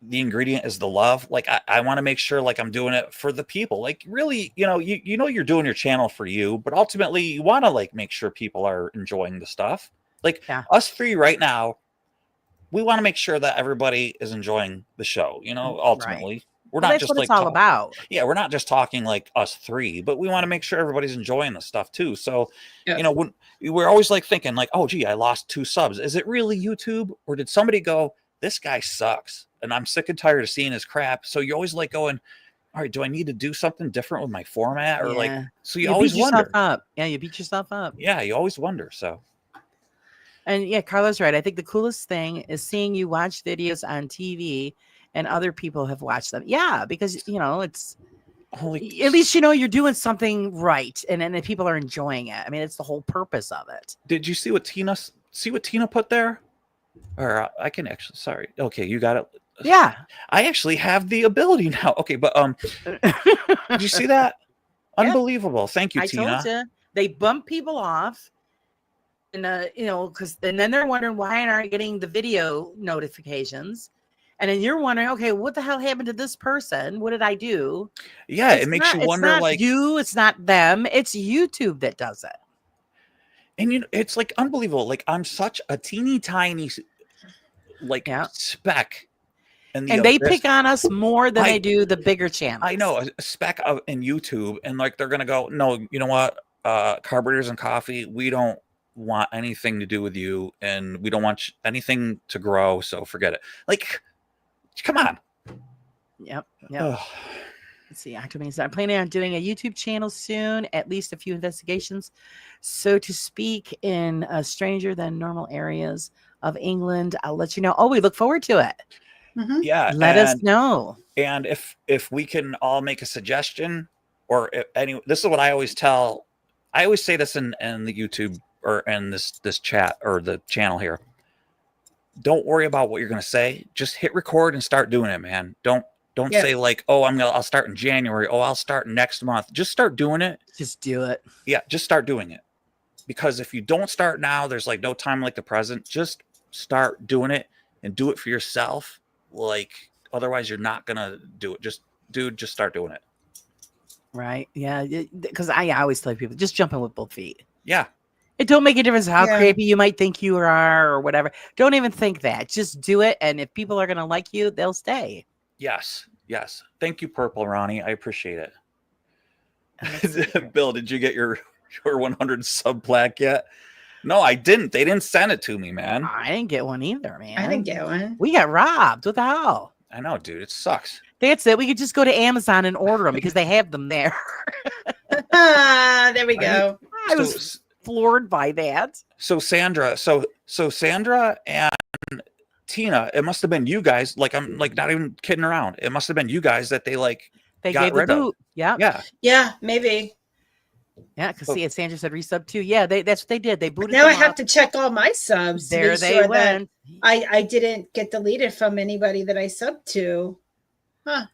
[SPEAKER 4] the ingredient is the love. Like I want to make sure like I'm doing it for the people. Like really, you're doing your channel for you, but ultimately you want to like make sure people are enjoying the stuff. Like us three right now, we want to make sure that everybody is enjoying the show, ultimately. Right. We're not just
[SPEAKER 1] what
[SPEAKER 4] like
[SPEAKER 1] it's all about.
[SPEAKER 4] Yeah, we're not just talking like us three, but we want to make sure everybody's enjoying the stuff too. So, when we're always like thinking like, oh gee, I lost 2 subs. Is it really YouTube, or did somebody go, this guy sucks and I'm sick and tired of seeing his crap? So you're always like going, all right, do I need to do something different with my format? Or like, so you always wonder.
[SPEAKER 1] You beat yourself up.
[SPEAKER 4] Yeah, you always wonder. So.
[SPEAKER 1] And yeah, Carla's right. I think the coolest thing is seeing you watch videos on TV and other people have watched them. Yeah, because it's at least you're doing something right, and then people are enjoying it. I mean, it's the whole purpose of it.
[SPEAKER 4] Did you see what Tina put there? Or I can actually. Sorry. Okay, you got it.
[SPEAKER 1] Yeah,
[SPEAKER 4] I actually have the ability now. Okay, but did you see that? Unbelievable. Thank you, Tina.
[SPEAKER 1] I told you they bump people off. And because then they're wondering why aren't I getting the video notifications, and then you're wondering, okay, what the hell happened to this person? What did I do?
[SPEAKER 4] Yeah, it makes you wonder.
[SPEAKER 1] It's not
[SPEAKER 4] like
[SPEAKER 1] it's not them. It's YouTube that does it.
[SPEAKER 4] And it's like unbelievable. Like I'm such a teeny tiny, speck,
[SPEAKER 1] and they pick on us more than they do the bigger channels.
[SPEAKER 4] I know, a speck in YouTube, and like they're gonna go, no, you know what, Carburetors and Coffee, we don't want anything to do with you, and we don't want anything to grow, so forget it. Like, come on.
[SPEAKER 1] Yep. Let's see. I'm planning on doing a YouTube channel soon, at least a few investigations, so to speak, in stranger than normal areas of England. I'll let you know. Oh, we look forward to it.
[SPEAKER 2] Mm-hmm.
[SPEAKER 4] Yeah,
[SPEAKER 1] let us know.
[SPEAKER 4] And if we can all make a suggestion, or this is what I always tell. I always say this in the YouTube or in this chat or the channel here. Don't worry about what you're going to say. Just hit record and start doing it, man. Don't say like, oh, I'll start in January. Oh, I'll start next month. Just start doing it.
[SPEAKER 1] Just do it.
[SPEAKER 4] Yeah, just start doing it. Because if you don't start now, there's like no time like the present. Just start doing it and do it for yourself. Like, otherwise you're not going to do it. Just start doing it.
[SPEAKER 1] Right. Yeah. Because I always tell people, just jump in with both feet.
[SPEAKER 4] Yeah.
[SPEAKER 1] It don't make a difference how creepy you might think you are or whatever. Don't even think that. Just do it. And if people are going to like you, they'll stay.
[SPEAKER 4] Yes. Thank you, Purple Ronnie. I appreciate it. Bill, did you get your 100 sub plaque yet? No, I didn't. They didn't send it to me, man.
[SPEAKER 1] I didn't get one either, man.
[SPEAKER 2] I didn't get one.
[SPEAKER 1] We got robbed. What the hell?
[SPEAKER 4] I know, dude. It sucks.
[SPEAKER 1] That's it. We could just go to Amazon and order them because they have them there.
[SPEAKER 2] There we go.
[SPEAKER 1] I was floored by that.
[SPEAKER 4] So Sandra and Tina, it must have been you guys. Like, I'm like not even kidding around. It must have been you guys that they got
[SPEAKER 1] gave
[SPEAKER 4] rid
[SPEAKER 1] the
[SPEAKER 4] of.
[SPEAKER 1] boot. Yeah.
[SPEAKER 2] Yeah, maybe.
[SPEAKER 1] Yeah, because see, Sandra said resub too. Yeah, that's what they did. They booted.
[SPEAKER 2] Now I have to check all my subs.
[SPEAKER 1] There they went.
[SPEAKER 2] I didn't get deleted from anybody that I subbed to. Huh.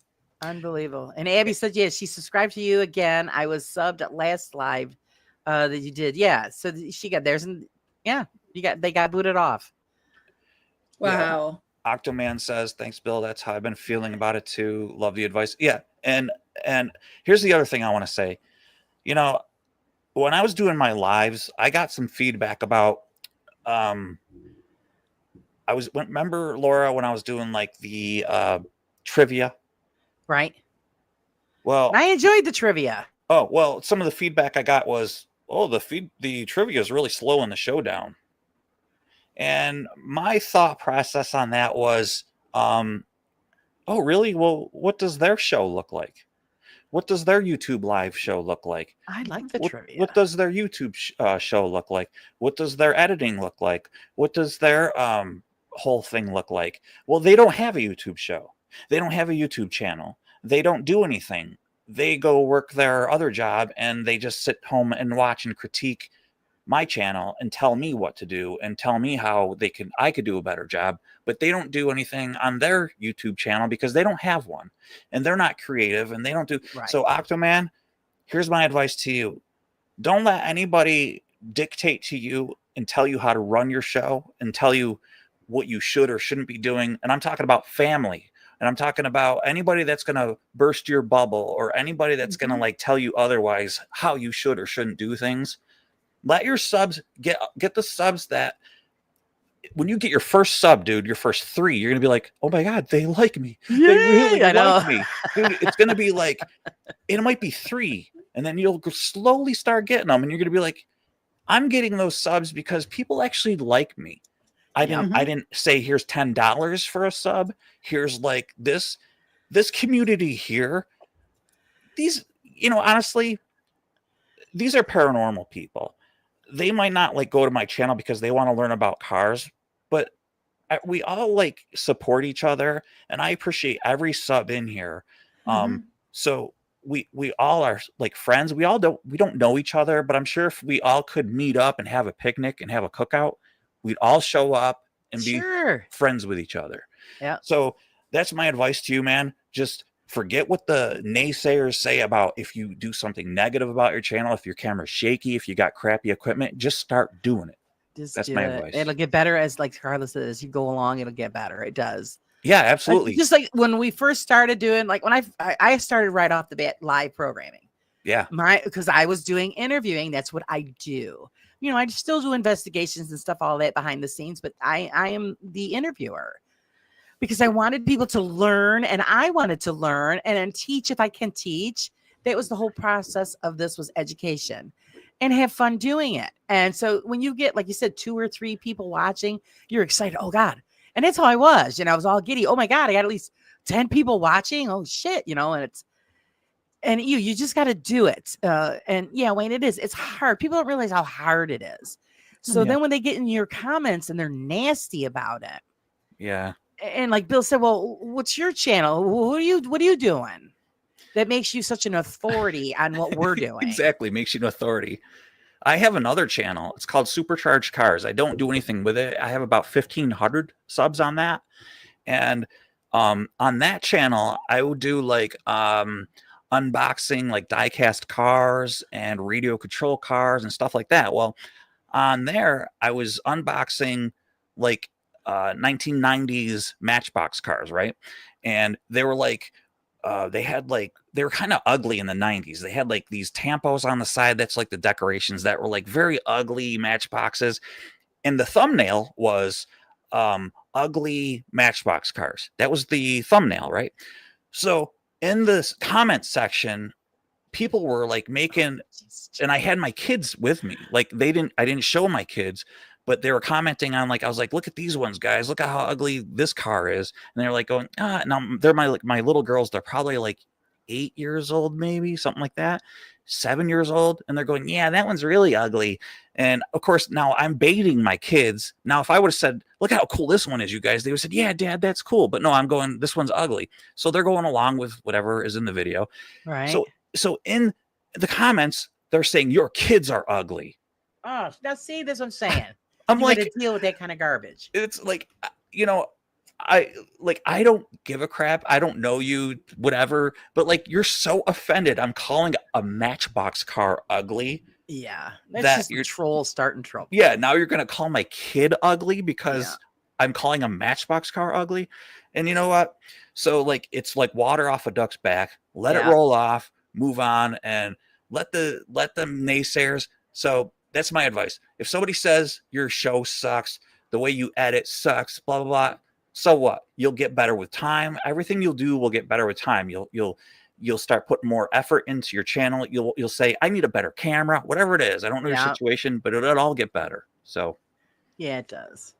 [SPEAKER 1] Unbelievable. And Abby said, yeah, she subscribed to you again. I was subbed at last live that you did. Yeah. So she got theirs, and yeah, they got booted off.
[SPEAKER 2] Wow.
[SPEAKER 4] Yeah. Octoman says, thanks, Bill. That's how I've been feeling about it too. Love the advice. Yeah. And here's the other thing I want to say. You know, when I was doing my lives, I got some feedback about remember, Laura, when I was doing like the trivia?
[SPEAKER 1] Right.
[SPEAKER 4] Well,
[SPEAKER 1] I enjoyed the trivia.
[SPEAKER 4] Oh, well, some of the feedback I got was, the trivia is really slow in the showdown. And my thought process on that was, oh, really? Well, what does their show look like? What does their YouTube live show look like?
[SPEAKER 1] I like the trivia.
[SPEAKER 4] What does their YouTube show look like? What does their editing look like? What does their whole thing look like? Well, they don't have a YouTube show. They don't have a YouTube channel. They don't do anything. They go work their other job and they just sit home and watch and critique my channel and tell me what to do and tell me how I could do a better job, but they don't do anything on their YouTube channel because they don't have one and they're not creative and they don't do. Right. So Octoman, here's my advice to you. Don't let anybody dictate to you and tell you how to run your show and tell you what you should or shouldn't be doing. And I'm talking about family. And I'm talking about anybody that's going to burst your bubble or anybody that's going to like tell you otherwise how you should or shouldn't do things. Let your subs get the subs that when you get your first sub, dude, your first 3, you're going to be like, oh my God, they like me. Yay, they really like me. Dude, it's going to be like, it might be 3. And then you'll slowly start getting them. And you're going to be like, I'm getting those subs because people actually like me. I didn't say here's $10 for a sub. Here's like this community here. These, honestly, these are paranormal people. They might not like go to my channel because they want to learn about cars, but we all like support each other, and I appreciate every sub in here. So we all are like friends. We don't know each other, but I'm sure if we all could meet up and have a picnic and have a cookout, we'd all show up and be friends with each other.
[SPEAKER 1] Yeah.
[SPEAKER 4] So that's my advice to you, man. Just forget what the naysayers say about if you do something negative about your channel, if your camera's shaky, if you got crappy equipment, just start doing it. That's my advice.
[SPEAKER 1] It'll get better as Carla says, as you go along, it'll get better. It does.
[SPEAKER 4] Yeah, absolutely.
[SPEAKER 1] Just like when we first started doing, like when I started right off the bat live programming.
[SPEAKER 4] Yeah.
[SPEAKER 1] Because I was doing interviewing. That's what I do. I still do investigations and stuff, all that behind the scenes, but I am the interviewer. Because I wanted people to learn, and I wanted to learn and then teach if I can teach. That was the whole process of this, was education and have fun doing it. And so when you get, like you said, 2 or 3 people watching, you're excited. Oh God. And that's how I was. I was all giddy. Oh my God, I got at least 10 people watching. Oh shit. And you just got to do it. And yeah, Wayne, it's hard. People don't realize how hard it is. So then when they get in your comments and they're nasty about it.
[SPEAKER 4] Yeah.
[SPEAKER 1] And like Bill said, well, what's your channel? What are you doing that makes you such an authority on what we're doing?
[SPEAKER 4] Exactly. Makes you an authority. I have another channel. It's called Supercharged Cars. I don't do anything with it. I have about 1,500 subs on that. And on that channel, I would do like unboxing like die-cast cars and radio control cars and stuff like that. Well, on there, I was unboxing like 1990s Matchbox cars, right? And they were like they were kind of ugly in the 90s. They had like these tampos on the side, that's like the decorations, that were like very ugly Matchboxes, and the thumbnail was ugly Matchbox cars. That was the thumbnail, right? So in this comment section, people were like making, and I had my kids with me, like I didn't show my kids, but they were commenting on, like, I was like, look at these ones, guys. Look at how ugly this car is. And they're like going, now they're my little girls. They're probably like 8 years old, maybe something like that, 7 years old. And they're going, yeah, that one's really ugly. And of course, now I'm baiting my kids. Now, if I would have said, look how cool this one is, you guys, they would have said, yeah, Dad, that's cool. But no, I'm going, this one's ugly. So they're going along with whatever is in the video.
[SPEAKER 1] Right.
[SPEAKER 4] So in the comments, they're saying your kids are ugly.
[SPEAKER 1] Oh, now see, that's what I'm saying.
[SPEAKER 4] I'm
[SPEAKER 1] you
[SPEAKER 4] like,
[SPEAKER 1] got to deal with that kind of garbage.
[SPEAKER 4] It's like, I don't give a crap. I don't know you, whatever. But like, you're so offended. I'm calling a Matchbox car ugly.
[SPEAKER 1] Yeah, that's just troll starting trouble.
[SPEAKER 4] Yeah, now you're gonna call my kid ugly because I'm calling a Matchbox car ugly. And you know what? So like, it's like water off a duck's back. Let it roll off, move on, and let them naysayers. So that's my advice. If somebody says your show sucks, the way you edit sucks, blah blah blah, so what? You'll get better with time. Everything you'll do will get better with time. You'll start putting more effort into your channel. You'll say, I need a better camera, whatever it is. I don't know your situation, but it'll all get better. So
[SPEAKER 1] yeah, it does.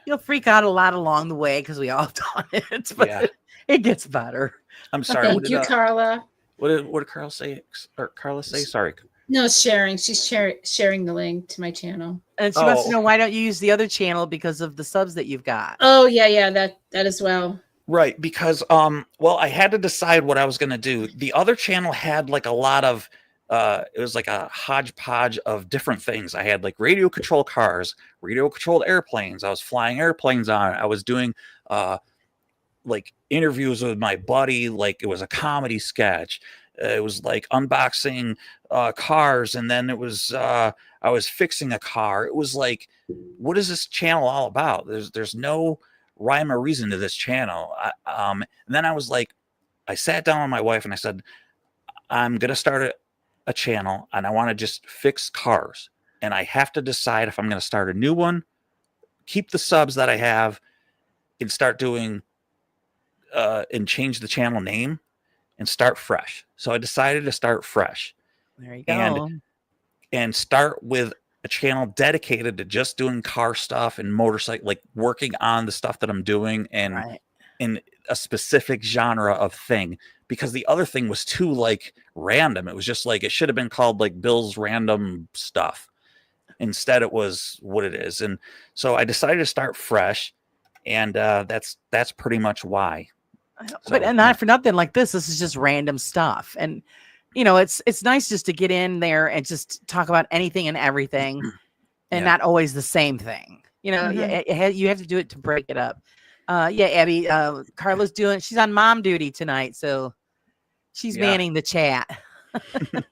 [SPEAKER 1] You'll freak out a lot along the way because we all have done it, but it gets better.
[SPEAKER 4] I'm sorry.
[SPEAKER 2] Thank you, Carla.
[SPEAKER 4] What did Carla say? Or Carla say? Sorry.
[SPEAKER 2] No, sharing. She's sharing the link to my channel.
[SPEAKER 1] And she wants to know, why don't you use the other channel because of the subs that you've got?
[SPEAKER 2] Oh, yeah, that as well.
[SPEAKER 4] Right, because well, I had to decide what I was going to do. The other channel had like a lot of it was like a hodgepodge of different things. I had like radio control cars, radio controlled airplanes. I was flying airplanes on it. I was doing like interviews with my buddy, like it was a comedy sketch. It was like unboxing cars, and then it was I was fixing a car. It was like, what is this channel all about? There's no rhyme or reason to this channel. And then I was like, I sat down with my wife and I said, I'm gonna start a channel, and I want to just fix cars, and I have to decide if I'm gonna start a new one, keep the subs that I have, and start doing and change the channel name and start fresh. So I decided to start fresh.
[SPEAKER 1] There you go.
[SPEAKER 4] And start with a channel dedicated to just doing car stuff and motorcycle, like working on the stuff that I'm doing and in a specific genre of thing, because the other thing was too like random. It was just like, it should have been called like Bill's Random Stuff. Instead it was what it is. And so I decided to start fresh, and that's pretty much why.
[SPEAKER 1] But and not for nothing, like this is just random stuff. And you know, it's nice just to get in there and just talk about anything and everything, and not always the same thing. You know, you have to do it to break it up. Abby, Carla's she's on mom duty tonight, so she's manning the chat.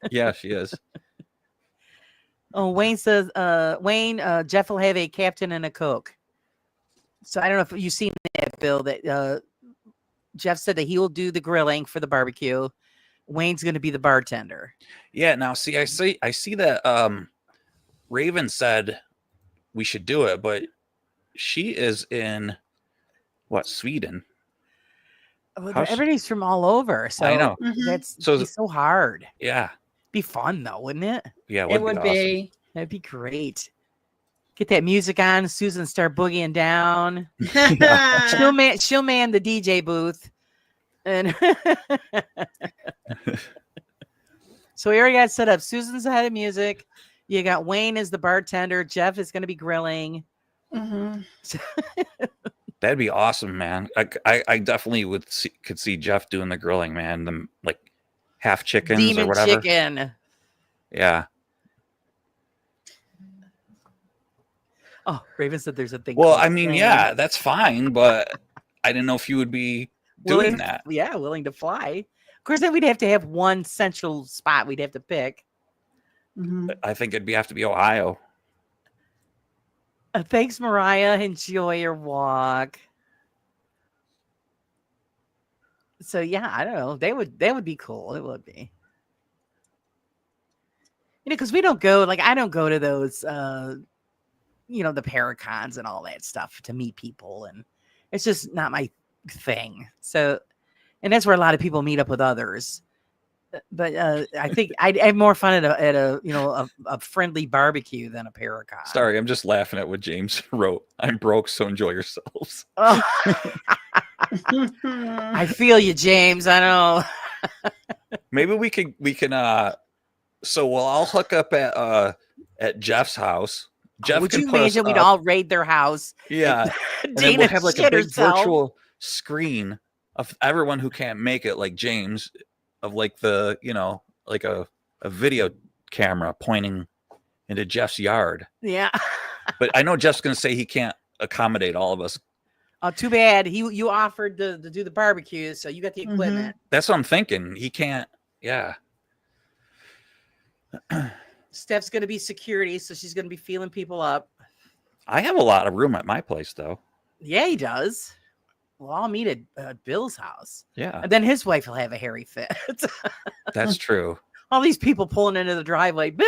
[SPEAKER 4] Yeah, she is.
[SPEAKER 1] Oh, Wayne says, Jeff will have a captain and a Coke. So I don't know if you've seen that, Bill, that Jeff said that he will do the grilling for the barbecue. Wayne's going to be the bartender.
[SPEAKER 4] Yeah. Now, see, I see that Raven said we should do it, but she is in Sweden.
[SPEAKER 1] Well, everybody's from all over, so
[SPEAKER 4] I know
[SPEAKER 1] that's so hard.
[SPEAKER 4] Yeah,
[SPEAKER 1] be fun though, wouldn't it?
[SPEAKER 4] Yeah,
[SPEAKER 2] it would be. Awesome.
[SPEAKER 1] That'd be great. Get that music on, Susan start boogieing down. she'll man the DJ booth. And so we already got set up. Susan's the head of music. You got Wayne as the bartender. Jeff is going to be grilling.
[SPEAKER 4] That'd be awesome, man. I definitely could see Jeff doing the grilling, man. Them like half chickens
[SPEAKER 1] Demon
[SPEAKER 4] or whatever.
[SPEAKER 1] Chicken.
[SPEAKER 4] Yeah.
[SPEAKER 1] Oh, Raven said there's a thing.
[SPEAKER 4] Well, I mean, yeah, that's fine, but I didn't know if you would be doing that.
[SPEAKER 1] Yeah, willing to fly. Of course, then we'd have to have one central spot we'd have to pick.
[SPEAKER 4] I think it'd have to be Ohio.
[SPEAKER 1] Thanks, Mariah. Enjoy your walk. So yeah, I don't know. That would be cool. It would be. You know, because we don't go, like I don't go to those you know, the Paracons and all that stuff to meet people, and it's just not my thing. So, and that's where a lot of people meet up with others. But I think I'd have more fun at a you know a friendly barbecue than a Paracon.
[SPEAKER 4] Sorry, I'm just laughing at what James wrote. I'm broke, so enjoy yourselves.
[SPEAKER 1] Oh. I feel you, James. I know.
[SPEAKER 4] Maybe we can so I'll hook up at Jeff's house. Jeff,
[SPEAKER 1] would you imagine we'd all raid their house?
[SPEAKER 4] Yeah, and then we'll have like a big virtual screen of everyone who can't make it, like James, of like the, you know, like a a video camera pointing into Jeff's yard.
[SPEAKER 1] Yeah.
[SPEAKER 4] But I know Jeff's going to say he can't accommodate all of us.
[SPEAKER 1] Oh, too bad. You offered to do the barbecue, so you got the equipment.
[SPEAKER 4] That's what I'm thinking. He can't. Yeah.
[SPEAKER 1] Steph's going to be security, so she's going to be feeling people up.
[SPEAKER 4] I have a lot of room at my place, though.
[SPEAKER 1] Yeah, he does. Well, I'll meet at Bill's house.
[SPEAKER 4] Yeah.
[SPEAKER 1] And then his wife will have a hairy fit.
[SPEAKER 4] That's true.
[SPEAKER 1] All these people pulling into the driveway. Bill!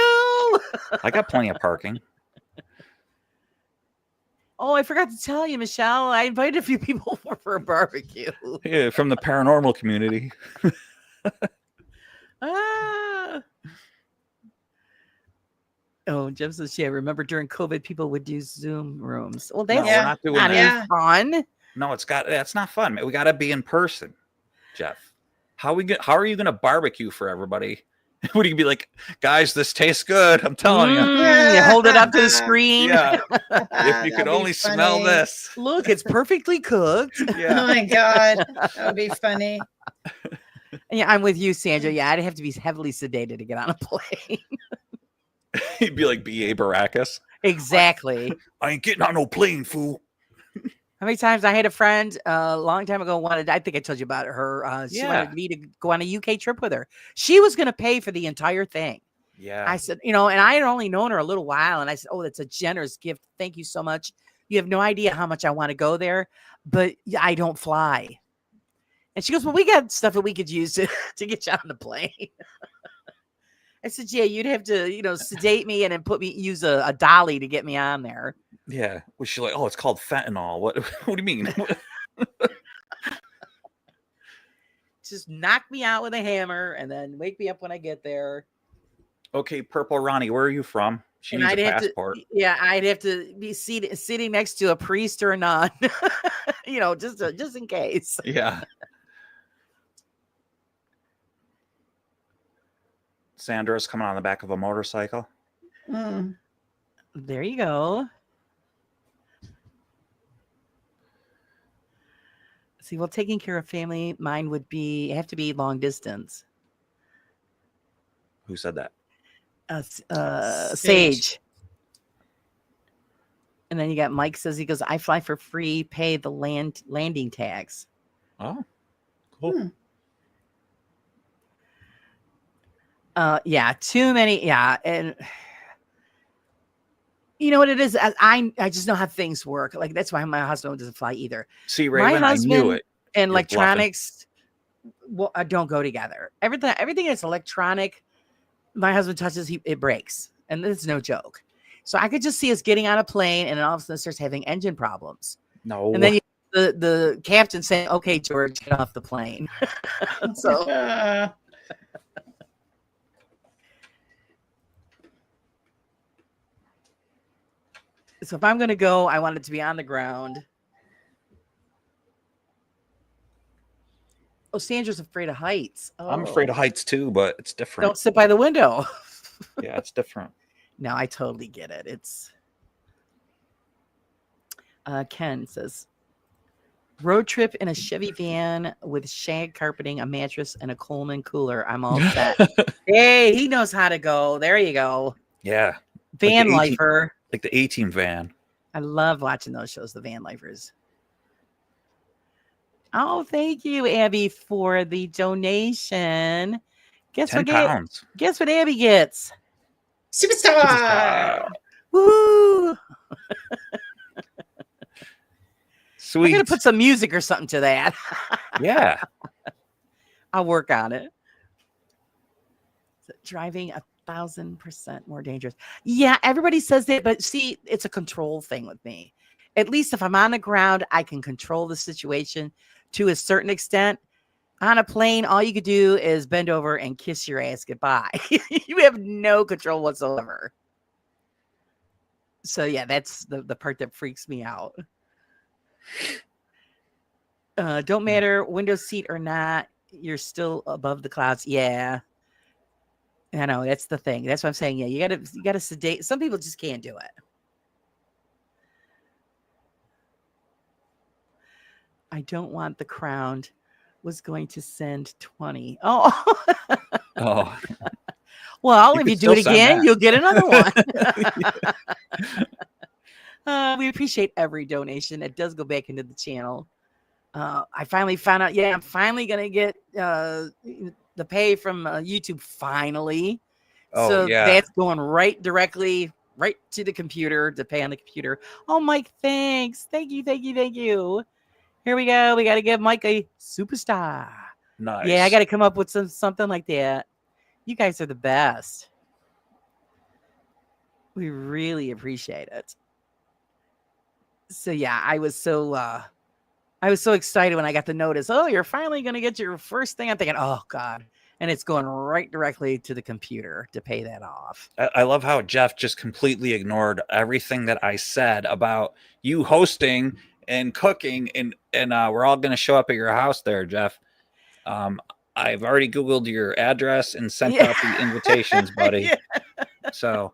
[SPEAKER 4] I got plenty of parking.
[SPEAKER 1] Oh, I forgot to tell you, Michelle. I invited a few people for a barbecue.
[SPEAKER 4] Yeah, from the paranormal community.
[SPEAKER 1] Oh, Jeff says, yeah, remember during COVID, people would do Zoom rooms. Well, that's
[SPEAKER 4] we're not doing
[SPEAKER 1] not
[SPEAKER 4] that.
[SPEAKER 1] Fun.
[SPEAKER 4] No, that's not fun. We got to be in person, Jeff. How are you going to barbecue for everybody? Would you be like, guys, this tastes good? I'm telling you.
[SPEAKER 1] You hold it up to the screen.
[SPEAKER 4] Yeah. If you could only smell this.
[SPEAKER 1] Look, it's perfectly cooked.
[SPEAKER 2] Yeah. Oh my God. That would be funny.
[SPEAKER 1] Yeah, I'm with you, Sandra. Yeah, I'd have to be heavily sedated to get on a plane.
[SPEAKER 4] He'd be like B.A. Baracus.
[SPEAKER 1] Exactly.
[SPEAKER 4] I ain't getting on no plane, fool.
[SPEAKER 1] How many times I had a friend a long time ago I think I told you about her. She wanted me to go on a UK trip with her. She was going to pay for the entire thing.
[SPEAKER 4] Yeah.
[SPEAKER 1] I said, and I had only known her a little while. And I said, oh, that's a generous gift. Thank you so much. You have no idea how much I want to go there, but I don't fly. And she goes, well, we got stuff that we could use to get you on the plane. I said, yeah, you'd have to, sedate me and then use a dolly to get me on there.
[SPEAKER 4] Yeah. Was she like, oh, it's called fentanyl. What do you mean?
[SPEAKER 1] Just knock me out with a hammer and then wake me up when I get there.
[SPEAKER 4] Okay, Purple Ronnie, where are you from? She needs a passport.
[SPEAKER 1] I'd have to be sitting next to a priest or a nun, just in case.
[SPEAKER 4] Yeah. Sandra's coming on the back of a motorcycle.
[SPEAKER 1] There you go. See, well, taking care of family, mine would have to be long distance.
[SPEAKER 4] Who said that?
[SPEAKER 1] Sage. And then you got Mike says, he goes, I fly for free, pay the landing tax.
[SPEAKER 4] Oh, cool.
[SPEAKER 1] Yeah, too many. Yeah. And you know what it is? I just know how things work. Like, that's why my husband doesn't fly either.
[SPEAKER 4] See, Raven, I knew it.
[SPEAKER 1] And electronics don't go together. Everything that's electronic, my husband touches, it breaks. And it's no joke. So I could just see us getting on a plane and then all of a sudden it starts having engine problems.
[SPEAKER 4] No.
[SPEAKER 1] And then the captain saying, okay, George, get off the plane. So. So if I'm going to go, I want it to be on the ground. Oh, Sandra's afraid of heights. Oh.
[SPEAKER 4] I'm afraid of heights too, but it's different.
[SPEAKER 1] Don't sit by the window.
[SPEAKER 4] Yeah, it's different.
[SPEAKER 1] No, I totally get it. It's Ken says, road trip in a Chevy van with shag carpeting, a mattress, and a Coleman cooler. I'm all set. Hey, he knows how to go. There you go.
[SPEAKER 4] Yeah.
[SPEAKER 1] Van lifer.
[SPEAKER 4] Like the A-Team van.
[SPEAKER 1] I love watching those shows, the van lifers. Oh, thank you, Abby, for the donation. Guess
[SPEAKER 4] 10 pounds.
[SPEAKER 1] Guess what Abby gets?
[SPEAKER 2] Superstar.
[SPEAKER 1] Woo!
[SPEAKER 4] Sweet.
[SPEAKER 1] I'm gonna put some music or something to that.
[SPEAKER 4] Yeah.
[SPEAKER 1] I'll work on it. Driving 1,000% more dangerous. Yeah, everybody says that, but see, it's a control thing with me. At least if I'm on the ground, I can control the situation to a certain extent. On a plane, all you could do is bend over and kiss your ass goodbye. You have no control whatsoever. So yeah, that's the part that freaks me out. Don't matter window seat or not, you're still above the clouds. Yeah. I know, that's the thing. That's what I'm saying. Yeah, you gotta sedate. Some people just can't do it. I don't want the crown. Was going to send 20. Oh.
[SPEAKER 4] Oh.
[SPEAKER 1] Well,
[SPEAKER 4] You
[SPEAKER 1] if
[SPEAKER 4] could
[SPEAKER 1] you do
[SPEAKER 4] still
[SPEAKER 1] it
[SPEAKER 4] send
[SPEAKER 1] again,
[SPEAKER 4] that.
[SPEAKER 1] you'll get another one. We appreciate every donation. It does go back into the channel. I finally found out, I'm finally going to get the pay from YouTube finally.
[SPEAKER 4] Oh,
[SPEAKER 1] So
[SPEAKER 4] yeah.
[SPEAKER 1] that's going directly to the computer to pay on the computer. Oh, Mike, thanks. Thank you. Here we go. We got to give Mike a superstar.
[SPEAKER 4] Nice.
[SPEAKER 1] Yeah, I got to come up with something like that. You guys are the best. We really appreciate it. So yeah, I was so excited when I got the notice. Oh, you're finally going to get your first thing. I'm thinking, oh God. And it's going right directly to the computer to pay that off.
[SPEAKER 4] I love how Jeff just completely ignored everything that I said about you hosting and cooking, and we're all going to show up at your house there, Jeff. I've already Googled your address and sent out the invitations, buddy.
[SPEAKER 1] Yeah.
[SPEAKER 4] So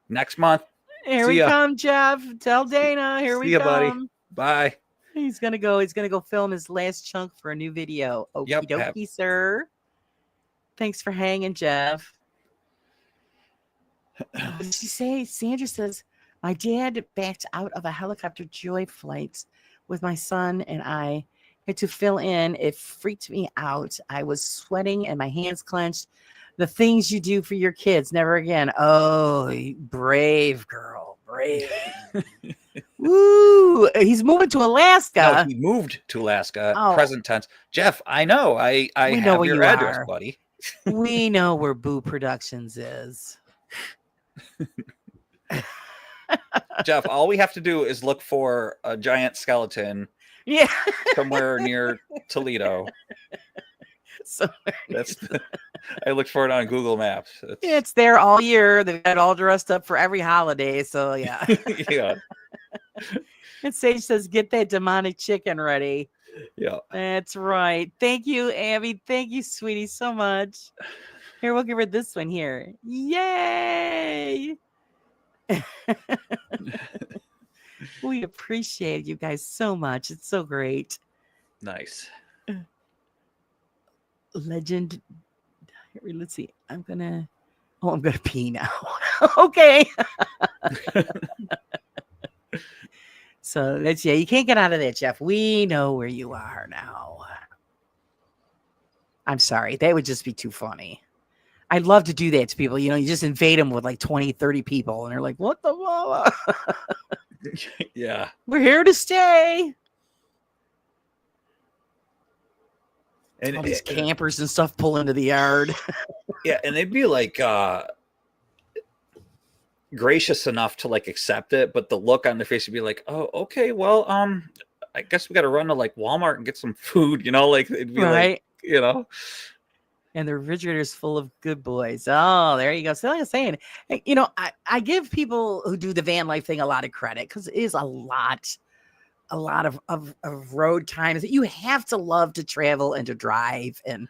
[SPEAKER 4] next month.
[SPEAKER 1] Here we come, Jeff. Tell Dana. Here we come.
[SPEAKER 4] Buddy. Bye.
[SPEAKER 1] He's gonna go film his last chunk for a new video. Okie dokie, sir. Thanks for hanging, Jeff. What did she say? Sandra says, my dad backed out of a helicopter joy flight with my son and I had to fill in. It freaked me out. I was sweating and my hands clenched. The things you do for your kids, never again. Oh, brave girl, brave. Woo! He's moving to Alaska.
[SPEAKER 4] No, he moved to Alaska. Present tense. Jeff, I know. I know have your address, buddy.
[SPEAKER 1] We know where Boo Productions is.
[SPEAKER 4] Jeff, all we have to do is look for a giant skeleton.
[SPEAKER 1] Yeah.
[SPEAKER 4] Somewhere near Toledo. I looked for it on Google Maps.
[SPEAKER 1] It's there all year. They've got all dressed up for every holiday. So yeah.
[SPEAKER 4] Yeah.
[SPEAKER 1] And Sage says, get that demonic chicken ready.
[SPEAKER 4] Yeah.
[SPEAKER 1] That's right. Thank you, Abby. Thank you, sweetie, so much. Here, we'll give her this one here. Yay! We appreciate you guys so much. It's so great.
[SPEAKER 4] Nice.
[SPEAKER 1] Legend. Let's see. I'm gonna pee now. Okay. So you can't get out of that, Jeff. We know where you are now. I'm sorry. That would just be too funny. I'd love to do that to people. You just invade them with like 20, 30 people. And they're like, what the fuck?
[SPEAKER 4] Yeah.
[SPEAKER 1] We're here to stay. And all these campers and stuff pull into the yard.
[SPEAKER 4] Yeah. And they'd be like, gracious enough to like accept it, but the look on their face would be like, oh, okay, well, I guess we got to run to like Walmart and get some food, like it'd be right. Like,
[SPEAKER 1] and the refrigerator is full of good boys. Oh, there you go. So like I'm saying, I give people who do the van life thing a lot of credit because it is a lot of road times that you have to love to travel and to drive. And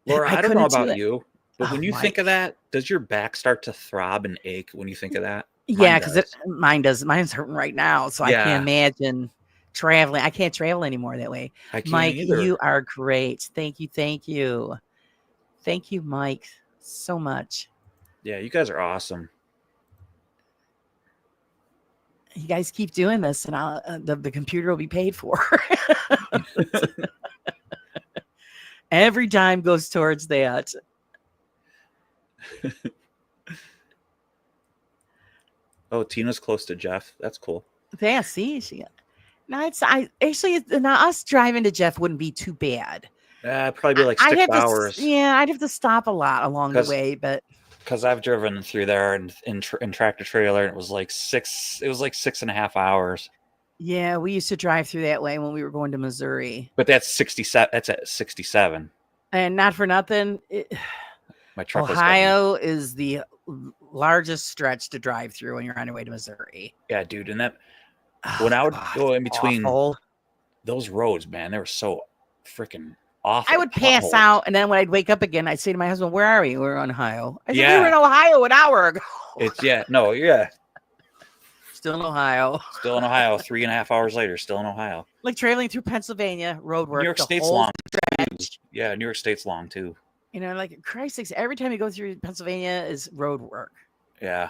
[SPEAKER 4] Laura, I don't know about you, but when you think of that, does your back start to throb and ache when you think of that?
[SPEAKER 1] Yeah, because mine does. Mine's hurting right now, so I can't imagine traveling. I can't travel anymore that way.
[SPEAKER 4] I can't
[SPEAKER 1] Mike,
[SPEAKER 4] either.
[SPEAKER 1] You are great. Thank you, Mike, so much.
[SPEAKER 4] Yeah, you guys are awesome.
[SPEAKER 1] You guys keep doing this, and I'll the computer will be paid for. Every dime goes towards that.
[SPEAKER 4] Oh, Tina's close to Jeff. That's cool.
[SPEAKER 1] Yeah, see, now us driving to Jeff wouldn't be too bad.
[SPEAKER 4] Probably be like 6 hours.
[SPEAKER 1] I'd have to stop a lot along the way, but
[SPEAKER 4] because I've driven through there in tractor trailer, and it was like 6.5 hours.
[SPEAKER 1] Yeah, we used to drive through that way when we were going to Missouri.
[SPEAKER 4] But that's 67. That's at 67.
[SPEAKER 1] And not for nothing,
[SPEAKER 4] my truck
[SPEAKER 1] Ohio is the largest stretch to drive through when you're on your way to Missouri.
[SPEAKER 4] Yeah, dude. And that when I would go in between those roads, man, they were so freaking awful.
[SPEAKER 1] I would pass out, and then when I'd wake up again, I'd say to my husband, "Where are we? We're in Ohio." I said, "We were in Ohio an hour ago." Still in Ohio.
[SPEAKER 4] 3.5 hours later, still in Ohio.
[SPEAKER 1] Like traveling through Pennsylvania, road work.
[SPEAKER 4] New York State's long. Yeah, New York State's long too.
[SPEAKER 1] You know, like Christ sakes, every time you go through Pennsylvania is road work.
[SPEAKER 4] Yeah.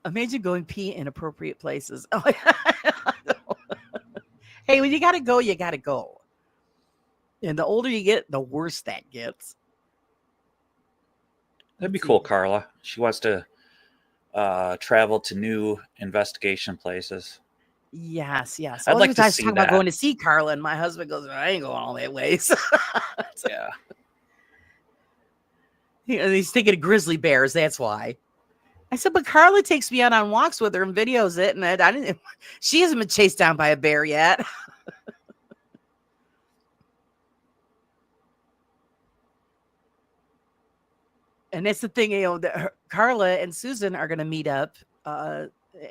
[SPEAKER 1] Imagine going pee in inappropriate places. Oh, hey, when you gotta go, you gotta go. And the older you get, the worse that gets.
[SPEAKER 4] That'd be cool, Carla. She wants to travel to new investigation places.
[SPEAKER 1] Yes.
[SPEAKER 4] I'd like to
[SPEAKER 1] I was
[SPEAKER 4] see
[SPEAKER 1] talking about going to see Carla, and my husband goes, I ain't going all that way. So,
[SPEAKER 4] Yeah.
[SPEAKER 1] he's thinking of grizzly bears. That's why. I said, but Carla takes me out on walks with her and videos it, and I didn't. She hasn't been chased down by a bear yet. And that's the thing, you know, Carla and Susan are going to meet up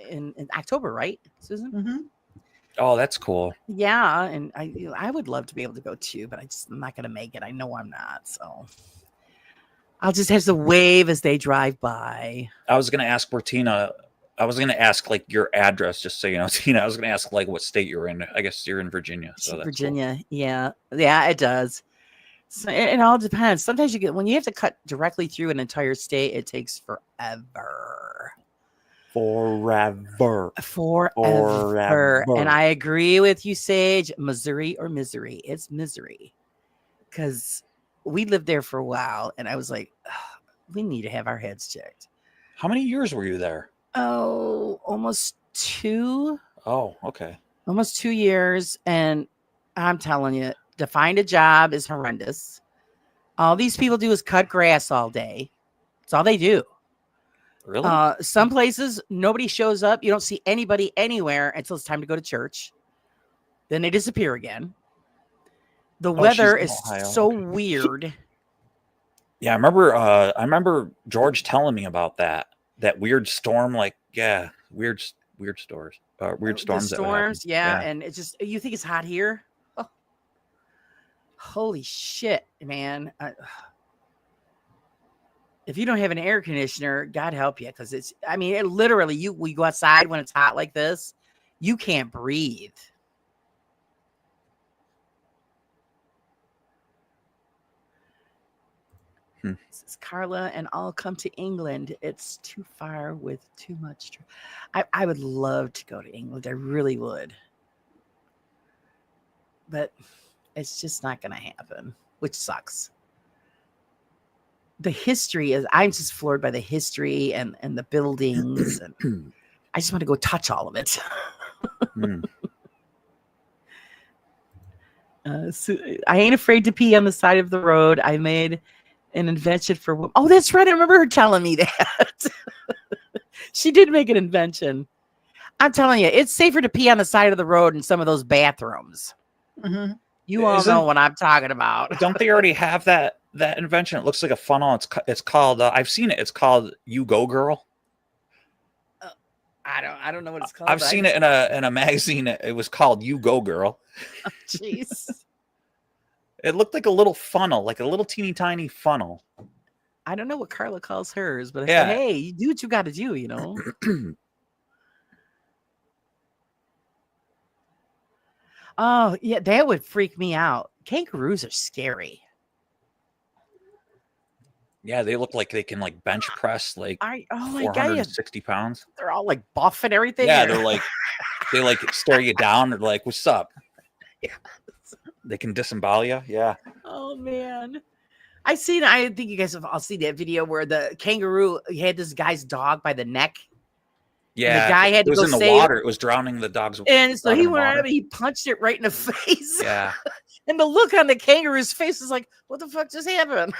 [SPEAKER 1] in October, right, Susan?
[SPEAKER 2] Mm-hmm.
[SPEAKER 4] Oh, that's cool.
[SPEAKER 1] Yeah, and I would love to be able to go too, but I'm not going to make it. I know I'm not, so I'll just have to wave as they drive by.
[SPEAKER 4] I was going to ask where Tina. I was going to ask like your address, just so you know, Tina. I was going to ask like what state you're in. I guess you're in Virginia. So that's
[SPEAKER 1] Virginia, cool. Yeah, it does. So it all depends. Sometimes when you have to cut directly through an entire state, it takes forever.
[SPEAKER 4] Forever.
[SPEAKER 1] And I agree with you, Sage. Missouri or misery. It's misery. Because we lived there for a while, and I was like, we need to have our heads checked.
[SPEAKER 4] How many years were you there?
[SPEAKER 1] Oh, almost 2.
[SPEAKER 4] Oh, okay.
[SPEAKER 1] Almost 2 years. And I'm telling you, to find a job is horrendous. All these people do is cut grass all day. That's all they do.
[SPEAKER 4] Really?
[SPEAKER 1] Some places, nobody shows up. You don't see anybody anywhere until it's time to go to church. Then they disappear again. The weather is so weird.
[SPEAKER 4] Yeah, I remember George telling me about that weird storm. Like, yeah, weird storms. Weird storms.
[SPEAKER 1] Storms, yeah, and it's just, you think it's hot here? Oh. Holy shit, man. If you don't have an air conditioner, God help you, because it literally, we go outside when it's hot like this, you can't breathe. This is Carla, and I'll come to England. It's too far with too much. I would love to go to England. I really would. But it's just not going to happen, which sucks. The history I'm just floored by the history and the buildings. And I just want to go touch all of it. So I ain't afraid to pee on the side of the road. I made an invention for. Oh, that's right. I remember her telling me that. She did make an invention. I'm telling you, it's safer to pee on the side of the road in some of those bathrooms.
[SPEAKER 2] Mm-hmm.
[SPEAKER 1] You all know what I'm talking about.
[SPEAKER 4] Don't they already have that invention? It looks like a funnel. It's called. I've seen it. It's called You Go Girl.
[SPEAKER 1] I don't know what it's called.
[SPEAKER 4] I've seen it in a magazine. It was called You Go Girl.
[SPEAKER 1] Jeez.
[SPEAKER 4] It looked like a little funnel, like a little teeny tiny funnel.
[SPEAKER 1] I don't know what Carla calls hers, but
[SPEAKER 4] yeah.
[SPEAKER 1] Hey, you do what you got to do, you know. Oh, yeah, that would freak me out. Kangaroos are scary.
[SPEAKER 4] Yeah, they look like they can like bench press like 460 pounds.
[SPEAKER 1] They're all like buff and everything.
[SPEAKER 4] Yeah, they're like they like stare you down. They're like, "What's up?"
[SPEAKER 1] Yeah.
[SPEAKER 4] They can disembowel you. Yeah.
[SPEAKER 1] Oh man, I think you guys have all seen that video where the kangaroo had this guy's dog by the neck.
[SPEAKER 4] Yeah,
[SPEAKER 1] the guy had to go
[SPEAKER 4] in the
[SPEAKER 1] save
[SPEAKER 4] water. It was drowning the dog's.
[SPEAKER 1] And so he went out and he punched it right in the face.
[SPEAKER 4] Yeah.
[SPEAKER 1] And the look on the kangaroo's face is like, what the fuck just happened?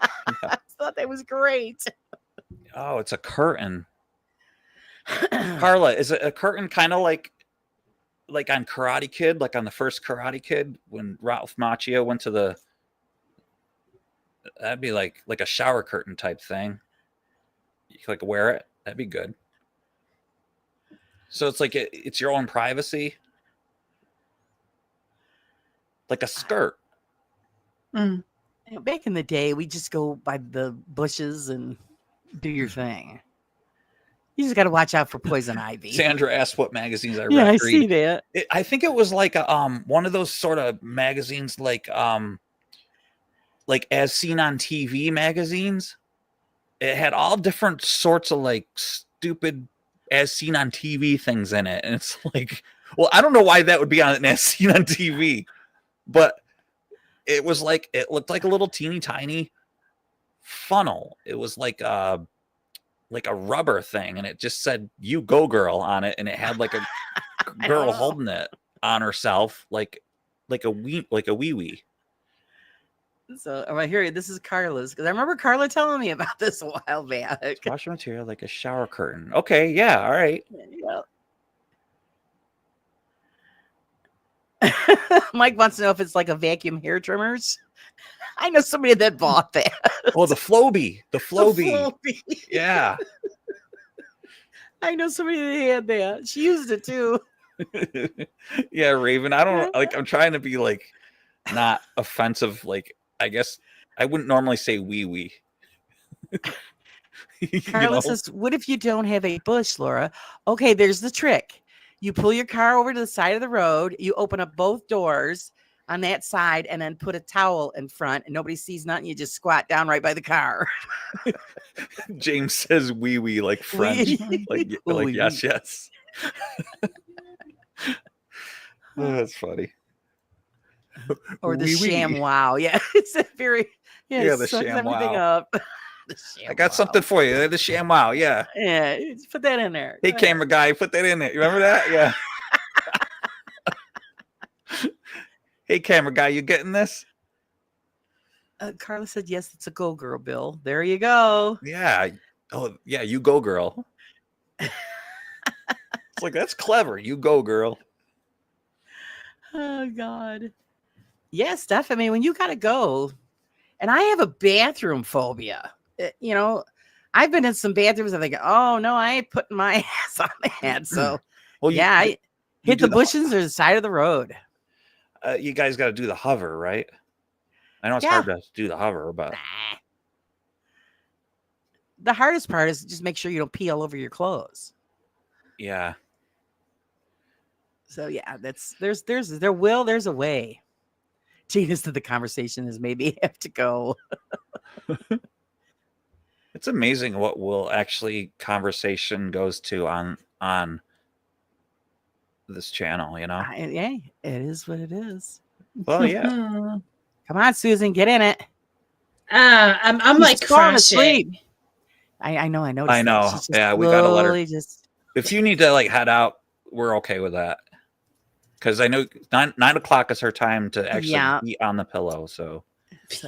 [SPEAKER 1] Yeah. I thought that was great.
[SPEAKER 4] Oh, it's a curtain. Carla, is it a curtain kind of like on Karate Kid, like on the first Karate Kid when Ralph Macchio went to the. That'd be like a shower curtain type thing. You could like wear it. That'd be good. So it's like it's your own privacy. Like a skirt.
[SPEAKER 1] Mm. Back in the day, we just go by the bushes and do your thing. You just got to watch out for poison ivy.
[SPEAKER 3] Sandra asked what magazines I read.
[SPEAKER 1] Yeah, I see that.
[SPEAKER 3] I think it was like one of those sort of magazines, like As Seen on TV magazines. It had all different sorts of like stupid As Seen on TV things in it, and it's like, well, I don't know why that would be on an As Seen on TV, but it was like, it looked like a little teeny tiny funnel. It was like a rubber thing, and it just said "You Go Girl" on it, and it had like a girl holding it on herself, like a wee wee.
[SPEAKER 1] So right here, this is Carla's, because I remember Carla telling me about this a while back.
[SPEAKER 3] Washer material like a shower curtain. Okay, yeah, all right.
[SPEAKER 1] Yeah. Mike wants to know if it's like a vacuum hair trimmers. I know somebody that bought that.
[SPEAKER 3] Oh, the Flowbee. The Flowbee.
[SPEAKER 1] Flowbee.
[SPEAKER 3] Yeah.
[SPEAKER 1] I know somebody that had that. She used it too.
[SPEAKER 3] Yeah, Raven. I don't like, I'm trying to be like not offensive. Like, I guess I wouldn't normally say wee wee.
[SPEAKER 1] Carla says, what if you don't have a bush, Laura? Okay, there's the trick. You pull your car over to the side of the road, you open up both doors on that side, and then put a towel in front, and nobody sees nothing. You just squat down right by the car.
[SPEAKER 3] James says wee wee like French. like yes, yes. Oh, that's funny.
[SPEAKER 1] Or the ShamWow. Yeah, it's a very
[SPEAKER 3] the
[SPEAKER 1] sucks
[SPEAKER 3] ShamWow.
[SPEAKER 1] everything up.
[SPEAKER 3] I got something for you. The ShamWow. Yeah.
[SPEAKER 1] Yeah, just put that in there.
[SPEAKER 3] Hey, camera guy, put that in there. You remember that? Yeah. Hey, camera guy, you getting this?
[SPEAKER 1] Carla said, yes, it's a Go Girl, Bill. There you go.
[SPEAKER 3] Yeah. Oh, yeah, you go, girl. It's like, that's clever. You go, girl.
[SPEAKER 1] Oh, God. Yeah, Steph, I mean, when you got to go, and I have a bathroom phobia. You know, I've been in some bathrooms. I think, oh, no, I ain't putting my ass on that. So, well, I hit the bushes or the side of the road.
[SPEAKER 3] You guys got to do the hover, right? I know it's hard to do the hover, but
[SPEAKER 1] the hardest part is just make sure you don't pee all over your clothes.
[SPEAKER 3] Yeah.
[SPEAKER 1] So yeah, there's a way. Gina's to the conversation is maybe have to go.
[SPEAKER 3] It's amazing what will actually conversation goes to on this channel, you know.
[SPEAKER 1] Yeah, it is what it is.
[SPEAKER 3] Well, yeah.
[SPEAKER 1] Come on, Susan, get in it.
[SPEAKER 2] I'm like crashing.
[SPEAKER 1] I know.
[SPEAKER 3] I know. Yeah, we gotta let her. If you need to like head out, we're okay with that. Because I know 9 o'clock is her time to actually be on the pillow. So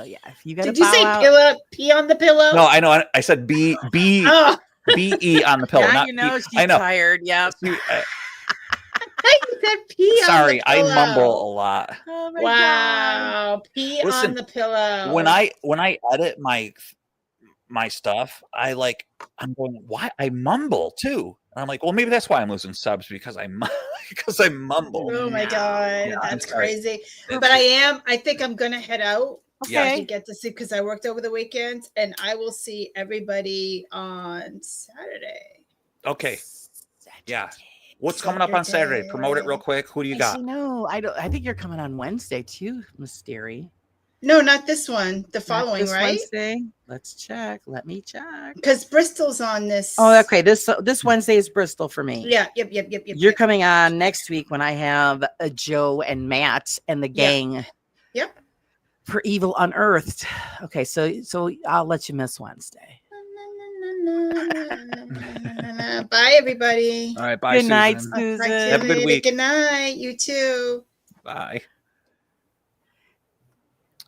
[SPEAKER 1] yeah, if you got.
[SPEAKER 2] Did you say pee on the pillow?
[SPEAKER 3] No, I know. I said B E on the pillow.
[SPEAKER 1] Yeah,
[SPEAKER 3] not
[SPEAKER 1] you know,
[SPEAKER 3] she's
[SPEAKER 1] tired. Yeah.
[SPEAKER 2] You said pee
[SPEAKER 3] Sorry,
[SPEAKER 2] on the pillow.
[SPEAKER 3] I mumble a lot.
[SPEAKER 1] Oh my
[SPEAKER 2] God. Pee on the pillow.
[SPEAKER 3] When I edit my stuff, I'm going, why I mumble too. And I'm like, well, maybe that's why I'm losing subs, because I mumble.
[SPEAKER 2] Oh my God, that's crazy. But I think I'm gonna head out.
[SPEAKER 1] Okay.
[SPEAKER 2] To get to see, because I worked over the weekend, and I will see everybody on Saturday.
[SPEAKER 3] Okay. Yeah. What's coming up on Saturday? Promote it real quick. Who do you got?
[SPEAKER 1] No, I think you're coming on Wednesday too, Mystery.
[SPEAKER 2] No, not this one. The following, right?
[SPEAKER 1] Wednesday. Let's check. Let me check.
[SPEAKER 2] Because Bristol's on this.
[SPEAKER 1] Oh, okay. This Wednesday is Bristol for me.
[SPEAKER 2] Yeah. Yep.
[SPEAKER 1] You're coming on next week when I have Joe and Matt and the gang.
[SPEAKER 2] Yep.
[SPEAKER 1] For Evil Unearthed. Okay, so I'll let you miss Wednesday.
[SPEAKER 2] Bye, everybody.
[SPEAKER 3] All right, bye.
[SPEAKER 1] Good night, Susan.
[SPEAKER 3] Have a good week.
[SPEAKER 2] Good night. You too.
[SPEAKER 3] Bye.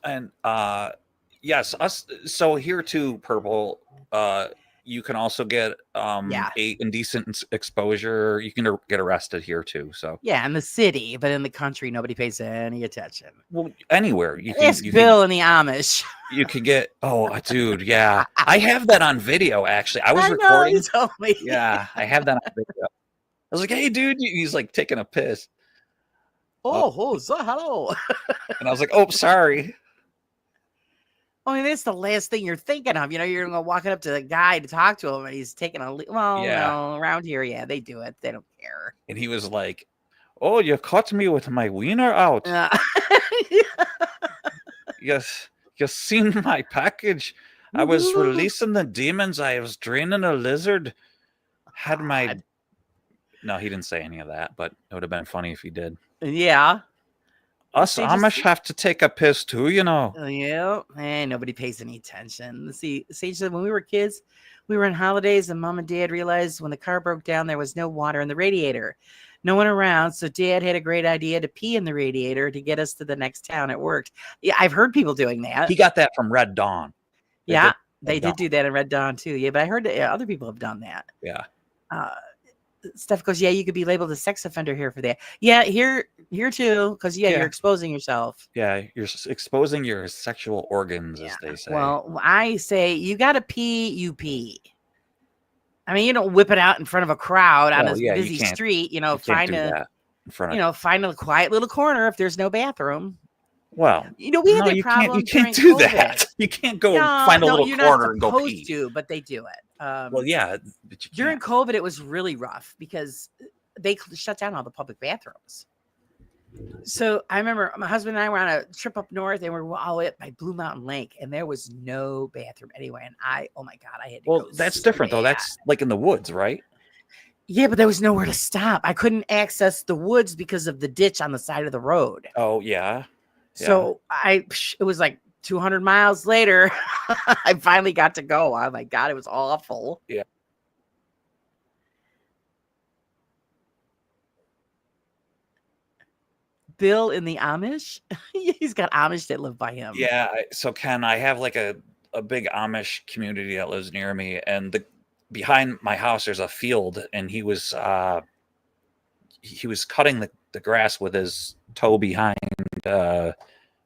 [SPEAKER 3] And yes, us. So here too, Purple. You can also get a indecent exposure. You can get arrested here too. So
[SPEAKER 1] yeah, in the city, but in the country, nobody pays any attention.
[SPEAKER 3] Well, anywhere you can.
[SPEAKER 1] Ask Bill and the Amish.
[SPEAKER 3] You can get. Oh, dude, yeah. I have that on video. Actually, I was recording.
[SPEAKER 1] You told me.
[SPEAKER 3] Yeah, I have that on video. I was like, "Hey, dude," he's like taking a piss.
[SPEAKER 1] Oh, so hello.
[SPEAKER 3] And I was like, "Oh, sorry."
[SPEAKER 1] I mean, that's the last thing you're thinking of. You're walking up to the guy to talk to him, and he's taking a well,
[SPEAKER 3] Yeah.
[SPEAKER 1] no, around here, yeah, they do it. They don't care.
[SPEAKER 3] And he was like, "Oh, you caught me with my wiener out. Yes, you seen my package. I was releasing the demons. I was draining a lizard. Had my..." No, he didn't say any of that, but it would have been funny if he did.
[SPEAKER 1] Yeah.
[SPEAKER 3] Us Amish have to take a piss too,
[SPEAKER 1] Yeah, and nobody pays any attention. See, Sage said when we were kids, we were on holidays, and Mom and Dad realized when the car broke down, there was no water in the radiator. No one around, so Dad had a great idea to pee in the radiator to get us to the next town. It worked. Yeah, I've heard people doing that.
[SPEAKER 3] He got that from Red Dawn.
[SPEAKER 1] They did do that in Red Dawn too. Yeah, but I heard that other people have done that.
[SPEAKER 3] Yeah.
[SPEAKER 1] Steph goes, yeah, you could be labeled a sex offender here for that. Yeah, here too, because you're exposing yourself.
[SPEAKER 3] Yeah, you're exposing your sexual organs, as they say.
[SPEAKER 1] Well, I say you got to pee, you pee. I mean, you don't whip it out in front of a crowd on a busy street. Find a quiet little corner if there's no bathroom.
[SPEAKER 3] Well,
[SPEAKER 1] we had that problem.
[SPEAKER 3] You can't do that. You can't go find a little corner and go pee.
[SPEAKER 1] But they do it.
[SPEAKER 3] Well, yeah.
[SPEAKER 1] During COVID, it was really rough because they shut down all the public bathrooms. So I remember my husband and I were on a trip up north, and we were all up by Blue Mountain Lake, and there was no bathroom anyway. And oh my God, I had to go.
[SPEAKER 3] Well, that's different though. That's like in the woods, right?
[SPEAKER 1] Yeah, but there was nowhere to stop. I couldn't access the woods because of the ditch on the side of the road.
[SPEAKER 3] Oh yeah.
[SPEAKER 1] So it was like 200 miles later, I finally got to go. Oh my God, it was awful.
[SPEAKER 3] Yeah.
[SPEAKER 1] Bill in the Amish, he's got Amish that live by him.
[SPEAKER 3] Yeah. So Ken, I have like a big Amish community that lives near me, and behind my house there's a field, and he was cutting the grass with his toe behind. What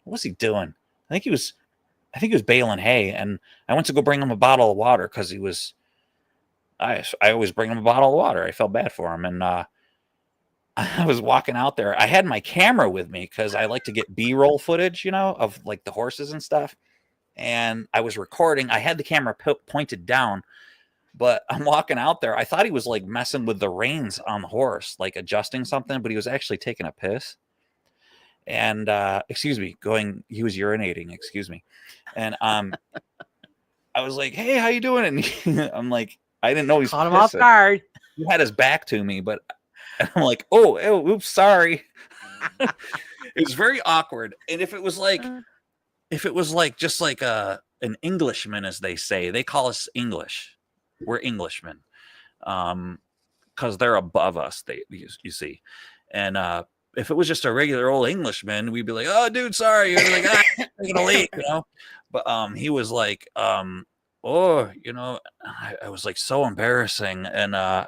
[SPEAKER 3] was he doing? I think he was baling hay, and I went to go bring him a bottle of water because I always bring him a bottle of water. I felt bad for him, and I was walking out there. I had my camera with me because I like to get B-roll footage, of like the horses and stuff. And I was recording. I had the camera pointed down, but I'm walking out there. I thought he was like messing with the reins on the horse, like adjusting something, but he was actually taking a piss. And he was urinating, excuse me. And I was like, "Hey, how you doing?" And I'm like, I didn't know he's
[SPEAKER 1] caught him off guard.
[SPEAKER 3] He had his back to me, but I'm like, oh, oops, sorry. It was very awkward. And if it was like just like an Englishman, as they say, they call us English. We're Englishmen, because they're above us. You see, and if it was just a regular old Englishman, we'd be like, "Oh, dude, sorry." You're like, "I'm gonna leave," But he was like, I was like so embarrassing, and I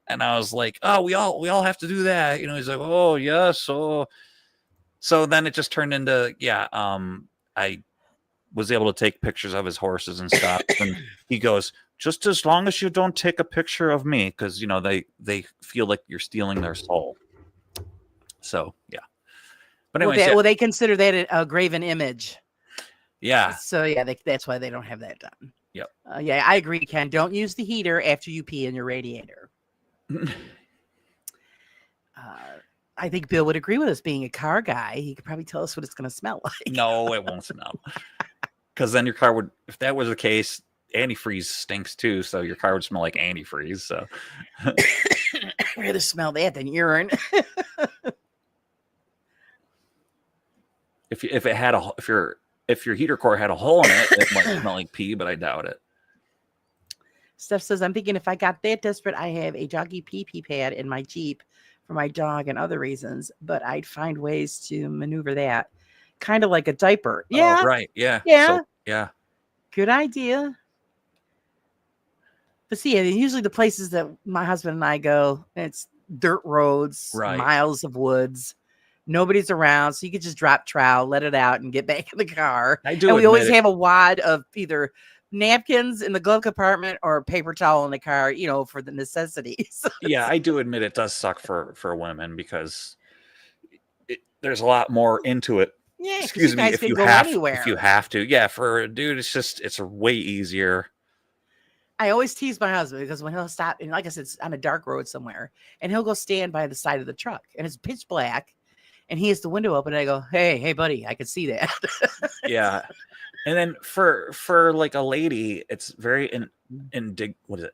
[SPEAKER 3] was like, "Oh, we all have to do that," He's like, "Oh, yes." So then it just turned into, I was able to take pictures of his horses and stuff, and he goes, "Just as long as you don't take a picture of me, because they feel like you're stealing their soul." So yeah, but anyway,
[SPEAKER 1] they consider that a graven image.
[SPEAKER 3] Yeah.
[SPEAKER 1] So yeah, that's why they don't have that done.
[SPEAKER 3] Yep.
[SPEAKER 1] Yeah, I agree, Ken. Don't use the heater after you pee in your radiator. I think Bill would agree with us. Being a car guy, he could probably tell us what it's going to smell like.
[SPEAKER 3] No, it won't smell. Because then your car would, if that was the case, antifreeze stinks too. So your car would smell like antifreeze. So
[SPEAKER 1] I'd rather smell that than urine.
[SPEAKER 3] If your heater core had a hole in it, it might smell like pee, but I doubt it.
[SPEAKER 1] Steph says, I'm thinking if I got that desperate, I have a doggy pee pad in my Jeep for my dog and other reasons, but I'd find ways to maneuver that. Kind of like a diaper. Yeah.
[SPEAKER 3] Oh, right. Yeah.
[SPEAKER 1] Yeah.
[SPEAKER 3] So, yeah.
[SPEAKER 1] Good idea. But see, usually the places that my husband and I go, it's dirt roads,
[SPEAKER 3] right,
[SPEAKER 1] miles of woods. Nobody's around, so you could just drop trowel, let it out, and get back in the car.
[SPEAKER 3] I do.
[SPEAKER 1] And we always have a wad of either napkins in the glove compartment or paper towel in the car, for the necessities.
[SPEAKER 3] Yeah, I do admit it does suck for women because there's a lot more into it
[SPEAKER 1] Yeah,
[SPEAKER 3] excuse me, if you have to. Yeah, for a dude, it's way easier.
[SPEAKER 1] I always tease my husband because when he'll stop, and like I said, it's on a dark road somewhere, and he'll go stand by the side of the truck, and it's pitch black, and he has the window open, and I go, hey, buddy, I can see that.
[SPEAKER 3] Yeah. And then for like a lady, it's very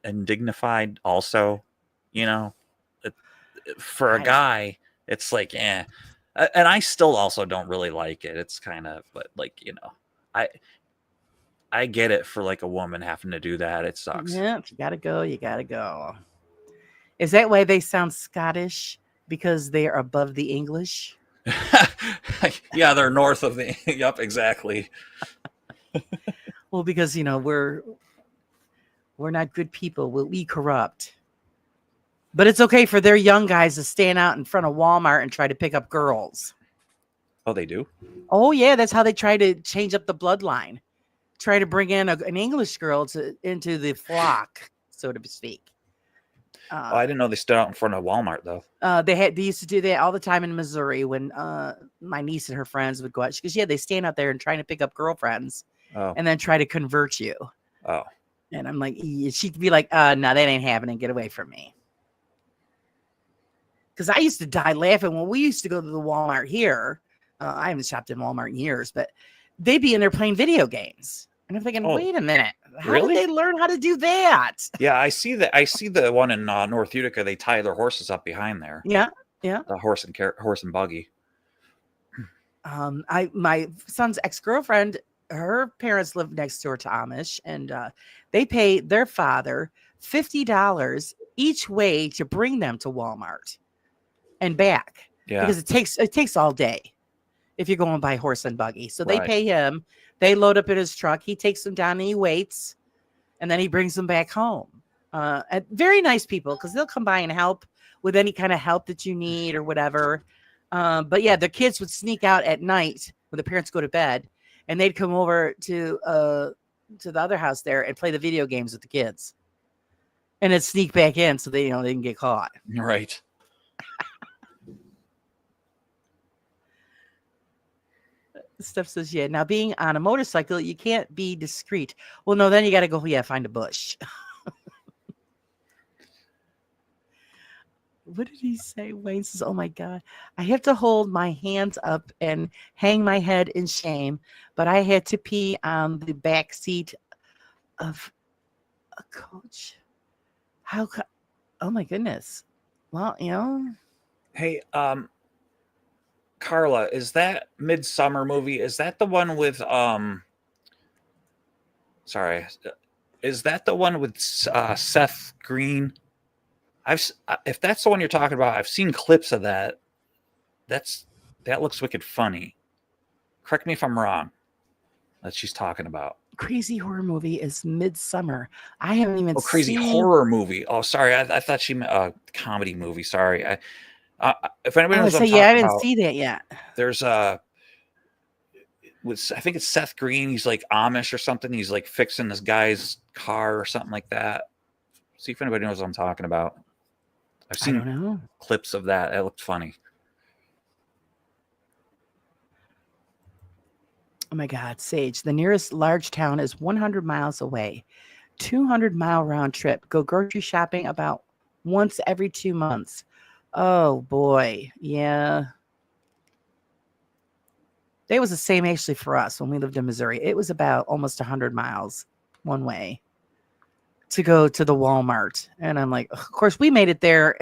[SPEAKER 3] indignified also, you know. For a guy, it's like, and I still also don't really like it. It's kind of, but like, you know, I get it for like a woman having to do that. It sucks.
[SPEAKER 1] Yeah, you gotta go. You gotta go. Is that why they sound Scottish? Because they are above the English?
[SPEAKER 3] Yeah, they're north of the. Yep, exactly.
[SPEAKER 1] Well, because, you know, we're not good people. We corrupt. But it's okay for their young guys to stand out in front of Walmart and try to pick up girls.
[SPEAKER 3] Oh, they do?
[SPEAKER 1] Oh, yeah. That's how they try to change up the bloodline. Try to bring in an English girl into the flock, so to speak.
[SPEAKER 3] I didn't know they stood out in front of Walmart, though.
[SPEAKER 1] They used to do that all the time in Missouri when my niece and her friends would go out. Because, they stand out there and trying to pick up girlfriends and then try to convert you.
[SPEAKER 3] Oh.
[SPEAKER 1] And I'm like, she'd be like, no, that ain't happening. Get away from me. Because I used to die laughing when we used to go to the Walmart here. I haven't shopped in Walmart in years, but they'd be in there playing video games. And I'm thinking, wait a minute. How did they learn how to do that?
[SPEAKER 3] Yeah, I see that. I see the one in North Utica. They tie their horses up behind there.
[SPEAKER 1] Yeah, yeah.
[SPEAKER 3] The horse and buggy.
[SPEAKER 1] My son's ex-girlfriend, her parents live next door to Amish, and they pay their father $50 each way to bring them to Walmart and back.
[SPEAKER 3] Yeah,
[SPEAKER 1] because it takes all day if you're going by horse and buggy. So they pay him. They load up in his truck. He takes them down and he waits, and then he brings them back home. And very nice people, because they'll come by and help with any kind of help that you need or whatever. But yeah, the kids would sneak out at night when the parents go to bed, and they'd come over to the other house there and play the video games with the kids, and then sneak back in so they didn't get caught.
[SPEAKER 3] Right.
[SPEAKER 1] Steph says, yeah, now being on a motorcycle, you can't be discreet. Well, no, then you got to go, find a bush. What did he say? Wayne says, oh my God, I have to hold my hands up and hang my head in shame, but I had to pee on the back seat of a coach. Oh my goodness. Well,
[SPEAKER 3] Hey, Carla, is that Midsummer movie? Is that the one with sorry, is that the one with Seth Green? If that's the one you're talking about, I've seen clips of that. That looks wicked funny. Correct me if I'm wrong. That she's talking about.
[SPEAKER 1] Crazy horror movie is Midsummer. I haven't even seen.
[SPEAKER 3] Crazy horror movie. Oh, sorry. I thought she meant a comedy movie. Sorry. If anybody knows what I'm talking
[SPEAKER 1] I didn't
[SPEAKER 3] about,
[SPEAKER 1] see that yet.
[SPEAKER 3] There's I think it's Seth Green. He's like Amish or something. He's like fixing this guy's car or something like that. See if anybody knows what I'm talking about. I've seen clips of that. It looked funny.
[SPEAKER 1] Oh my God, Sage. The nearest large town is 100 miles away. 200-mile round trip. Go grocery shopping about once every 2 months. Oh boy. Yeah. That was the same actually for us when we lived in Missouri. It was about almost 100 miles one way to go to the Walmart. And I'm like, of course, we made it there.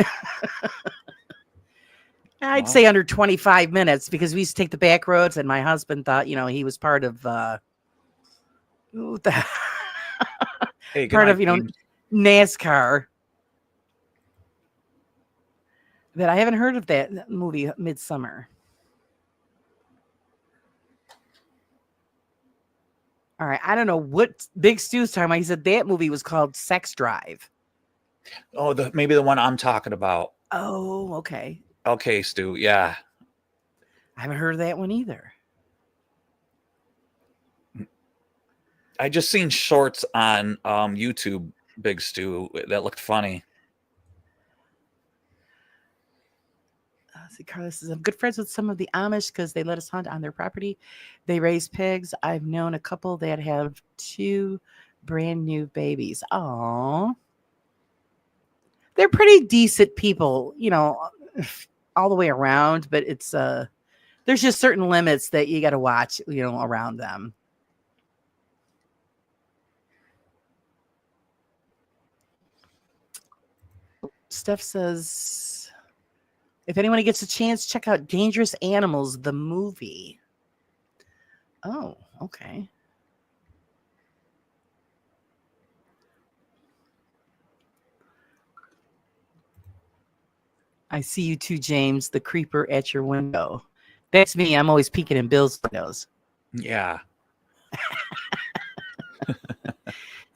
[SPEAKER 1] I'd say under 25 minutes because we used to take the back roads, and my husband thought, he was part of part of NASCAR. But I haven't heard of that movie, Midsummer. All right, I don't know what Big Stu's talking about. He said that movie was called Sex Drive.
[SPEAKER 3] Oh, maybe the one I'm talking about.
[SPEAKER 1] Oh, okay.
[SPEAKER 3] Okay, Stu. Yeah.
[SPEAKER 1] I haven't heard of that one either.
[SPEAKER 3] I just seen shorts on YouTube, Big Stu, that looked funny.
[SPEAKER 1] See, Carlos says, I'm good friends with some of the Amish because they let us hunt on their property. They raise pigs. I've known a couple that have 2 brand new babies. Oh, they're pretty decent people, all the way around. But it's there's just certain limits that you got to watch, around them. Steph says, if anyone gets a chance, check out Dangerous Animals, the movie. Oh, okay. I see you too, James, the creeper at your window. That's me. I'm always peeking in Bill's windows.
[SPEAKER 3] Yeah.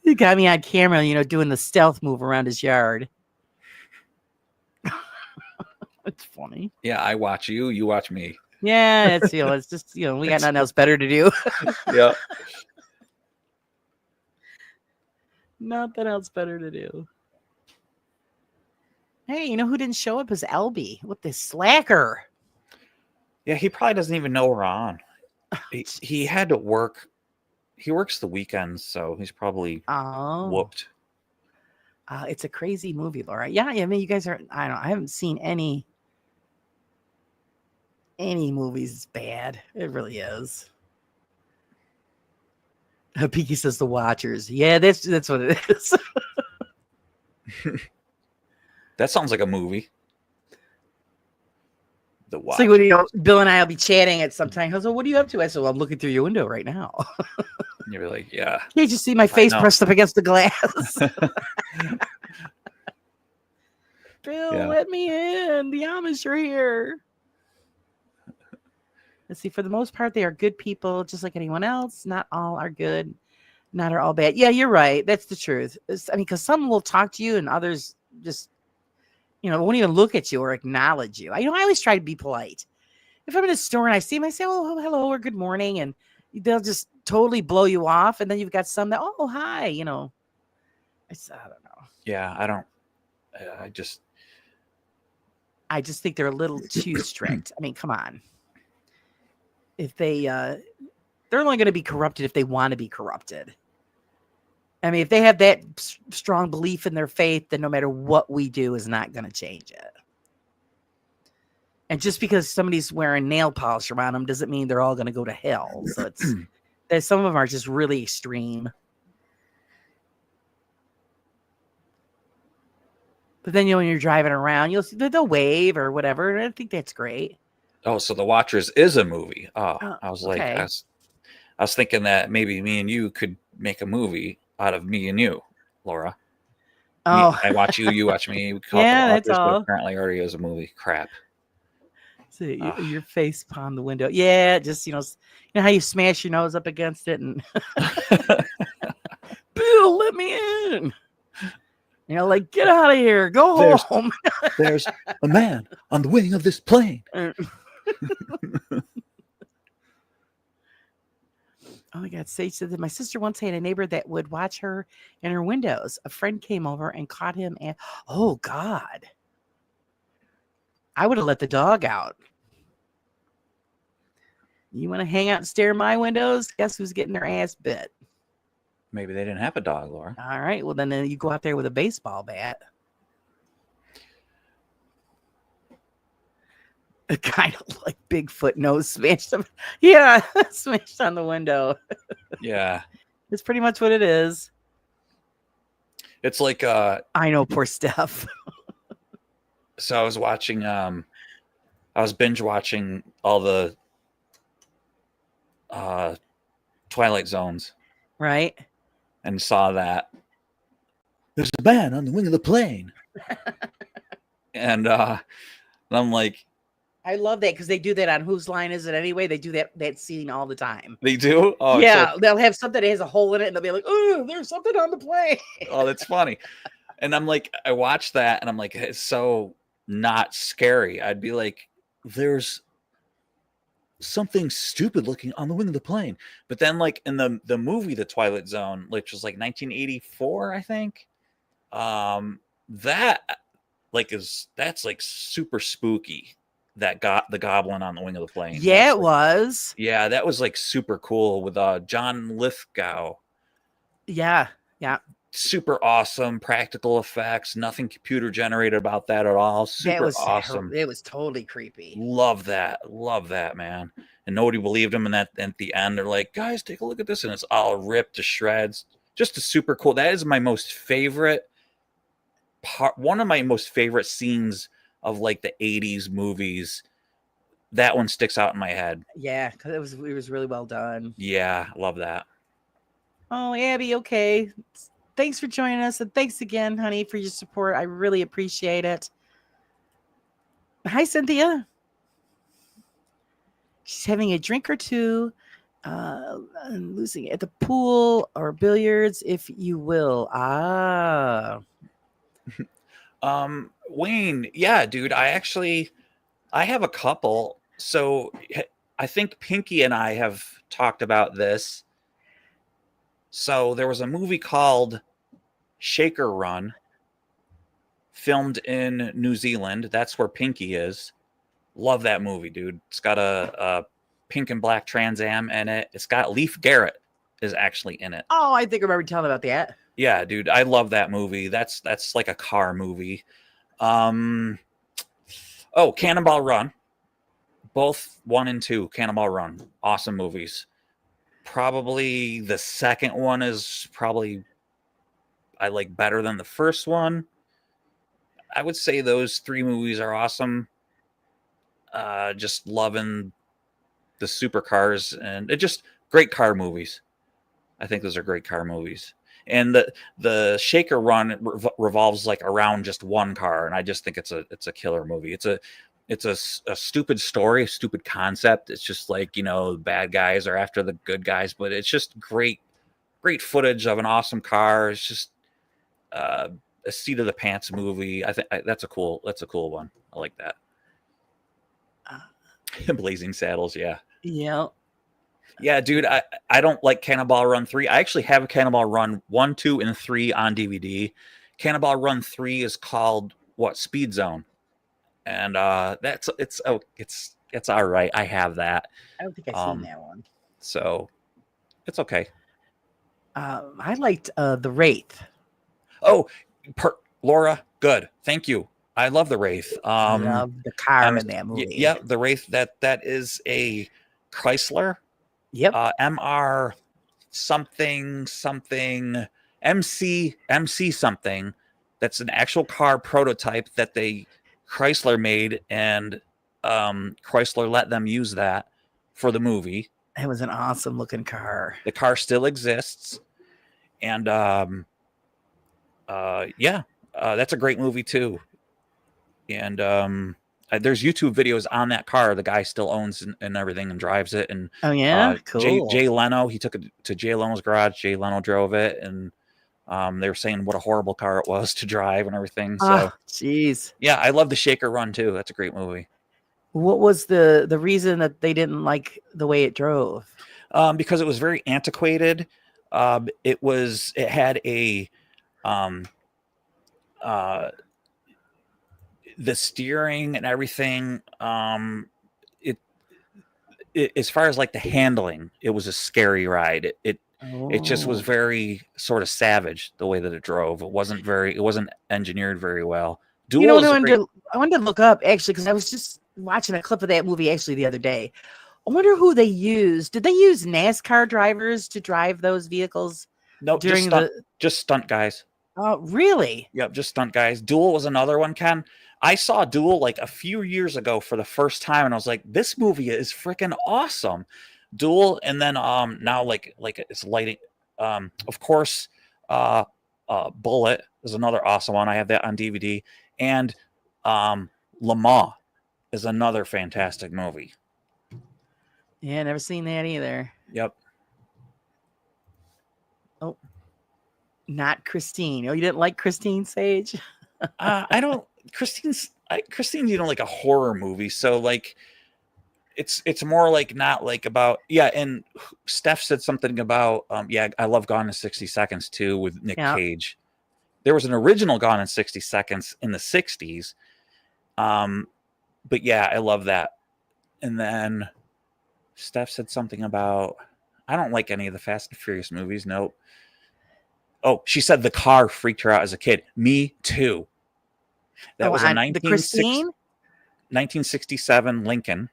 [SPEAKER 1] You got me on camera, doing the stealth move around his yard. It's funny.
[SPEAKER 3] Yeah, I watch you. You watch me.
[SPEAKER 1] Yeah, it's it's just we got nothing else better to do.
[SPEAKER 3] Yeah.
[SPEAKER 1] Nothing else better to do. Hey, you know who didn't show up is Elby. What the slacker?
[SPEAKER 3] Yeah, he probably doesn't even know we're on. He had to work. He works the weekends, so he's probably whooped.
[SPEAKER 1] It's a crazy movie, Laura. Yeah, I mean, you guys are. I haven't seen any movies bad. It really is. Peaky says The Watchers. Yeah, that's what it is.
[SPEAKER 3] That sounds like a movie. The Watchers.
[SPEAKER 1] So when Bill and I will be chatting at some time. He'll say, "What are you up to?" I said, "Well, I'm looking through your window right now."
[SPEAKER 3] You're like, yeah.
[SPEAKER 1] You just see my face pressed up against the glass. Bill, let me in. The Amish are here. Let's see. For the most part, they are good people, just like anyone else. Not all are good. Not all bad. Yeah, you're right. That's the truth. Because some will talk to you, and others just, won't even look at you or acknowledge you. I always try to be polite. If I'm in a store and I see them, I say, "Oh, hello," or "Good morning," and they'll just totally blow you off. And then you've got some that, "Oh, hi," I don't know.
[SPEAKER 3] Yeah, I don't.
[SPEAKER 1] I just think they're a little too strict. I mean, come on. If they're only going to be corrupted if they want to be corrupted. I mean, if they have that strong belief in their faith, then no matter what we do is not going to change it. And just because somebody's wearing nail polish around them doesn't mean they're all going to go to hell. So some of them are just really extreme. But then, when you're driving around, you'll see they'll wave or whatever. And I think that's great.
[SPEAKER 3] Oh, so The Watchers is a movie. I was like,
[SPEAKER 1] okay.
[SPEAKER 3] I was thinking that maybe me and you could make a movie out of me and you, Laura.
[SPEAKER 1] Oh,
[SPEAKER 3] I watch you, you watch me. We call
[SPEAKER 1] yeah,
[SPEAKER 3] it The Watchers,
[SPEAKER 1] that's all.
[SPEAKER 3] but apparently already is a movie. Crap.
[SPEAKER 1] See, your face upon the window. Yeah, just you know how you smash your nose up against it and Bill, let me in. Like, get out of here. Go home.
[SPEAKER 3] There's a man on the wing of this plane.
[SPEAKER 1] Oh my God. Sage said that my sister once had a neighbor that would watch her in her windows. A friend came over and caught him. And oh God. I would have let the dog out. You want to hang out and stare in my windows? Guess who's getting their ass bit?
[SPEAKER 3] Maybe they didn't have a dog, Laura.
[SPEAKER 1] All right. Well, then you go out there with a baseball bat. Kind of like Bigfoot nose smashed up. Yeah, smashed on the window.
[SPEAKER 3] Yeah.
[SPEAKER 1] It's pretty much what it is.
[SPEAKER 3] It's like
[SPEAKER 1] I know, poor Steph.
[SPEAKER 3] So I was watching I was binge watching all the Twilight Zones.
[SPEAKER 1] Right.
[SPEAKER 3] And saw that there's a man on the wing of the plane. And I'm like,
[SPEAKER 1] I love that because they do that on Whose Line Is It Anyway? They do that scene all the time.
[SPEAKER 3] They do? Oh,
[SPEAKER 1] yeah, they'll have something that has a hole in it and they'll be like, "Oh, there's something on the plane."
[SPEAKER 3] Oh, that's funny. And I'm like, I watched that and I'm like, it's so not scary. I'd be like, there's something stupid looking on the wing of the plane. But then like in the movie The Twilight Zone, which was like 1984, I think, that's like super spooky.
[SPEAKER 4] that got the goblin on the wing of the plane.
[SPEAKER 1] Yeah, it was.
[SPEAKER 4] Yeah, that was like super cool with John Lithgow.
[SPEAKER 1] Yeah.
[SPEAKER 4] Super awesome, practical effects, nothing computer generated about that at all. Super awesome.
[SPEAKER 1] It was totally creepy.
[SPEAKER 4] Love that, man. And nobody believed him, and that at the end they're like, guys, take a look at this, and it's all ripped to shreds. Just a super cool. That is my most favorite part. One of my most favorite scenes of like the 80s movies. That one sticks out in my head.
[SPEAKER 1] Yeah, because it was really well done.
[SPEAKER 4] Yeah, love that.
[SPEAKER 1] Oh, Abby, okay. Thanks for joining us, and thanks again, honey, for your support. I really appreciate it. Hi, Cynthia. She's having a drink or two, and losing it at the pool or billiards, if you will.
[SPEAKER 4] Wayne, yeah, dude, I have a couple. So I think Pinky and I have talked about this. So there was a movie called Shaker Run, filmed in New Zealand. That's where Pinky is. Love that movie, dude. It's got a pink and black Trans Am in it. It's got Leif Garrett is actually in it.
[SPEAKER 1] Oh, I think I remember telling about that.
[SPEAKER 4] Yeah, dude, I love that movie. That's like a car movie. Cannonball Run. Both 1 and 2, Cannonball Run. Awesome movies. Probably the second one is I like better than the first one. I would say those 3 movies are awesome. Just loving the supercars, and it just great car movies. I think those are great car movies. And the Shaker Run revolves like around just one car, and I just think it's a killer movie. It's a stupid story, a stupid concept. It's just like, the bad guys are after the good guys, but it's just great footage of an awesome car. It's just a seat of the pants movie. I think that's a cool one. I like that. Blazing Saddles, yeah. Yeah, dude. I don't like Cannonball Run 3. I actually have a Cannonball Run 1, 2, and 3 on DVD. Cannonball Run 3 is called Speed Zone. And it's all right. I have that.
[SPEAKER 1] I don't think I've seen that one.
[SPEAKER 4] So it's okay.
[SPEAKER 1] I liked The Wraith.
[SPEAKER 4] Oh, Laura, good. Thank you. I love The Wraith.
[SPEAKER 1] I love the car in that movie.
[SPEAKER 4] Yeah, The Wraith. That is a Chrysler.
[SPEAKER 1] Yep.
[SPEAKER 4] MR something MC something. That's an actual car prototype that Chrysler made, and Chrysler let them use that for the movie.
[SPEAKER 1] It was an awesome looking car.
[SPEAKER 4] The car still exists, and that's a great movie too. And there's YouTube videos on that car. The guy still owns and everything and drives it. And
[SPEAKER 1] cool.
[SPEAKER 4] Jay Leno, he took it to Jay Leno's garage. Jay Leno drove it, and they were saying what a horrible car it was to drive and everything. So,
[SPEAKER 1] jeez.
[SPEAKER 4] Yeah, I love the Shaker Run too. That's a great movie.
[SPEAKER 1] What was the reason that they didn't like the way it drove?
[SPEAKER 4] Because it was very antiquated. It had a the steering and everything. It as far as like the handling, it was a scary ride. It just was very sort of savage the way that it drove. It wasn't engineered very well.
[SPEAKER 1] I wanted to look up actually, because I was just watching a clip of that movie actually the other day. I wonder who they used. Did they use NASCAR drivers to drive those vehicles?
[SPEAKER 4] No, just stunt guys.
[SPEAKER 1] Oh, really?
[SPEAKER 4] Yep, just stunt guys. Duel was another one, Ken. I saw Duel like a few years ago for the first time, and I was like, this movie is freaking awesome. Duel, and then now like it's lighting. Of course, Bullet is another awesome one. I have that on DVD. And Le Mans is another fantastic movie.
[SPEAKER 1] Yeah, never seen that either.
[SPEAKER 4] Yep.
[SPEAKER 1] Oh, not Christine. Oh, you didn't like Christine, Sage?
[SPEAKER 4] I don't. Christine's like a horror movie, so like it's more like not like about And Steph said something about I love Gone in 60 Seconds too with Nick Cage. There was an original Gone in 60 Seconds in the 60s, but yeah, I love that. And then Steph said something about, I don't like any of the Fast and Furious movies. Nope. Oh, she said the car freaked her out as a kid. Me too. That was a
[SPEAKER 1] the Christine?
[SPEAKER 4] 1967 Lincoln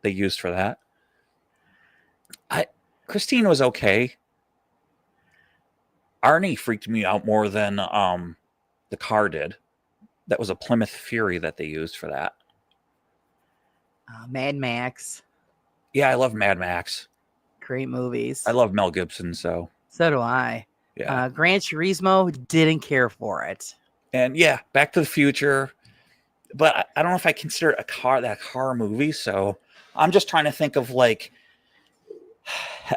[SPEAKER 4] they used for that. Christine was okay. Arnie freaked me out more than the car did. That was a Plymouth Fury that they used for that.
[SPEAKER 1] Mad Max.
[SPEAKER 4] Yeah, I love Mad Max.
[SPEAKER 1] Great movies.
[SPEAKER 4] I love Mel Gibson, so
[SPEAKER 1] do I.
[SPEAKER 4] Yeah.
[SPEAKER 1] Gran Turismo, didn't care for it.
[SPEAKER 4] And yeah, Back to the Future. But I don't know if I consider that a car movie, so I'm just trying to think of like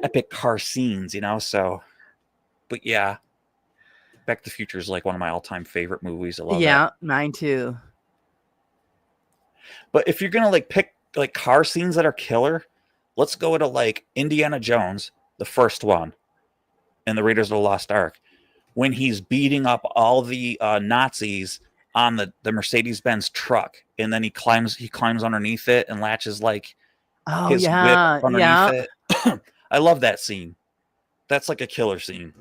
[SPEAKER 4] epic car scenes, you know? So, but yeah, Back to the Future is like one of my all-time favorite movies. I love it.
[SPEAKER 1] Mine too.
[SPEAKER 4] But if you're gonna like pick like car scenes that are killer, let's go to like Indiana Jones, the first one, and the Raiders of the Lost Ark, when he's beating up all the Nazis on the Mercedes-Benz truck, and then he climbs underneath it and latches like his whip underneath it. I love that scene. That's like a killer scene.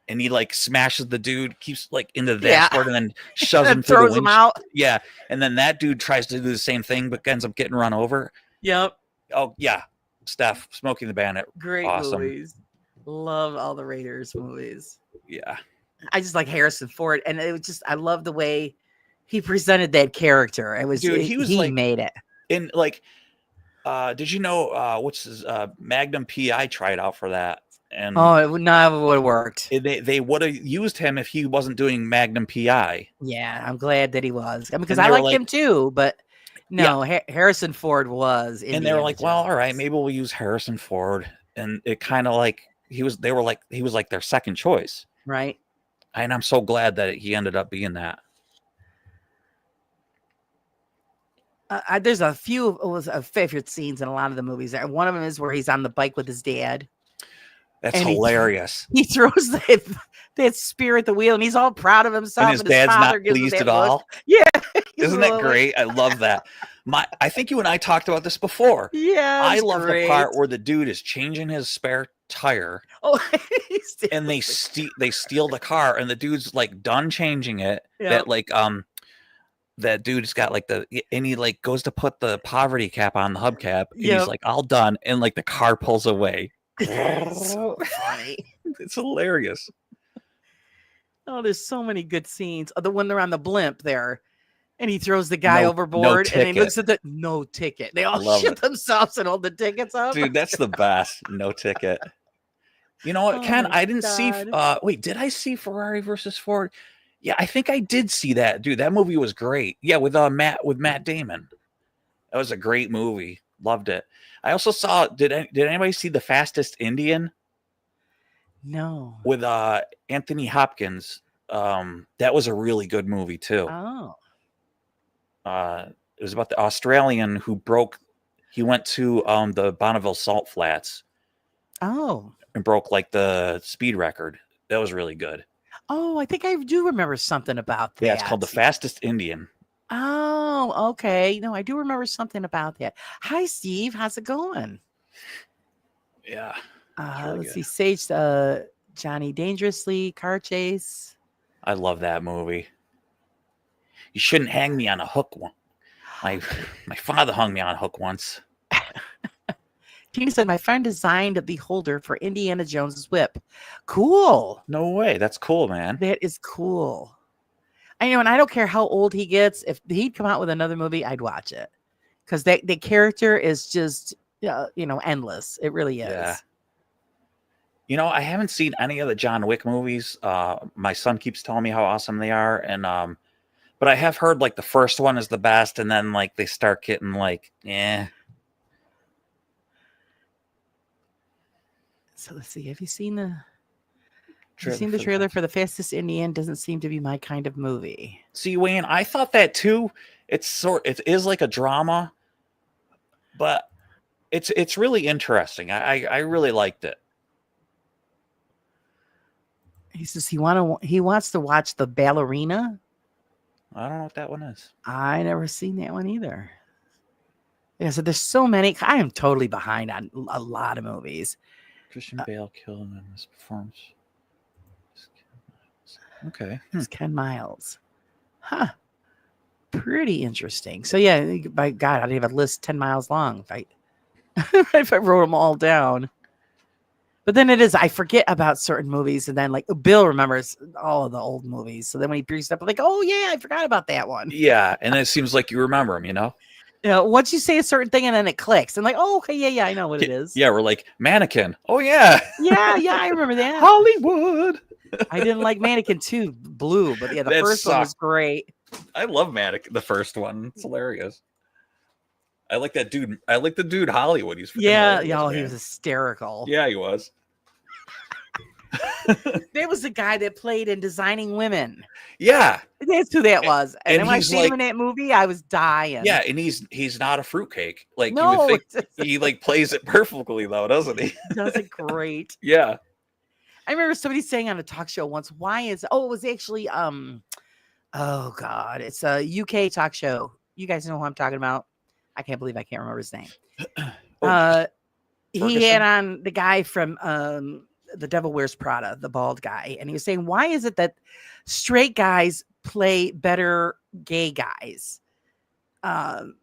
[SPEAKER 4] And he like smashes the dude, keeps like into the dashboard, and then shoves him through
[SPEAKER 1] throws him out.
[SPEAKER 4] Yeah, and then that dude tries to do the same thing, but ends up getting run over.
[SPEAKER 1] Yep.
[SPEAKER 4] Oh yeah, Steph, Smokey and the Bandit,
[SPEAKER 1] great
[SPEAKER 4] awesome.
[SPEAKER 1] Movies. Love all the Raiders movies.
[SPEAKER 4] Yeah,
[SPEAKER 1] I just like Harrison Ford, and it was just I love the way he presented that character. It was he made it.
[SPEAKER 4] And like, did you know what's his Magnum PI tried out for that? And
[SPEAKER 1] it would never would have worked.
[SPEAKER 4] They would have used him if he wasn't doing Magnum PI.
[SPEAKER 1] Yeah, I'm glad that he was. I mean, because I like him too, but no, Harrison Ford was.
[SPEAKER 4] And they were like, well, all right, maybe we'll use Harrison Ford. And it kind of like he was like their second choice,
[SPEAKER 1] right?
[SPEAKER 4] And I'm so glad that he ended up being that.
[SPEAKER 1] There's a few favorite scenes in a lot of the movies. One of them is where he's on the bike with his dad.
[SPEAKER 4] That's hilarious.
[SPEAKER 1] He throws that spear at the wheel, and he's all proud of himself.
[SPEAKER 4] And his dad's not pleased at all.
[SPEAKER 1] Yeah,
[SPEAKER 4] isn't that great? I love that. I think you and I talked about this before.
[SPEAKER 1] Yeah,
[SPEAKER 4] I love the part where the dude is changing his spare tire.
[SPEAKER 1] Oh,
[SPEAKER 4] and they steal the car, and the dude's like done changing it. Yep. That like that dude's got like and he like goes to put the poverty cap on the hubcap. And he's like all done, and like the car pulls away.
[SPEAKER 1] So funny.
[SPEAKER 4] It's hilarious.
[SPEAKER 1] Oh, there's so many good scenes. The one they're on the blimp there, and he throws the guy overboard, and he looks at no ticket. They all shit themselves and hold the tickets up.
[SPEAKER 4] Dude, that's the best. No ticket. You know what, Ken? I didn't see. Wait, did I see Ferrari versus Ford? Yeah, I think I did see that. Dude, that movie was great. Yeah, with Matt Damon. That was a great movie. Loved it. I also saw. Did anybody see The Fastest Indian?
[SPEAKER 1] No.
[SPEAKER 4] With Anthony Hopkins. That was a really good movie too.
[SPEAKER 1] Oh.
[SPEAKER 4] It was about the Australian who he went to the Bonneville Salt Flats.
[SPEAKER 1] Oh.
[SPEAKER 4] And broke like the speed record. That was really good.
[SPEAKER 1] Oh, I think I do remember something about that.
[SPEAKER 4] Yeah, it's called The Fastest Indian.
[SPEAKER 1] Oh, okay. No, I do remember something about that. Hi, Steve. How's it going?
[SPEAKER 4] Yeah.
[SPEAKER 1] Let's see. Sage, Johnny Dangerously, Car Chase.
[SPEAKER 4] I love that movie. You shouldn't hang me on a hook. My father hung me on a hook once.
[SPEAKER 1] Tina said, my friend designed the holder for Indiana Jones's whip. Cool.
[SPEAKER 4] No way. That's cool, man.
[SPEAKER 1] That is cool. I know, and I don't care how old he gets. If he'd come out with another movie, I'd watch it. Because the character is just, endless. It really is.
[SPEAKER 4] Yeah. You know, I haven't seen any of the John Wick movies. My son keeps telling me how awesome they are. And but I have heard like the first one is the best. And then like they start getting like, So let's see. Have you seen the trailer for The Fastest Indian? Doesn't seem to be my kind of movie. See, Wayne, I thought that too. It is like a drama, but it's really interesting. I really liked it. He says he wants to watch The Ballerina. I don't know what that one is.
[SPEAKER 1] I never seen that one either. Yeah, so there's so many. I am totally behind on a lot of movies.
[SPEAKER 4] Christian Bale killed in this performance. Okay.
[SPEAKER 1] It's Ken Miles. Huh. Pretty interesting. So yeah, by God, I'd have a list 10 miles long if I if I wrote them all down. But then I forget about certain movies, and then like Bill remembers all of the old movies. So then when he brings it up, I'm like, oh yeah, I forgot about that one.
[SPEAKER 4] Yeah, and it seems like you remember them,
[SPEAKER 1] Once you say a certain thing and then it clicks, I'm like, oh okay, yeah, I know what it is.
[SPEAKER 4] Yeah, we're like Mannequin. Oh yeah.
[SPEAKER 1] Yeah, I remember that.
[SPEAKER 4] Hollywood.
[SPEAKER 1] I didn't like Mannequin 2 Blue, but yeah, the first one was great.
[SPEAKER 3] I love Mannequin, the first one. It's hilarious. I like that dude. I like the dude Hollywood. He's
[SPEAKER 1] he was hysterical.
[SPEAKER 3] Yeah, he was.
[SPEAKER 1] There was the guy that played in Designing Women.
[SPEAKER 3] Yeah,
[SPEAKER 1] that's who that was. And then when I
[SPEAKER 3] he's
[SPEAKER 1] seen him in that movie, I was dying.
[SPEAKER 3] Yeah, and he's not a fruitcake. Like
[SPEAKER 1] no,
[SPEAKER 3] you would think he like plays it perfectly though, doesn't he?
[SPEAKER 1] Does it great.
[SPEAKER 3] Yeah.
[SPEAKER 1] I remember somebody saying on a talk show once, it was actually oh God, it's a UK talk show. You guys know who I'm talking about? I can't believe I can't remember his name. He had on the guy from The Devil Wears Prada, the bald guy, and he was saying, why is it that straight guys play better gay guys? But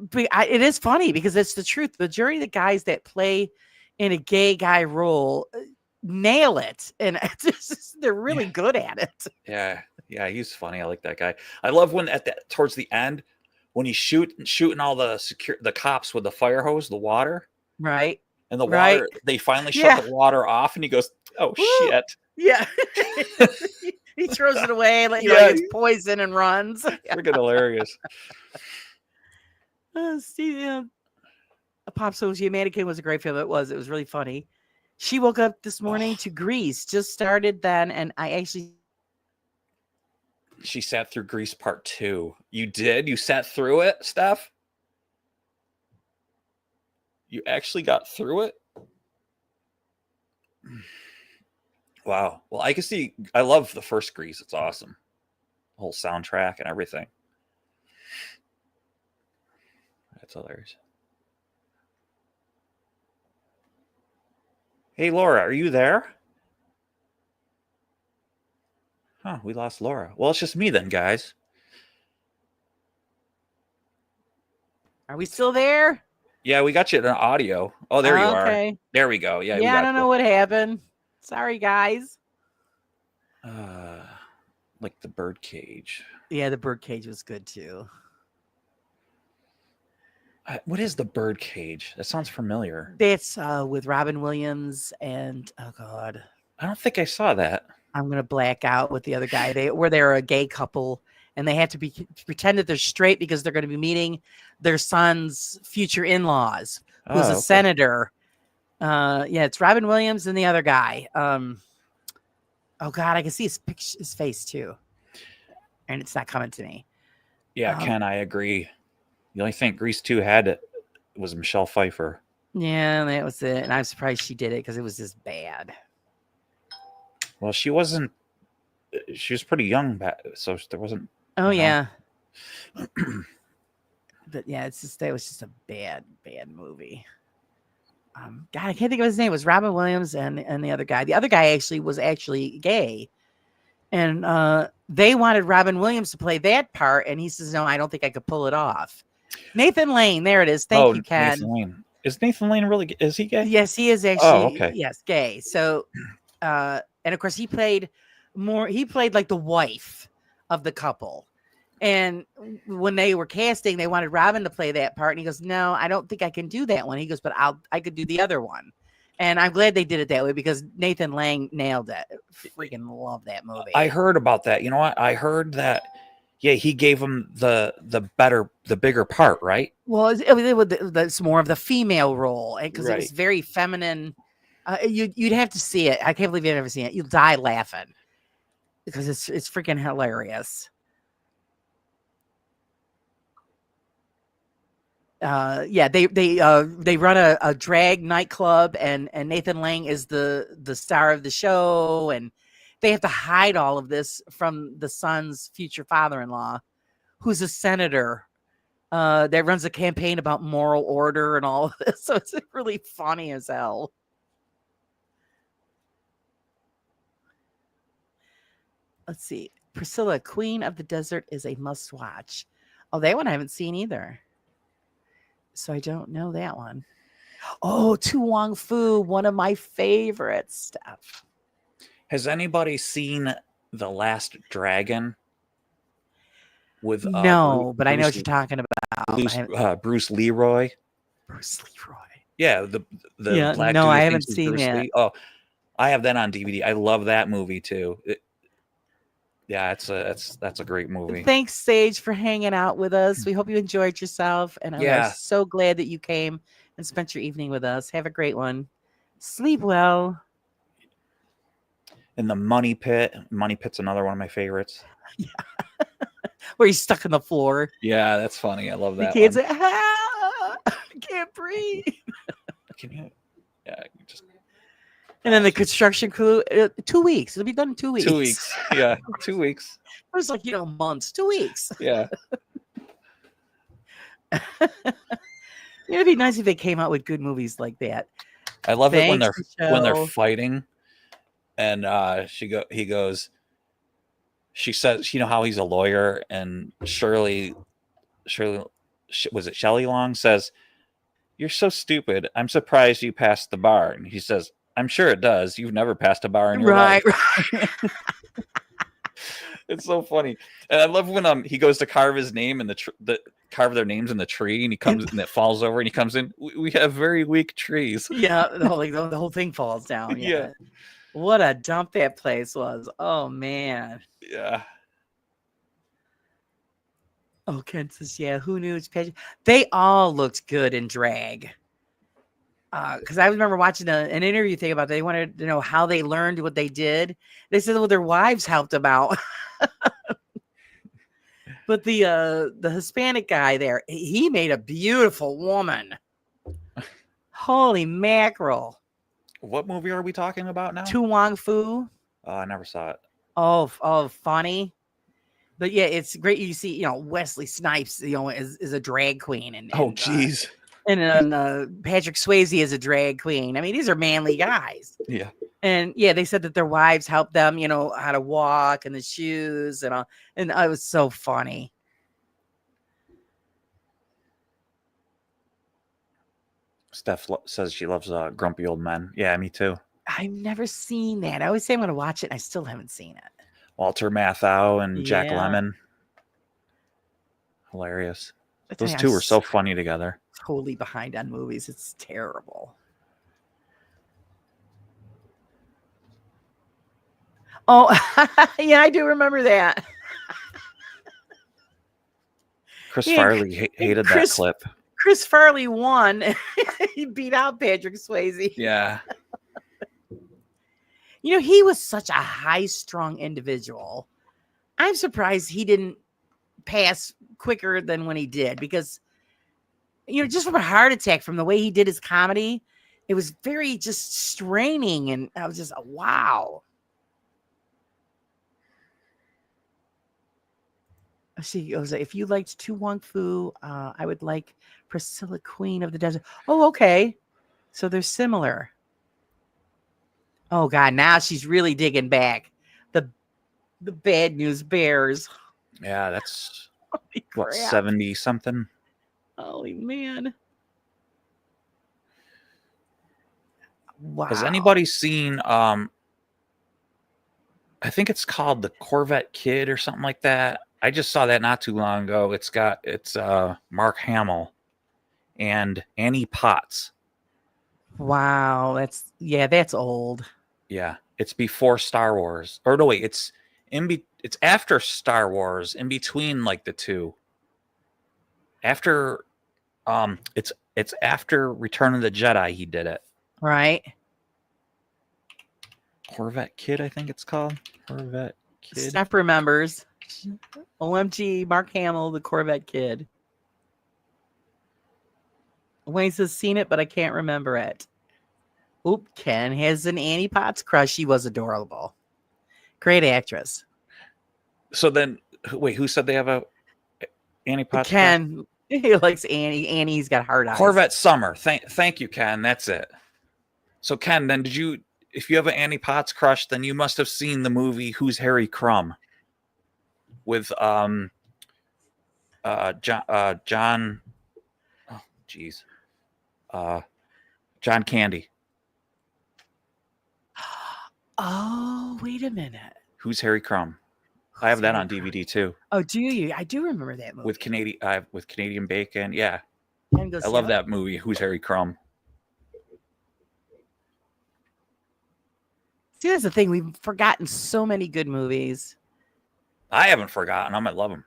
[SPEAKER 1] it is funny because it's the truth. The majority of the guys that play in a gay guy role nail it, and they're really good at it.
[SPEAKER 3] Yeah, he's funny. I like that guy. I love when towards the end when he's shooting all the cops with the fire hose, the water,
[SPEAKER 1] right?
[SPEAKER 3] And the water, they finally shut the water off, and he goes, "Oh shit!"
[SPEAKER 1] Yeah, he throws it away, like it's poison, and runs.
[SPEAKER 3] Freaking hilarious.
[SPEAKER 1] Steve, Pop Social Mannequin was a great film. It was really funny. She woke up this morning to Grease, just started then, and
[SPEAKER 3] she sat through Grease Part 2. You did? You sat through it, Steph? You actually got through it? Wow. Well, I can see. I love the first Grease. It's awesome. The whole soundtrack and everything. That's hilarious. Hey, Laura, are you there? Huh, we lost Laura. Well, it's just me then, guys.
[SPEAKER 1] Are we still there?
[SPEAKER 3] Yeah, we got you in audio. Oh, there you are. There we go. Yeah,
[SPEAKER 1] I don't know what happened. Sorry, guys.
[SPEAKER 3] Like the birdcage.
[SPEAKER 1] Yeah, the birdcage was good too.
[SPEAKER 3] What is the birdcage? That sounds familiar.
[SPEAKER 1] That's with Robin Williams and oh God,
[SPEAKER 3] I don't think I saw that.
[SPEAKER 1] I'm gonna black out with the other guy. They're a gay couple, and they have to pretend that they're straight because they're going to be meeting their son's future in-laws, who's a senator. It's Robin Williams and the other guy. Oh God, I can see his face too, and it's not coming to me.
[SPEAKER 3] Yeah, Ken, I agree. The only thing Grease 2 had was Michelle Pfeiffer.
[SPEAKER 1] Yeah, that was it, and I'm surprised she did it because it was just bad.
[SPEAKER 3] Well, she was pretty young back, so there wasn't.
[SPEAKER 1] Oh yeah. But yeah, that was just a bad movie. God, I can't think of his name. It was Robin Williams and the other guy. The other guy was actually gay, and they wanted Robin Williams to play that part, and he says, "No, I don't think I could pull it off." Nathan Lane, there it is. Thank you, Ken.
[SPEAKER 3] Nathan Lane. Is Nathan Lane really? Is he gay?
[SPEAKER 1] Yes, he is actually. Yes, gay. So, and of course, he played like the wife of the couple. And when they were casting, they wanted Robin to play that part. And he goes, "No, I don't think I can do that one." He goes, "But I could do the other one." And I'm glad they did it that way because Nathan Lane nailed it. Freaking love that movie.
[SPEAKER 3] I heard about that. You know what? I heard that. Yeah, he gave him the bigger part, right?
[SPEAKER 1] Well, it's more of the female role, because it was very feminine. You'd have to see it. I can't believe you've never seen it. You'll die laughing because it's freaking hilarious. They run a drag nightclub, and Nathan Lane is the star of the show, and they have to hide all of this from the son's future father-in-law, who's a senator that runs a campaign about moral order and all of this. So it's really funny as hell. Let's see. Priscilla, Queen of the Desert is a must-watch. Oh, that one I haven't seen either. So I don't know that one. Oh, Tu Wong Fu, one of my favorites, Steph.
[SPEAKER 3] Has anybody seen The Last Dragon? With
[SPEAKER 1] no, but I know what you're talking
[SPEAKER 3] about. Bruce Leroy.
[SPEAKER 1] Bruce Leroy.
[SPEAKER 3] Yeah, the
[SPEAKER 1] black dude. I haven't seen that.
[SPEAKER 3] Lee. Oh, I have that on DVD. I love that movie too. That's a great movie.
[SPEAKER 1] Thanks, Sage, for hanging out with us. We hope you enjoyed yourself, and I'm so glad that you came and spent your evening with us. Have a great one. Sleep well.
[SPEAKER 3] And the Money Pit. Money Pit's another one of my favorites.
[SPEAKER 1] Yeah. Where he's stuck in the floor.
[SPEAKER 3] Yeah, that's funny. I love that.
[SPEAKER 1] The kids, I can't breathe.
[SPEAKER 3] Can you? Yeah, just.
[SPEAKER 1] And then the construction crew, 2 weeks. It'll be done in 2 weeks.
[SPEAKER 3] 2 weeks. Yeah, 2 weeks.
[SPEAKER 1] It was like, months. 2 weeks.
[SPEAKER 3] Yeah.
[SPEAKER 1] It'd be nice if they came out with good movies like that.
[SPEAKER 3] I love it when they're fighting, and he goes. She says, how he's a lawyer, and Shirley, was it Shelley Long, says, "You're so stupid. I'm surprised you passed the bar." And he says, "I'm sure it does. You've never passed a bar in your life."
[SPEAKER 1] Right.
[SPEAKER 3] It's so funny. And I love when he goes to carve his name in carve their names in the tree, and he comes and it falls over, and he comes in. We have very weak trees.
[SPEAKER 1] Yeah, the whole thing falls down.
[SPEAKER 3] Yeah.
[SPEAKER 1] What a dump that place was. Oh man.
[SPEAKER 3] Yeah.
[SPEAKER 1] Oh, Ken says, yeah, who knew? They all looked good in drag. Because I remember watching an interview thing about they wanted to know how they learned what they did. They said, well, their wives helped them out. But the Hispanic guy there, he made a beautiful woman. Holy mackerel.
[SPEAKER 3] What movie are we talking about now?
[SPEAKER 1] Tu Wong Fu.
[SPEAKER 3] I never saw it.
[SPEAKER 1] Oh, funny. But yeah, it's great. You see, Wesley Snipes, is a drag queen. And
[SPEAKER 3] geez.
[SPEAKER 1] And Patrick Swayze is a drag queen. I mean, these are manly guys.
[SPEAKER 3] Yeah.
[SPEAKER 1] And yeah, they said that their wives helped them, how to walk and the shoes and all. And it was so funny.
[SPEAKER 3] Steph says she loves Grumpy Old Men. Yeah, me too.
[SPEAKER 1] I've never seen that. I always say I'm going to watch it. And I still haven't seen it.
[SPEAKER 3] Walter Matthau and Jack Lemmon. Hilarious. Those two were so funny together.
[SPEAKER 1] Totally behind on movies. It's terrible. Oh, yeah, I do remember that.
[SPEAKER 3] Chris Farley hated that clip.
[SPEAKER 1] Chris Farley won. He beat out Patrick Swayze.
[SPEAKER 3] Yeah.
[SPEAKER 1] He was such a high-strung individual. I'm surprised he didn't pass quicker than when he did, because, just from a heart attack, from the way he did his comedy, it was very just straining, and I was just, wow. She goes, if you liked Tu Wong Fu, I would like Priscilla, Queen of the Desert. Oh, okay. So they're similar. Oh, God. Now she's really digging back. The Bad News Bears.
[SPEAKER 3] Yeah, that's, 70-something?
[SPEAKER 1] Holy man. Wow.
[SPEAKER 3] Has anybody seen, I think it's called The Corvette Kid or something like that? I just saw that not too long ago. It's Mark Hamill and Annie Potts.
[SPEAKER 1] Wow, that's old.
[SPEAKER 3] Yeah, it's before Star Wars. Or no, wait, it's after Star Wars, in between like the two. After it's after Return of the Jedi he did it.
[SPEAKER 1] Right.
[SPEAKER 3] Corvette Kid, I think it's called. Corvette Kid.
[SPEAKER 1] Steph remembers. OMG, Mark Hamill, the Corvette Kid. Wayne says, seen it, but I can't remember it. Oop, Ken has an Annie Potts crush. She was adorable. Great actress.
[SPEAKER 4] So then, wait, who said they have a Annie Potts?
[SPEAKER 1] Ken, he likes Annie. Annie's got hard eyes.
[SPEAKER 4] Corvette Summer. Thank you, Ken. That's it. So Ken, then if you have an Annie Potts crush, then you must have seen the movie Who's Harry Crumb with John oh geez. John Candy.
[SPEAKER 1] Oh, wait a minute.
[SPEAKER 4] Who's Harry Crumb? I have that on DVD too.
[SPEAKER 1] Oh, do you? I do remember that movie.
[SPEAKER 4] With Canadian bacon. Yeah.
[SPEAKER 1] I
[SPEAKER 4] love that movie, Who's Harry Crumb.
[SPEAKER 1] See, that's the thing. We've forgotten so many good movies.
[SPEAKER 4] I haven't forgotten them. I love them.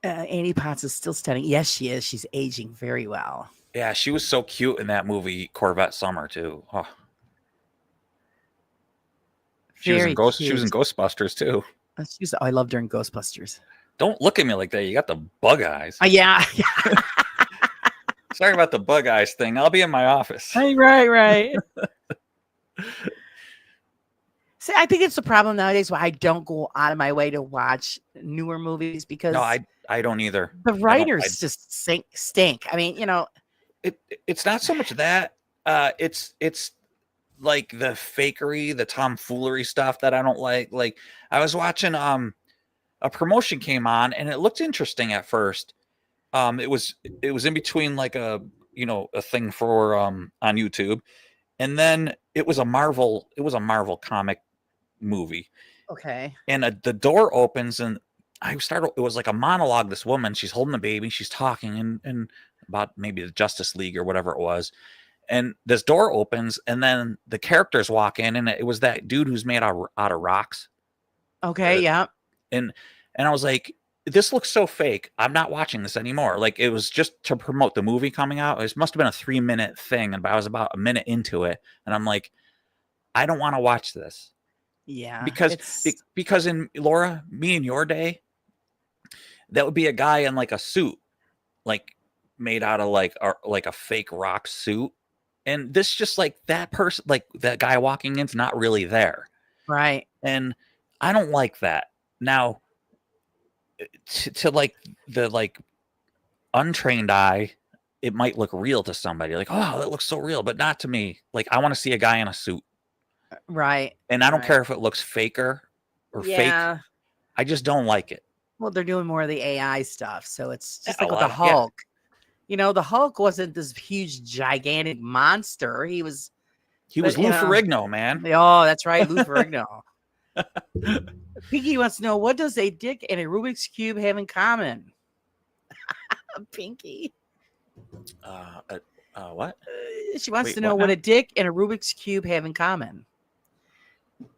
[SPEAKER 1] Annie Potts is still stunning. Yes, she is. She's aging very well.
[SPEAKER 4] Yeah, she was so cute in that movie Corvette Summer too. Oh. She was in Ghostbusters too.
[SPEAKER 1] I loved her in Ghostbusters.
[SPEAKER 4] Don't look at me like that. You got the bug eyes.
[SPEAKER 1] Yeah.
[SPEAKER 4] Sorry about the bug eyes thing. I'll be in my office.
[SPEAKER 1] Right. See, I think it's the problem nowadays why I don't go out of my way to watch newer movies because
[SPEAKER 4] no, I don't either.
[SPEAKER 1] The writers just stink. I mean,
[SPEAKER 4] it's not so much that it's like the fakery, the tomfoolery stuff that I don't like. Like I was watching a promotion came on and it looked interesting at first. It was in between like a thing for on YouTube, and then it was a Marvel comic movie.
[SPEAKER 1] Okay.
[SPEAKER 4] And the door opens and it was like a monologue. This woman, she's holding a baby, she's talking and about maybe the Justice League or whatever it was. And this door opens and then the characters walk in and it was that dude who's made out of rocks.
[SPEAKER 1] Okay. Yeah.
[SPEAKER 4] And I was like, this looks so fake. I'm not watching this anymore. Like it was just to promote the movie coming out. It must have been a 3-minute thing. And I was about a minute into it. And I'm like, I don't want to watch this.
[SPEAKER 1] Yeah.
[SPEAKER 4] Because in Laura, me in your day, that would be a guy in like a suit, like made out of like a fake rock suit. And this just like that person, like that guy walking in's not really there.
[SPEAKER 1] Right.
[SPEAKER 4] And I don't like that. Now, to like the like untrained eye, it might look real to somebody. Like, oh, that looks so real, but not to me. Like, I want to see a guy in a suit.
[SPEAKER 1] Right.
[SPEAKER 4] And I don't care if it looks faker or fake. I just don't like it.
[SPEAKER 1] Well, they're doing more of the AI stuff. So it's just like with the Hulk. Yeah. The Hulk wasn't this huge, gigantic monster. He was
[SPEAKER 4] Lou Ferrigno, man.
[SPEAKER 1] Oh, that's right. Lou Ferrigno. Pinky wants to know, what does a dick and a Rubik's Cube have in common? Pinky.
[SPEAKER 4] What?
[SPEAKER 1] She wants to know what a dick and a Rubik's Cube have in common.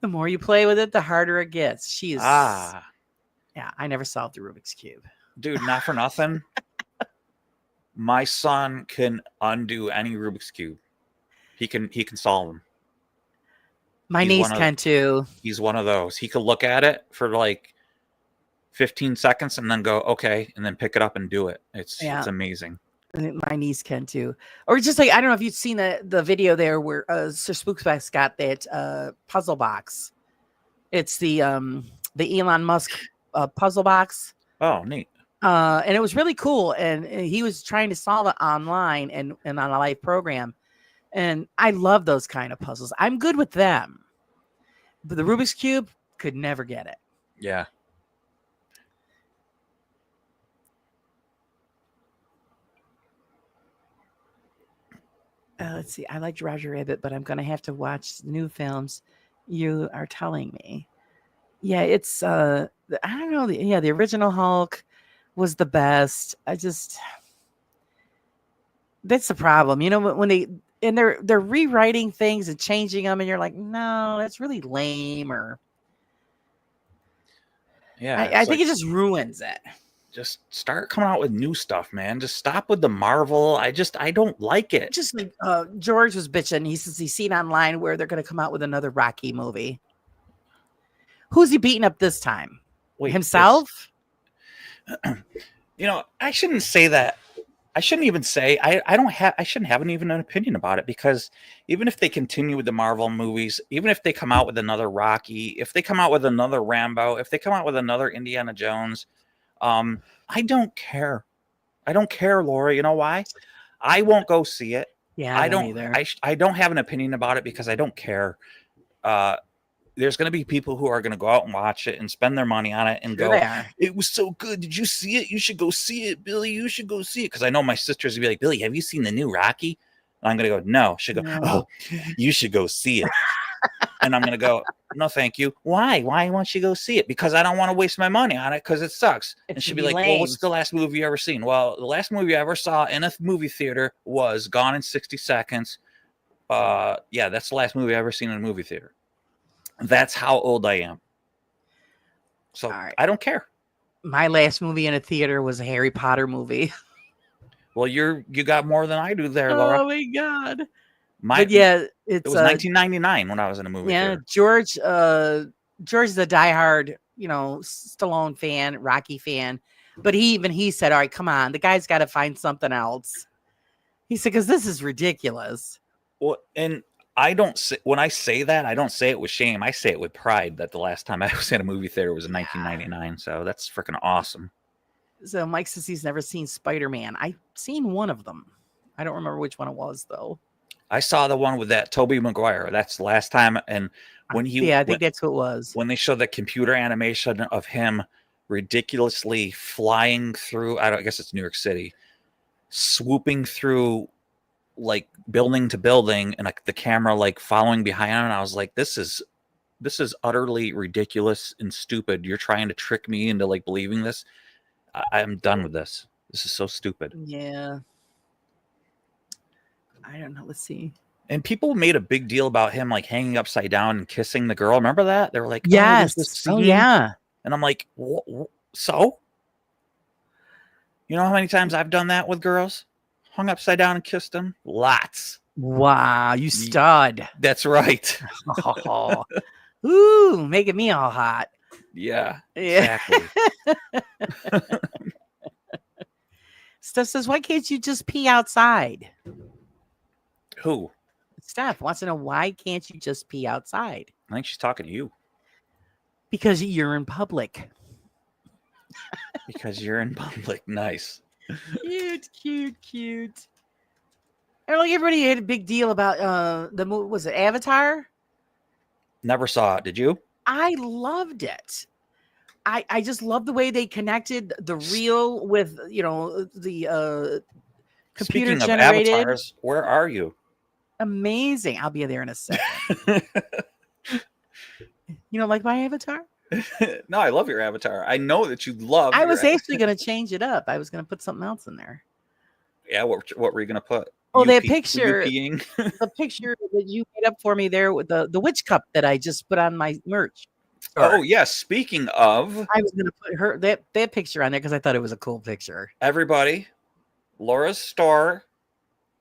[SPEAKER 1] The more you play with it, the harder it gets. She is. Yeah, I never solved the Rubik's Cube.
[SPEAKER 4] Dude, not for nothing. My son can undo any Rubik's Cube. He can solve them.
[SPEAKER 1] My niece can too.
[SPEAKER 4] He's one of those. He could look at it for like 15 seconds and then go, okay, and then pick it up and do it. It's amazing.
[SPEAKER 1] My niece can too. Or just like, I don't know if you've seen the video there where Sir Spook's got that puzzle box. It's the Elon Musk puzzle box.
[SPEAKER 4] Oh, neat.
[SPEAKER 1] And it was really cool. And he was trying to solve it online and on a live program. And I love those kind of puzzles. I'm good with them. But the Rubik's Cube, could never get it.
[SPEAKER 4] Yeah.
[SPEAKER 1] Let's see. I liked Roger Rabbit, but I'm going to have to watch the new films you are telling me. Yeah, it's, I don't know. The original Hulk was the best. That's the problem. When they're rewriting things and changing them and you're like, no, that's really lame. Or I think it just ruins it.
[SPEAKER 4] Just start coming out with new stuff, man. Just stop with the Marvel. I don't like it.
[SPEAKER 1] Just like George was bitching. He says he's seen online where they're going to come out with another Rocky movie. Who's he beating up this time? Himself?
[SPEAKER 4] I shouldn't say that I shouldn't even say I shouldn't have even an opinion about it, because even if they continue with the Marvel movies, even if they come out with another Rocky, if they come out with another Rambo, if they come out with another Indiana Jones, I don't care. I don't care, Laura. You know why? I won't go see it.
[SPEAKER 1] Yeah, I don't either.
[SPEAKER 4] I don't have an opinion about it because I don't care. There's going to be people who are going to go out and watch it and spend their money on it and
[SPEAKER 1] Sure
[SPEAKER 4] go,
[SPEAKER 1] they are.
[SPEAKER 4] it was so good. Did you see it? You should go see it, Billy. You should go see it. Because I know my sisters would be like, Billy, have you seen the new Rocky? And I'm going to go, no. She'll go,
[SPEAKER 1] No.
[SPEAKER 4] oh, you should go see it. And I'm going to go, no, thank you. Why? Why won't you go see it? Because I don't want to waste my money on it because it sucks. And she'll be like, well, what's the last movie you ever seen? Well, the last movie I ever saw in a movie theater was Gone in 60 Seconds. Yeah, that's the last movie I ever seen in a movie theater. That's how old I am. So right. I don't care.
[SPEAKER 1] My last movie in a theater was a Harry Potter movie.
[SPEAKER 4] Well, you got more than I do there, Laura.
[SPEAKER 1] Oh my God.
[SPEAKER 4] But
[SPEAKER 1] yeah,
[SPEAKER 4] it was 1999 when I was in a movie theater.
[SPEAKER 1] George is a diehard, Stallone fan, Rocky fan. But he said, all right, come on. The guy's got to find something else. He said, because this is ridiculous.
[SPEAKER 4] Well, and I don't say, when I say that, I don't say it with shame. I say it with pride that the last time I was in a movie theater was in 1999. So that's freaking awesome.
[SPEAKER 1] So Mike says he's never seen Spider-Man. I've seen one of them. I don't remember which one it was, though.
[SPEAKER 4] I saw the one with that Tobey Maguire. That's the last time. And when
[SPEAKER 1] I think that's who it was.
[SPEAKER 4] When they showed the computer animation of him ridiculously flying through, I guess it's New York City, swooping through like building to building, and like the camera like following behind him, and I was like, this is utterly ridiculous and stupid. You're trying to trick me into like believing this. I'm done with this. This is so stupid.
[SPEAKER 1] Yeah. I don't know. Let's see.
[SPEAKER 4] And people made a big deal about him like hanging upside down and kissing the girl. Remember that? They were like,
[SPEAKER 1] yes. Oh yeah.
[SPEAKER 4] And I'm like, so? You know how many times I've done that with girls? Hung upside down and kissed them? Lots.
[SPEAKER 1] Wow, you stud.
[SPEAKER 4] That's right.
[SPEAKER 1] Oh. Ooh, making me all hot.
[SPEAKER 4] Yeah, exactly.
[SPEAKER 1] Steph says, why can't you just pee outside?
[SPEAKER 4] Who?
[SPEAKER 1] Steph wants to know, why can't you just pee outside?
[SPEAKER 4] I think she's talking to you.
[SPEAKER 1] Because you're in public.
[SPEAKER 4] Because you're in public. Nice.
[SPEAKER 1] Cute. And like everybody had a big deal about the movie. Was it Avatar?
[SPEAKER 4] Never saw it. Did you?
[SPEAKER 1] I loved it. I just love the way they connected the real with the computer
[SPEAKER 4] generated. Speaking of avatars, where are you?
[SPEAKER 1] Amazing. I'll be there in a second. You don't like my avatar?
[SPEAKER 4] No, I love your avatar. I know that you love.
[SPEAKER 1] I was actually going to change it up. I was going to put something else in there.
[SPEAKER 4] Yeah, what were you going to put?
[SPEAKER 1] Oh, that picture. The picture that you made up for me there with the witch cup that I just put on my merch.
[SPEAKER 4] Oh, yes. Speaking of,
[SPEAKER 1] I was going to put that picture on there because I thought it was a cool picture.
[SPEAKER 4] Everybody, Laura's store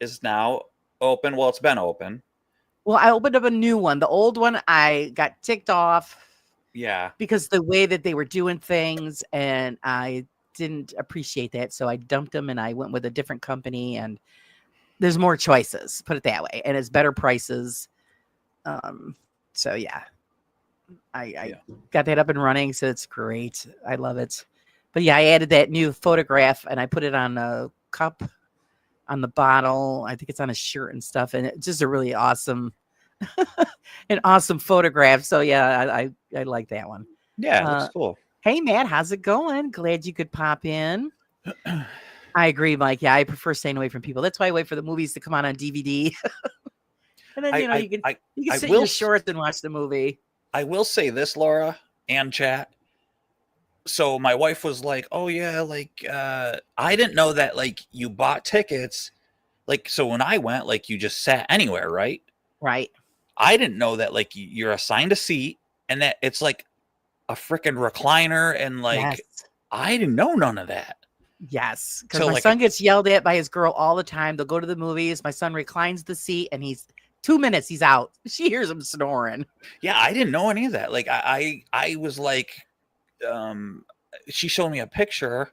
[SPEAKER 4] is now open. Well, it's been open.
[SPEAKER 1] Well, I opened up a new one. The old one, I got ticked off.
[SPEAKER 4] Yeah.
[SPEAKER 1] Because the way that they were doing things, and I didn't appreciate that. So I dumped them and I went with a different company, and there's more choices, put it that way. And it's better prices. So yeah, I got that up and running. So it's great. I love it. But yeah, I added that new photograph and I put it on a cup, on the bottle. I think it's on a shirt and stuff. And it's just a really awesome, an awesome photograph. So yeah, I like that one.
[SPEAKER 4] Yeah, that's cool.
[SPEAKER 1] Hey Matt, how's it going? Glad you could pop in. I agree, Mike. Yeah, I prefer staying away from people. That's why I wait for the movies to come on DVD. And then you can sit in your shorts and watch the movie.
[SPEAKER 4] I will say this, Laura and chat. So my wife was like, "Oh yeah, like I didn't know that like you bought tickets, like so when I went, like you just sat anywhere, right?"
[SPEAKER 1] Right.
[SPEAKER 4] I didn't know that like you're assigned a seat and that it's like a freaking recliner and like yes. I didn't know none of that.
[SPEAKER 1] Yes, because my son gets yelled at by his girl all the time. They'll go to the movies. My son reclines the seat and he's 2 minutes, he's out. She hears him snoring.
[SPEAKER 4] Yeah, I didn't know any of that. Like I was like, she showed me a picture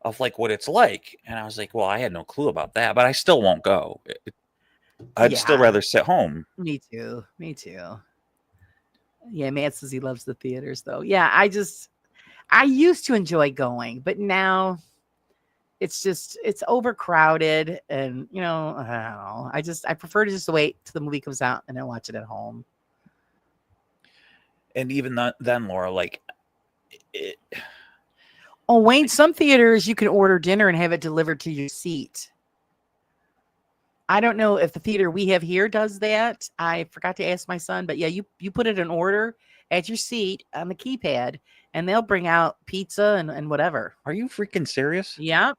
[SPEAKER 4] of like what it's like. And I was like, well, I had no clue about that, but I still won't go. I'd still rather sit home.
[SPEAKER 1] Me too. Me too. Yeah, Matt says he loves the theaters though. Yeah, I used to enjoy going, but now it's overcrowded, and I don't know. I prefer to just wait till the movie comes out and then watch it at home.
[SPEAKER 4] And even then, Laura, like
[SPEAKER 1] oh, Wayne, some theaters you can order dinner and have it delivered to your seat. I don't know if the theater we have here does that. I forgot to ask my son, but yeah, you put it in order at your seat on the keypad, and they'll bring out pizza and whatever.
[SPEAKER 4] Are you freaking serious?
[SPEAKER 1] Yeah.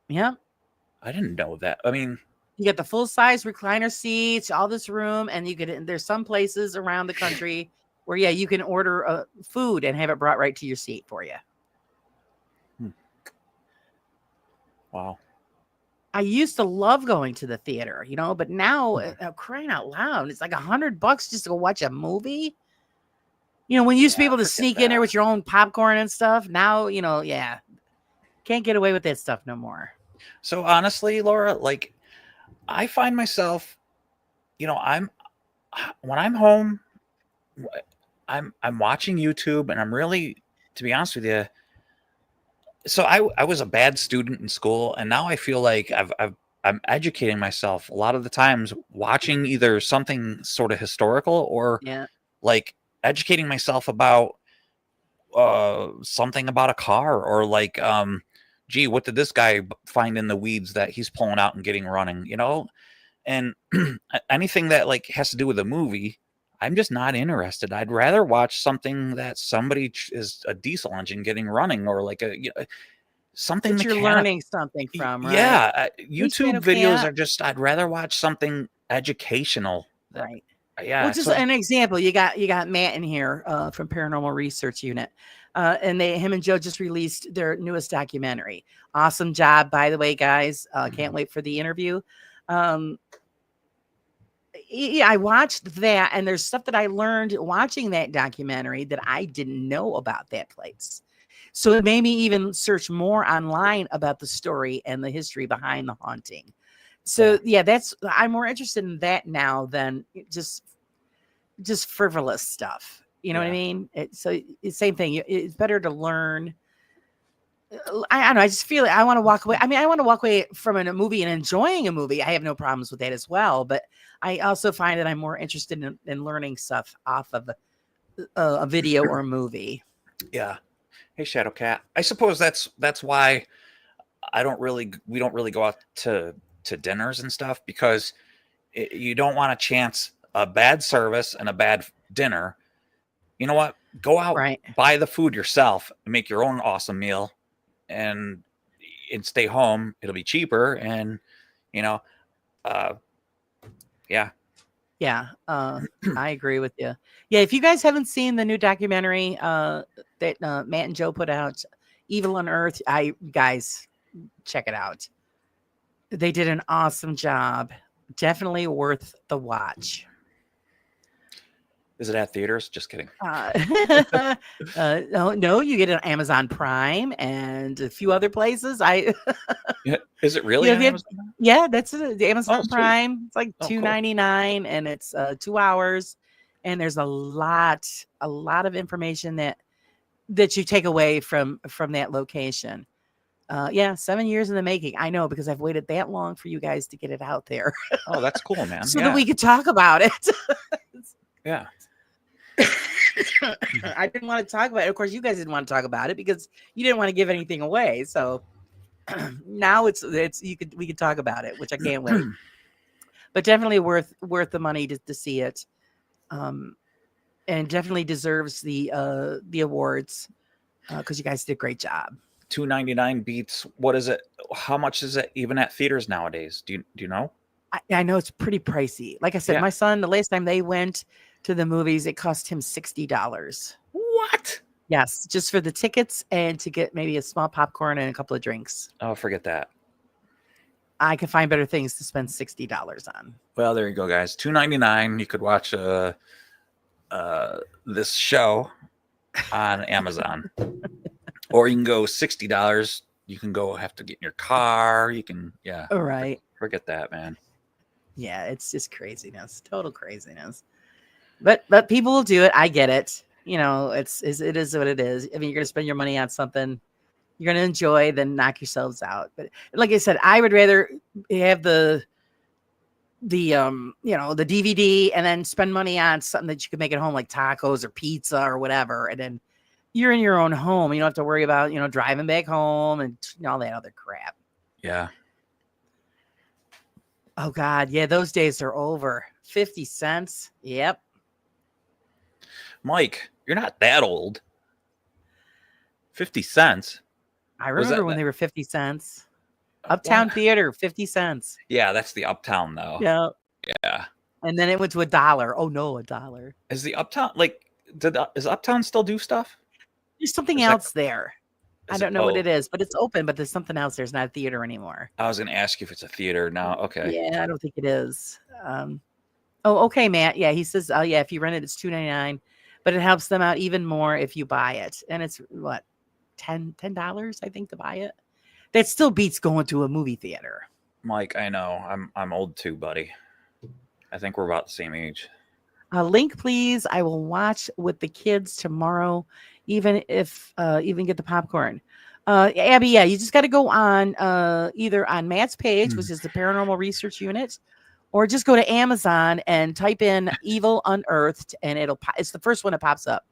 [SPEAKER 1] Yeah.
[SPEAKER 4] I didn't know that. I mean,
[SPEAKER 1] you get the full size recliner seats, all this room, and there's some places around the country where you can order food and have it brought right to your seat for you.
[SPEAKER 4] Wow.
[SPEAKER 1] I used to love going to the theater, but now crying out loud, it's like $100 just to go watch a movie. When you used to be able to sneak in there with your own popcorn and stuff. Now, can't get away with that stuff no more.
[SPEAKER 4] So honestly, Laura, like I find myself, when I'm home, I'm watching YouTube, and I'm really, to be honest with you. So I was a bad student in school, and now I feel like I'm educating myself a lot of the times, watching either something sort of historical or like educating myself about something about a car, or like gee, what did this guy find in the weeds that he's pulling out and getting running, and anything that like has to do with a movie, I'm just not interested. I'd rather watch something that somebody is a diesel engine getting running, or like something
[SPEAKER 1] that you're learning something from. Right?
[SPEAKER 4] Yeah, YouTube videos are just. I'd rather watch something educational.
[SPEAKER 1] Right.
[SPEAKER 4] Yeah.
[SPEAKER 1] Well, just an example. You got Matt in here from Paranormal Research Unit, and him and Joe just released their newest documentary. Awesome job, by the way, guys. Can't wait for the interview. I watched that, and there's stuff that I learned watching that documentary that I didn't know about that place. So it made me even search more online about the story and the history behind the haunting. So I'm more interested in that now than just frivolous stuff. You know what I mean? It's the same thing. It's better to learn. I don't know. I just feel I want to walk away. I mean, I want to walk away from a movie and enjoying a movie. I have no problems with that as well. But I also find that I'm more interested in learning stuff off of a video or a movie.
[SPEAKER 4] Yeah. Hey, Shadowcat. I suppose that's why we don't really go out to dinners and stuff, because you don't want to chance a bad service and a bad dinner. You know what? Go out, buy the food yourself, and make your own awesome meal, and stay home. It'll be cheaper, and
[SPEAKER 1] Yeah, I agree with you. Yeah, if you guys haven't seen the new documentary that Matt and Joe put out, Evil on Earth, guys, check it out. They did an awesome job. Definitely worth the watch.
[SPEAKER 4] Is it at theaters? Just kidding.
[SPEAKER 1] No, you get it on Amazon Prime and a few other places.
[SPEAKER 4] Is it really? On Amazon?
[SPEAKER 1] Yeah, that's the Amazon Prime. It's like $2.99, and it's 2 hours, and there's a lot of information that you take away from that location. 7 years in the making. I know, because I've waited that long for you guys to get it out there.
[SPEAKER 4] Oh, that's cool, man.
[SPEAKER 1] So that we could talk about it.
[SPEAKER 4] Yeah.
[SPEAKER 1] I didn't want to talk about it. Of course, you guys didn't want to talk about it because you didn't want to give anything away. So now we could talk about it, which I can't wait. But definitely worth the money to see it, and definitely deserves the awards because you guys did a great job.
[SPEAKER 4] $2.99 beats. What is it? How much is it even at theaters nowadays? Do you know?
[SPEAKER 1] I know it's pretty pricey. Like I said, my son, the last time they went to the movies, it cost him $60.
[SPEAKER 4] What?
[SPEAKER 1] Yes, just for the tickets and to get maybe a small popcorn and a couple of drinks.
[SPEAKER 4] Oh, forget that.
[SPEAKER 1] I can find better things to spend $60 on.
[SPEAKER 4] Well, there you go, guys. $2.99. You could watch this show on Amazon, or you can go $60. you can go have to get in your car. You can,
[SPEAKER 1] All right.
[SPEAKER 4] Forget that, man.
[SPEAKER 1] Yeah, it's just craziness, total craziness. But people will do it. I get it. You know, it is what it is. I mean, you're gonna spend your money on something you're gonna enjoy, then knock yourselves out. But like I said, I would rather have the the DVD and then spend money on something that you can make at home, like tacos or pizza or whatever, and then you're in your own home. You don't have to worry about driving back home and all that other crap.
[SPEAKER 4] Yeah.
[SPEAKER 1] Oh God, yeah, those days are over. 50 cents. Yep.
[SPEAKER 4] Mike, you're not that old. 50 cents.
[SPEAKER 1] I remember when they were 50 cents. Uptown Theater, 50 cents.
[SPEAKER 4] Yeah, that's the Uptown though.
[SPEAKER 1] Yeah.
[SPEAKER 4] Yeah.
[SPEAKER 1] And then it went to $1. Oh no, $1.
[SPEAKER 4] Is the Uptown is Uptown still do stuff?
[SPEAKER 1] There's something else there. I don't know what it
[SPEAKER 4] is,
[SPEAKER 1] is, but it's open. But there's something else. There's not a theater anymore.
[SPEAKER 4] I was going to ask you if it's a theater now. Okay.
[SPEAKER 1] Yeah, I don't think it is. Oh, okay, Matt. Yeah, he says, oh yeah, if you rent it, it's $2.99, but it helps them out even more if you buy it, and it's what $10, I think, to buy it. That still beats going to a movie theater.
[SPEAKER 4] Mike, I know. I'm old too, buddy. I think we're about the same age.
[SPEAKER 1] Link, please. I will watch with the kids tomorrow, even get the popcorn. Abby, yeah, you just got to go on either on Matt's page, which is the Paranormal Research Unit, or just go to Amazon and type in Evil Unearthed, and it's the first one that pops up.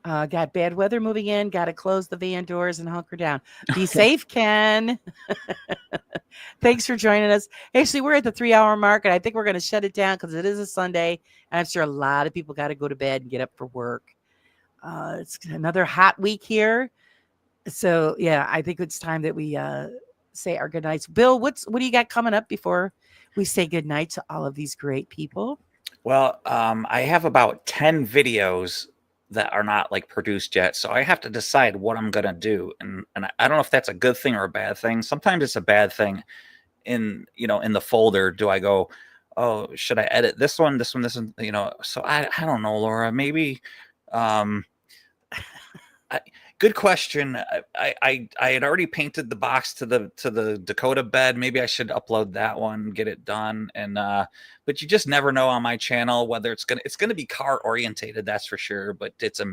[SPEAKER 1] Got bad weather moving in. Got to close the van doors and hunker down. Be safe, Ken. Thanks for joining us. Actually, we're at the 3-hour mark, and I think we're going to shut it down because it is a Sunday, and I'm sure a lot of people got to go to bed and get up for work. It's another hot week here, so yeah, I think it's time that we say our good nights. Bill, what do you got coming up before we say good night to all of these great people?
[SPEAKER 4] Well, I have about 10 videos that are not like produced yet. So I have to decide what I'm going to do. And I don't know if that's a good thing or a bad thing. Sometimes it's a bad thing in the folder. Do I go, oh, should I edit this one, so I don't know, Laura, maybe, good question. I had already painted the box to the Dakota bed. Maybe I should upload that one, get it done. And but you just never know on my channel whether it's gonna be car orientated, that's for sure. But it's a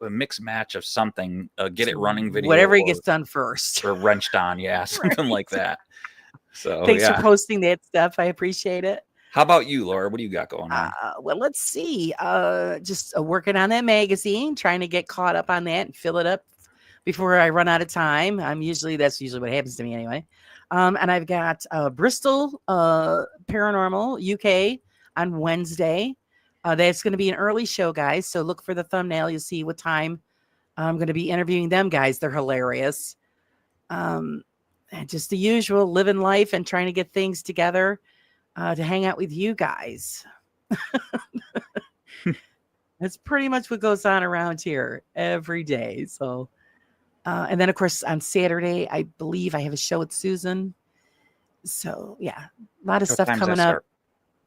[SPEAKER 4] mixed match of something. Get it running video,
[SPEAKER 1] whatever gets done first,
[SPEAKER 4] or wrenched on, something
[SPEAKER 1] right.
[SPEAKER 4] Like that. So
[SPEAKER 1] thanks for posting that stuff. I appreciate it.
[SPEAKER 4] How about you, Laura? What do you got going on?
[SPEAKER 1] Well, let's see. Just working on that magazine, trying to get caught up on that and fill it up before I run out of time. That's usually what happens to me anyway. And I've got Bristol Paranormal UK on Wednesday. That's going to be an early show, guys. So look for the thumbnail. You'll see what time I'm going to be interviewing them guys. They're hilarious. And just the usual, living life and trying to get things together to hang out with you guys. That's pretty much what goes on around here every day. So, and then of course on Saturday, I believe I have a show with Susan. So yeah, a lot of stuff coming up.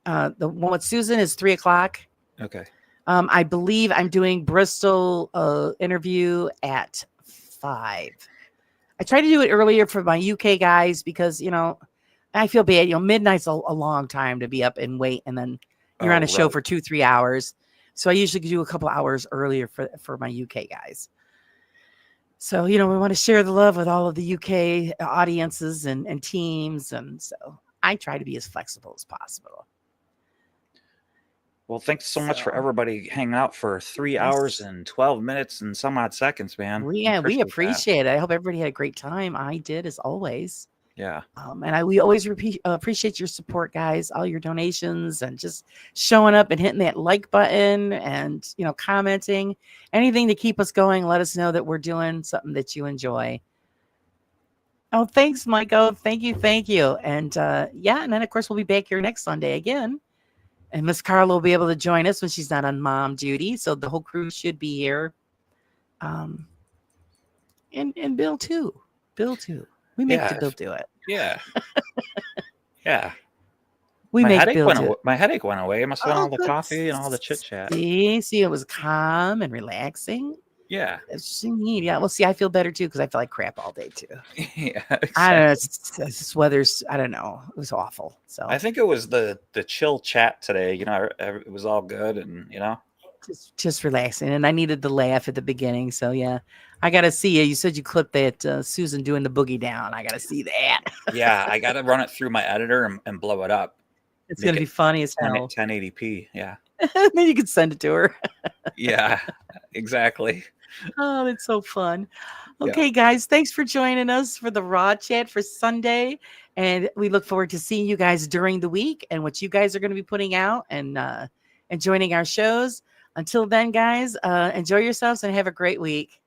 [SPEAKER 1] The one with Susan is 3:00.
[SPEAKER 4] Okay.
[SPEAKER 1] I believe I'm doing Bristol interview at 5. I tried to do it earlier for my UK guys because, I feel bad. Midnight's a long time to be up and wait, and then you're on a show for 2-3 hours. So I usually do a couple hours earlier for my UK guys. So, we want to share the love with all of the UK audiences and teams. And so I try to be as flexible as possible.
[SPEAKER 4] Well, thanks so much for everybody hanging out for 3 hours and 12 minutes and some odd seconds, man.
[SPEAKER 1] We appreciate it. I hope everybody had a great time. I did, as always.
[SPEAKER 4] Yeah.
[SPEAKER 1] And we always appreciate your support, guys, all your donations and just showing up and hitting that like button and, commenting, anything to keep us going. Let us know that we're doing something that you enjoy. Oh, thanks, Michael. Thank you. And and then of course we'll be back here next Sunday again. And Miss Carla will be able to join us when she's not on mom duty. So the whole crew should be here. And Bill too. We make the Bill do it.
[SPEAKER 4] Yeah. Yeah.
[SPEAKER 1] My
[SPEAKER 4] headache went away. I must have been all the coffee and all the chit chat.
[SPEAKER 1] See, it was calm and relaxing.
[SPEAKER 4] Yeah.
[SPEAKER 1] It's neat. Yeah. Well, see, I feel better too because I feel like crap all day too.
[SPEAKER 4] Yeah. Exactly.
[SPEAKER 1] I don't know. It's this weather's. I don't know. It was awful. So
[SPEAKER 4] I think it was the chill chat today. You know, it was all good, and you know,
[SPEAKER 1] just relaxing. And I needed the laugh at the beginning. So yeah, I got to see you. You said you clipped that Susan doing the boogie down. I got to see that.
[SPEAKER 4] yeah, I got to run it through my editor and blow it up.
[SPEAKER 1] It's going to be funny as hell.
[SPEAKER 4] 1080p. Yeah.
[SPEAKER 1] Then you can send it to her.
[SPEAKER 4] Yeah, exactly.
[SPEAKER 1] Oh, that's so fun. Okay, guys, thanks for joining us for the Raw Chat for Sunday. And we look forward to seeing you guys during the week and what you guys are going to be putting out and joining our shows. Until then, guys, enjoy yourselves and have a great week.